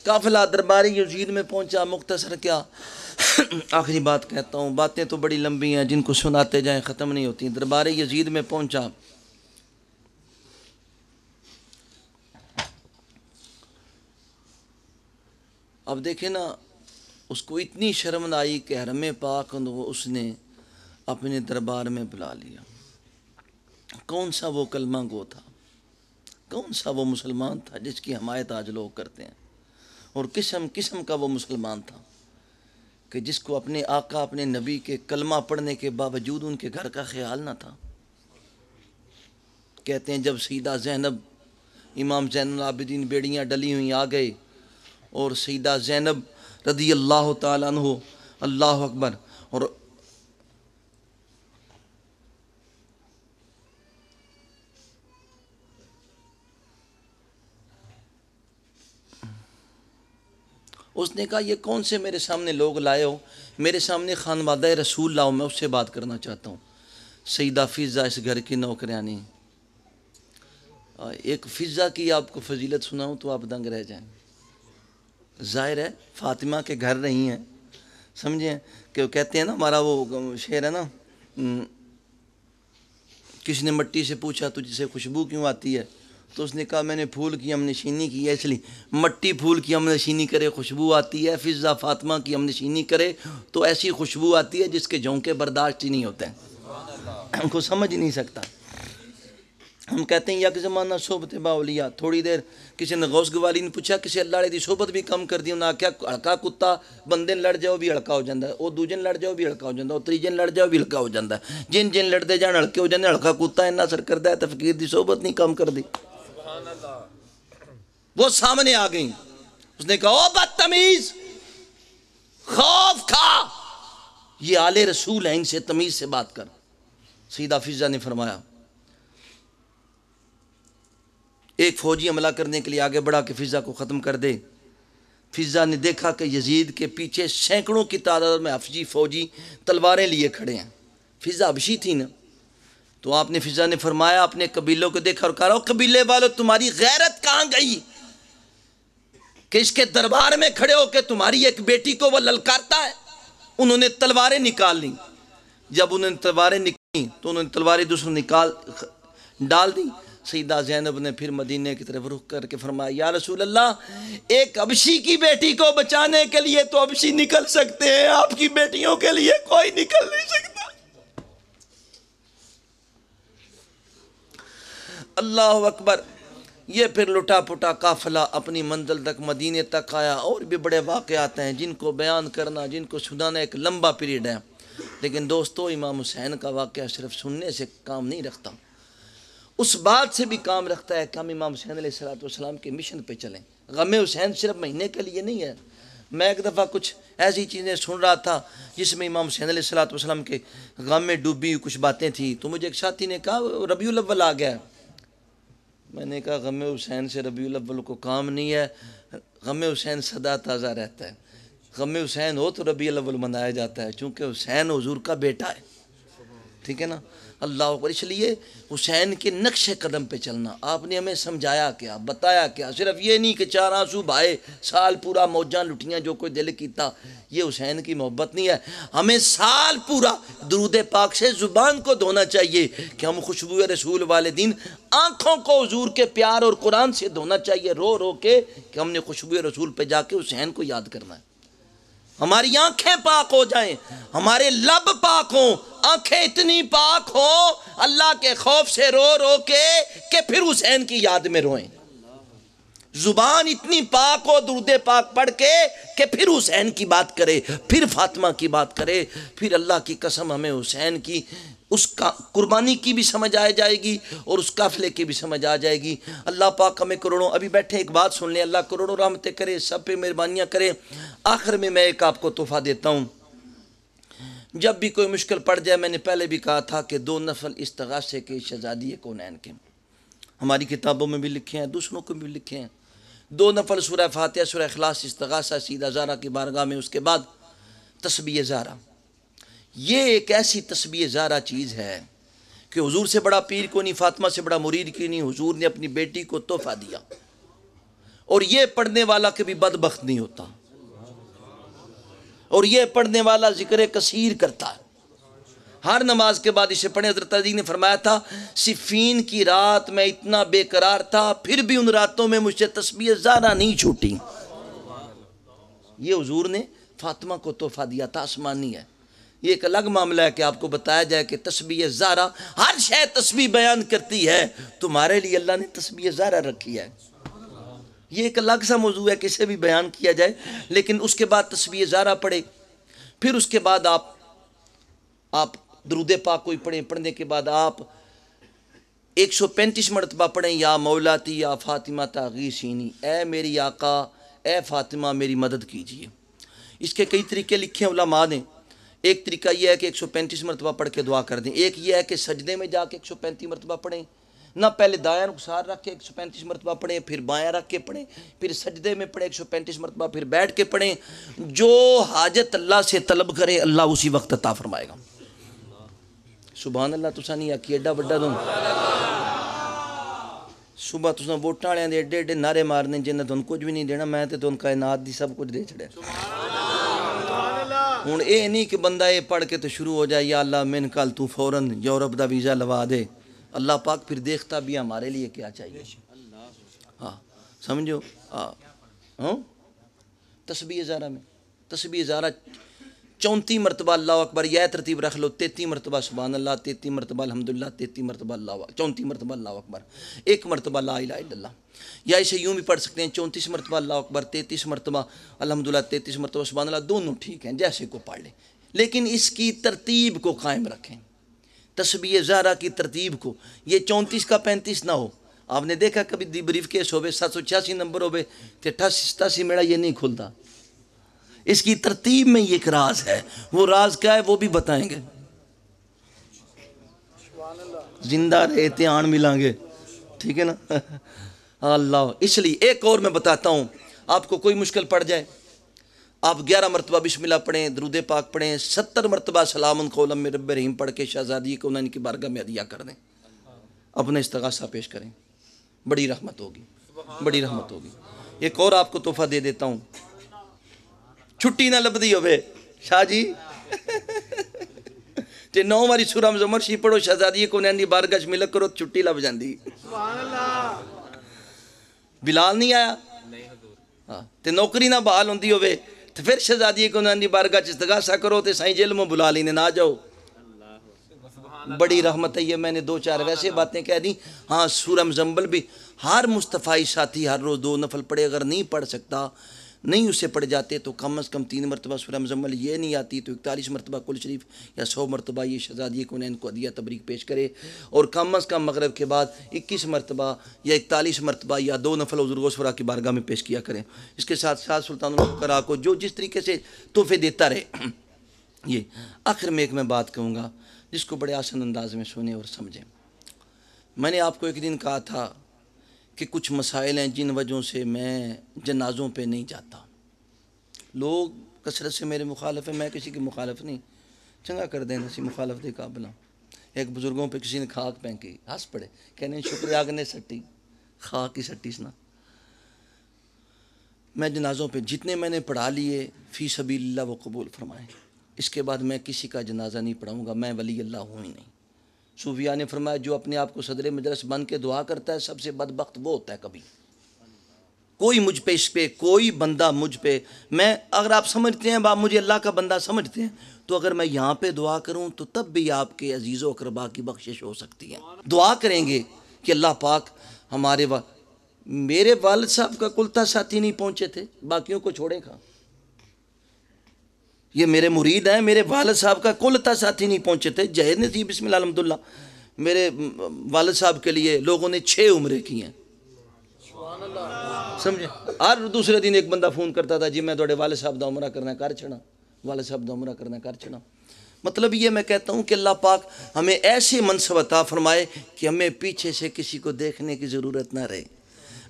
[SPEAKER 1] قافلہ دربار یزید میں پہنچا، مختصر کیا آخری بات کہتا ہوں، باتیں تو بڑی لمبی ہیں، جن کو سناتے جائیں ختم نہیں ہوتی۔ دربار یزید میں پہنچا، اب دیکھیں نا، اس کو اتنی شرم آئی کہ حرم پاک اس نے اپنے دربار میں بلا لیا۔ کون سا وہ کلمہ گو تھا، کون سا وہ مسلمان تھا جس کی حمایت آج لوگ کرتے ہیں، اور قسم قسم کا وہ مسلمان تھا کہ جس کو اپنے آقا، اپنے نبی کے کلمہ پڑھنے کے باوجود ان کے گھر کا خیال نہ تھا۔ کہتے ہیں جب سیدہ زینب، امام زین العابدین بیڑیاں ڈلی ہوئی آ گئے، اور سیدہ زینب رضی اللہ تعالیٰ عنہ، اللہ اکبر، اور اس نے کہا یہ کون سے میرے سامنے لوگ لائے ہو؟ میرے سامنے خانوادہ رسول لاؤ، میں اس سے بات کرنا چاہتا ہوں۔ سیدہ فضہ اس گھر کی نوکرانی، ایک فضہ کی آپ کو فضیلت سناؤں تو آپ دنگ رہ جائیں۔ ظاہر ہے فاطمہ کے گھر رہی ہیں، سمجھیں کہ وہ کہتے ہیں نا، ہمارا وہ شعر ہے نا، کسی نے مٹی سے پوچھا تجھ سے خوشبو کیوں آتی ہے؟ تو اس نے کہا میں نے پھول کی ہم نشینی کی ہے، اس لیے مٹی پھول کی ہم نشینی کرے خوشبو آتی ہے، فضہ فاطمہ کی ہم نشینی کرے تو ایسی خوشبو آتی ہے جس کے جھونکے برداشت ہی نہیں ہوتے ہیں، ہم کو سمجھ ہی نہیں سکتا۔ ہم کہتے ہیں یک زمانہ صحبت باولیاء، تھوڑی دیر کسی نے غوث گوالی نے پوچھا کسی اللہ والے دی صحبت بھی کم کر دی، انہاں کیا ہلکا کتا بندے لڑ جاؤ بھی ہلکا ہو جاتا ہے، وہ دوجے لڑ جاؤ بھی ہلکا ہو جاتا ہے، وہ تیجے لڑ جاؤ بھی ہلکا ہو جاتا ہے، جن جن لڑتے جان ہلکے ہو جاتے ہیں، ہلکا کتا انہاں اثر کرتا ہے، تفقیر دی صحبت نہیں کم کر دی۔ وہ سامنے آ گئیں، اس نے کہا او بدتمیز، خوف کھا، یہ آل رسول ہیں، ان سے تمیز سے بات کر۔ سیدہ فضہ نے فرمایا، ایک فوجی حملہ کرنے کے لیے آگے بڑھا کہ فضہ کو ختم کر دے۔ فضہ نے دیکھا کہ یزید کے پیچھے سینکڑوں کی تعداد میں حبشی فوجی تلواریں لیے کھڑے ہیں، فضہ حبشی تھی نا، تو آپ نے فضہ نے فرمایا اپنے قبیلوں کو دیکھا اور کہا قبیلے والوں تمہاری غیرت کہاں گئی کہ اس کے دربار میں کھڑے ہو کے تمہاری ایک بیٹی کو وہ للکارتا ہے؟ انہوں نے تلواریں نکال لیں، جب انہوں نے تلواریں نکالی تو انہوں نے تلواریں دوسروں نکال ڈال دی۔ سیدہ زینب نے پھر مدینہ کی طرف رخ کر کے فرمایا یا رسول اللہ، ایک حبشی کی بیٹی کو بچانے کے لیے تو حبشی نکل سکتے ہیں، آپ کی بیٹیوں کے لیے کوئی نکل نہیں سکتا۔ اللہ اکبر۔ یہ پھر لٹا پٹا قافلہ اپنی منزل تک مدینے تک آیا، اور بھی بڑے واقعات ہیں جن کو بیان کرنا، جن کو سنانا ایک لمبا پیریڈ ہے، لیکن دوستو امام حسین کا واقعہ صرف سننے سے کام نہیں رکھتا، اس بات سے بھی کام رکھتا ہے کہ ہم امام حسین علیہ السلام کے مشن پہ چلیں۔ غم حسین صرف مہینے کے لیے نہیں ہے۔ میں ایک دفعہ کچھ ایسی چیزیں سن رہا تھا جس میں امام حسین علیہ السلام کے غم میں ڈوبی کچھ باتیں تھیں، تو مجھے ایک ساتھی نے کہا ربیع الاول آ گیا ہے۔ میں نے کہا غم حسین سے ربیع الاول کو کام نہیں ہے، غم حسین سدا تازہ رہتا ہے، غم حسین ہو تو ربیع الاول منایا جاتا ہے، چونکہ حسین حضور کا بیٹا ہے، ٹھیک ہے نا۔ اللہ اکبر۔ اس لیے حسین کے نقش قدم پہ چلنا، آپ نے ہمیں سمجھایا کیا، بتایا کیا، صرف یہ نہیں کہ چار آنسو بھائے سال پورا موجاں لٹیاں جو کوئی دل کیتا، یہ حسین کی محبت نہیں ہے۔ ہمیں سال پورا درود پاک سے زبان کو دھونا چاہیے کہ ہم خوشبو رسول والے دن آنکھوں کو حضور کے پیار اور قرآن سے دھونا چاہیے رو رو کے کہ ہم نے خوشبو رسول پہ جا کے حسین کو یاد کرنا ہے۔ ہماری آنکھیں پاک ہو جائیں، ہمارے لب پاک ہوں، آنکھیں اتنی پاک ہوں اللہ کے خوف سے رو رو کے کہ پھر حسین کی یاد میں روئیں، زبان اتنی پاک ہو درود پاک پڑھ کے کہ پھر حسین کی بات کرے، پھر فاطمہ کی بات کرے، پھر اللہ کی قسم ہمیں حسین کی اس کا قربانی کی بھی سمجھ آ جائے گی اور اس قافلے کی بھی سمجھ آ جائے گی۔ اللہ پاک ہمیں کروڑوں، ابھی بیٹھے ایک بات سن لیں، اللہ کروڑوں رحمتیں کرے، سب پہ مہربانیاں کرے۔ آخر میں ایک آپ کو تحفہ دیتا ہوں، جب بھی کوئی مشکل پڑ جائے، میں نے پہلے بھی کہا تھا کہ 2 نفل استغاثے کے شہزادی کونین کے ہماری کتابوں میں بھی لکھے ہیں، دوسروں کو بھی لکھے ہیں۔ 2 نفل سورہ فاتحہ، سورہ اخلاص، استغاثہ سیدہ زہرا کی بارگاہ میں، اس کے بعد تسبیح زہرا۔ یہ ایک ایسی تسبیح زہرا چیز ہے کہ حضور سے بڑا پیر کو نہیں، فاطمہ سے بڑا مرید کی نہیں، حضور نے اپنی بیٹی کو تحفہ دیا، اور یہ پڑھنے والا کبھی بدبخت نہیں ہوتا، اور یہ پڑھنے والا ذکر کثیر کرتا ہے، ہر نماز کے بعد اسے پڑھیں۔ حضرت علی نے فرمایا تھا صفین کی رات میں اتنا بے قرار تھا، پھر بھی ان راتوں میں مجھ سے تسبیح زہرا نہیں چھوٹی۔ یہ حضور نے فاطمہ کو تحفہ دیا تھا، آسمانی ہے۔ یہ ایک الگ معاملہ ہے کہ آپ کو بتایا جائے کہ تسبیح زہرا، ہر شے تسبیح بیان کرتی ہے، تمہارے لیے اللہ نے تسبیح زہرا رکھی ہے۔ یہ ایک الگ سا موضوع ہے کہ اسے بھی بیان کیا جائے، لیکن اس کے بعد تسبیح زہرا پڑھے، پھر اس کے بعد آپ درود پاک کوئی پڑھیں، پڑھنے کے بعد آپ 135 مرتبہ پڑھیں یا مولاتی یا فاطمہ غیثینی، اے میری آقا، اے فاطمہ میری مدد کیجئے۔ اس کے کئی طریقے لکھے ہیں علماء نے۔ ایک طریقہ یہ ہے کہ 135 مرتبہ پڑھ کے دعا کر دیں، ایک یہ ہے کہ سجدے میں جا کے 135 مرتبہ پڑھیں، نہ پہلے دایاں رخسار رکھ کے 135 مرتبہ پڑھیں، پھر بایاں رکھ کے پڑھیں، پھر سجدے میں پڑھیں 135 مرتبہ، پھر بیٹھ کے پڑھیں۔ جو حاجت اللہ سے طلب کرے اللہ اسی وقت عطا فرمائے گا۔ سبحان اللہ۔ تساں نہیں آکی ایڈا بڑا دوں صبح تساں ووٹاں والے دے ایڈے ایڈے نعرے مارنے جنہیں تم کچھ بھی نہیں دینا، میں تے تم کائنات دی سب کچھ دے چھڑے۔ ہوں اے نہیں کہ بندہ اے پڑھ کے تو شروع ہو جائے یا اللہ من کل تو فوراً یورپ دا ویزا لوا دے، اللہ پاک پھر دیکھتا بھی ہمارے لیے کیا چاہیے. ہاں سمجھو. ہاں تسبیح ہزارہ میں تسبیح ہزارہ 34 مرتبہ اللہ اکبر، یہ ترتیب رکھ لو، 33 مرتبہ سبحان اللہ، 33 مرتبہ الحمدللہ، 33 مرتبہ اللہ، 34 مرتبہ اللہ اکبر، 1 مرتبہ لا الہ الا اللہ. یا اسے یوں بھی پڑھ سکتے ہیں 34 مرتبہ اللہ اکبر، 33 مرتبہ الحمدللہ، 33 مرتبہ سبحان اللہ، دونوں ٹھیک ہیں جیسے کو پڑھ لیں، لیکن اس کی ترتیب کو قائم رکھیں. تسبیح زہرا کی ترتیب کو، یہ 34 کا 35 نہ ہو. آپ نے دیکھا کبھی بریف کیس ہوئے 786 نمبر ہوئے تو 88 میرا یہ نہیں کھلتا. اس کی ترتیب میں یہ ایک راز ہے. وہ راز کیا ہے وہ بھی بتائیں گے. زندہ رہتے آن ملیں گے، ٹھیک ہے نا. اللہ. اس لیے ایک اور میں بتاتا ہوں، آپ کو کوئی مشکل پڑ جائے، آپ 11 مرتبہ بسم اللہ پڑھیں، درود پاک پڑھیں، 70 مرتبہ سلام قولا من رب رحیم پڑھ کے شہزادی کو ان کی بارگاہ میں ہدیہ کر دیں، اپنا استغاثہ پیش کریں، بڑی رحمت ہوگی، بڑی رحمت ہوگی. ایک اور آپ کو تحفہ دے دیتا ہوں، چھٹی نہ لبدی ہوئے شاہ جی تے 9 واری سورہ مزمر شی پڑھو، شہزادی کو ان کی بارگاہ ملک کرو، چھٹی لب جاندی. بلال نہیں آیا تے نوکری نہ بحال ہوندی ہوئے تو پھر شہزادی کو انہوں نے بارگاہ استغاثہ کرو تے سائیں جیل میں بلا لینے نہ جاؤ. بڑی رحمت ہے. یہ میں نے 2-4 ویسے باتیں کہہ دیں. ہاں سورہ مزمل بھی ہر مصطفی ساتھی ہر روز 2 نفل پڑھے، اگر نہیں پڑھ سکتا، نہیں اسے پڑھ جاتے تو کم از کم 3 مرتبہ سورہ مزمل، یہ نہیں آتی تو 41 مرتبہ کل شریف یا 100 مرتبہ یہ شہزادی کو ان کو ہدیہ تبریک پیش کرے، اور کم از کم مغرب کے بعد 21 مرتبہ یا 41 مرتبہ یا 2 نفل حضور غوث پاک کی بارگاہ میں پیش کیا کریں. اس کے ساتھ ساتھ سلطان الفقراء کو جو جس طریقے سے تحفے دیتا رہے. یہ آخر میں ایک میں بات کہوں گا جس کو بڑے آسان انداز میں سنیں اور سمجھیں. میں نے آپ کو ایک دن کہا تھا کہ کچھ مسائل ہیں جن وجہوں سے میں جنازوں پہ نہیں جاتا. لوگ کثرت سے میرے مخالف ہیں، میں کسی کی مخالف نہیں، چنگا کر دیں اسی مخالف دے قابل. ایک بزرگوں پہ کسی نے خاک پھینکی، ہنس پڑے، کہنے شکر آگ نے سٹی خاک کی سٹی سنا. میں جنازوں پہ جتنے میں نے پڑھا لیے فی سبیل اللہ وہ قبول فرمائیں. اس کے بعد میں کسی کا جنازہ نہیں پڑھاؤں گا، میں ولی اللہ ہوں ہی نہیں. صوفیاء نے فرمایا جو اپنے آپ کو صدر مجلس بن کے دعا کرتا ہے سب سے بدبخت وہ ہوتا ہے. کبھی کوئی مجھ پہ، اس پہ کوئی بندہ مجھ پہ، میں اگر آپ سمجھتے ہیں آپ مجھے اللہ کا بندہ سمجھتے ہیں تو اگر میں یہاں پہ دعا کروں تو تب بھی آپ کے عزیز و اقربا کی بخشش ہو سکتی ہے. دعا کریں گے کہ اللہ پاک ہمارے میرے والد صاحب کا کلتا ساتھی نہیں پہنچے تھے، باقیوں کو چھوڑیں کھا. یہ میرے مرید ہیں، میرے والد صاحب کا کلتا ساتھی نہیں پہنچے تھے. جہید نصیب بسم اللہ الحمدللہ میرے والد صاحب کے لیے لوگوں نے 6 عمرے کی ہیں. سمجھے؟ ہر دوسرے دن ایک بندہ فون کرتا تھا جی میں توڑے والد صاحب دا عمرہ کرنا کر چھڑا، والد صاحب دا عمرہ کرنا کر چھڑا. مطلب یہ میں کہتا ہوں کہ اللہ پاک ہمیں ایسے منصب عطا فرمائے کہ ہمیں پیچھے سے کسی کو دیکھنے کی ضرورت نہ رہے.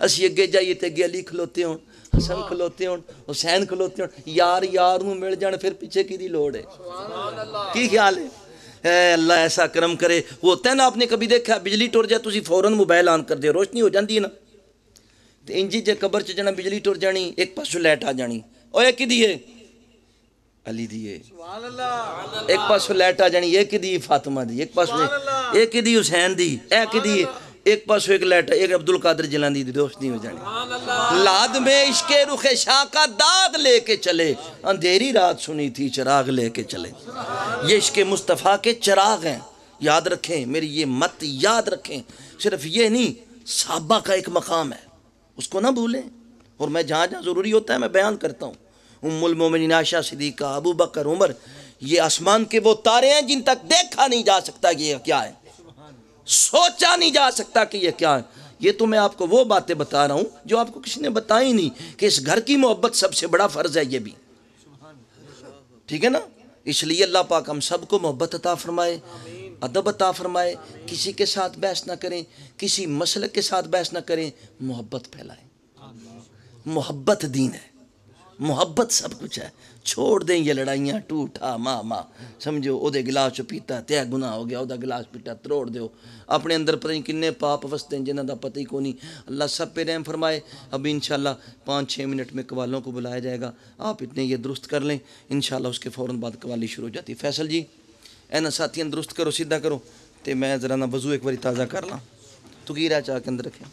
[SPEAKER 1] اسی اگے جائیے تے اگے علی کھلوتے ہوں، حسن کھلوتے ہوں، حسین کھلوتے ہوں، یار یار نوں مل جان، پھر پیچھے کی دی لوڑ ہے. کی خیال ہے؟ اے اللہ ایسا کرم کرے. وہ ہوتا ہے نا، آپ نے کبھی دیکھا بجلی ٹر جائے تسی فوراً موبائل آن کر دے، روشنی ہو جاندی ہے نا، تو انجی جے قبر چ جانا بجلی ٹر جانی، ایک پاسوں لائٹ آ جانی، اوے کی دیے علی دیے، ایک پاسوں لائٹ آ جانی، ایک دی فاطمہ دی، ایک پاسوں ایک دی حسین دی، ایک دی ایک پاسوں ایک لائٹ، ایک عبد القادر جیلانی دی روشنی ہو جانی. لاد میں عشق رخ شاہ کا داد لے کے چلے، اندھیری رات سنی تھی چراغ لے کے چلے. یہ عشق مصطفیٰ کے چراغ ہیں، یاد رکھیں میری یہ مت یاد رکھیں. صرف یہ نہیں، صحابہ کا ایک مقام ہے، اس کو نہ بھولیں. اور میں جہاں جہاں ضروری ہوتا ہے میں بیان کرتا ہوں. ام المومنین عائشہ صدیقہ، ابو بکر، عمر، یہ آسمان کے وہ تارے ہیں جن تک دیکھا نہیں جا سکتا کہ یہ کیا ہے، سوچا نہیں جا سکتا کہ یہ کیا ہے. یہ تو میں آپ کو وہ باتیں بتا رہا ہوں جو آپ کو کسی نے بتائی نہیں، کہ اس گھر کی محبت سب سے بڑا فرض ہے. یہ بھی ٹھیک ہے نا. اس لیے اللہ پاک ہم سب کو محبت عطا فرمائے، ادب عطا فرمائے. کسی کے ساتھ بحث نہ کریں، کسی مسلک کے ساتھ بحث نہ کریں، محبت پھیلائیں. محبت دین ہے، محبت سب کچھ ہے. چھوڑ دیں یہ لڑائیاں ٹوٹا ماں سمجھو او دے گلاس چو پیتا تے گناہ ہو گیا، او دا گلاس پیتا تروڑ دیو. اپنے اندر پتہ نہیں کنے پاپ وستے ہیں جنہاں دا پتہ ہی کونی. اللہ سب پہ رحم فرمائے. ابھی انشاءاللہ 5-6 منٹ میں قوالوں کو بلایا جائے گا، آپ اتنے یہ درست کر لیں، انشاءاللہ اس کے فوراً بعد قوالی شروع ہو جاتی. فیصل جی اینا ساتھیاں درست کرو، سیدھا کرو. ਤੇ ਮੈਂ ਜ਼ਰਾ ਨਾ ਵਜ਼ੂ ਇੱਕ ਵਾਰੀ ਤਾਜ਼ਾ ਕਰ ਲਾਂ ਤੂੰ ਕੀ ਰਾਹ ਚਾਹ ਕੇ ਅੰਦਰ ਰੱਖਿਆ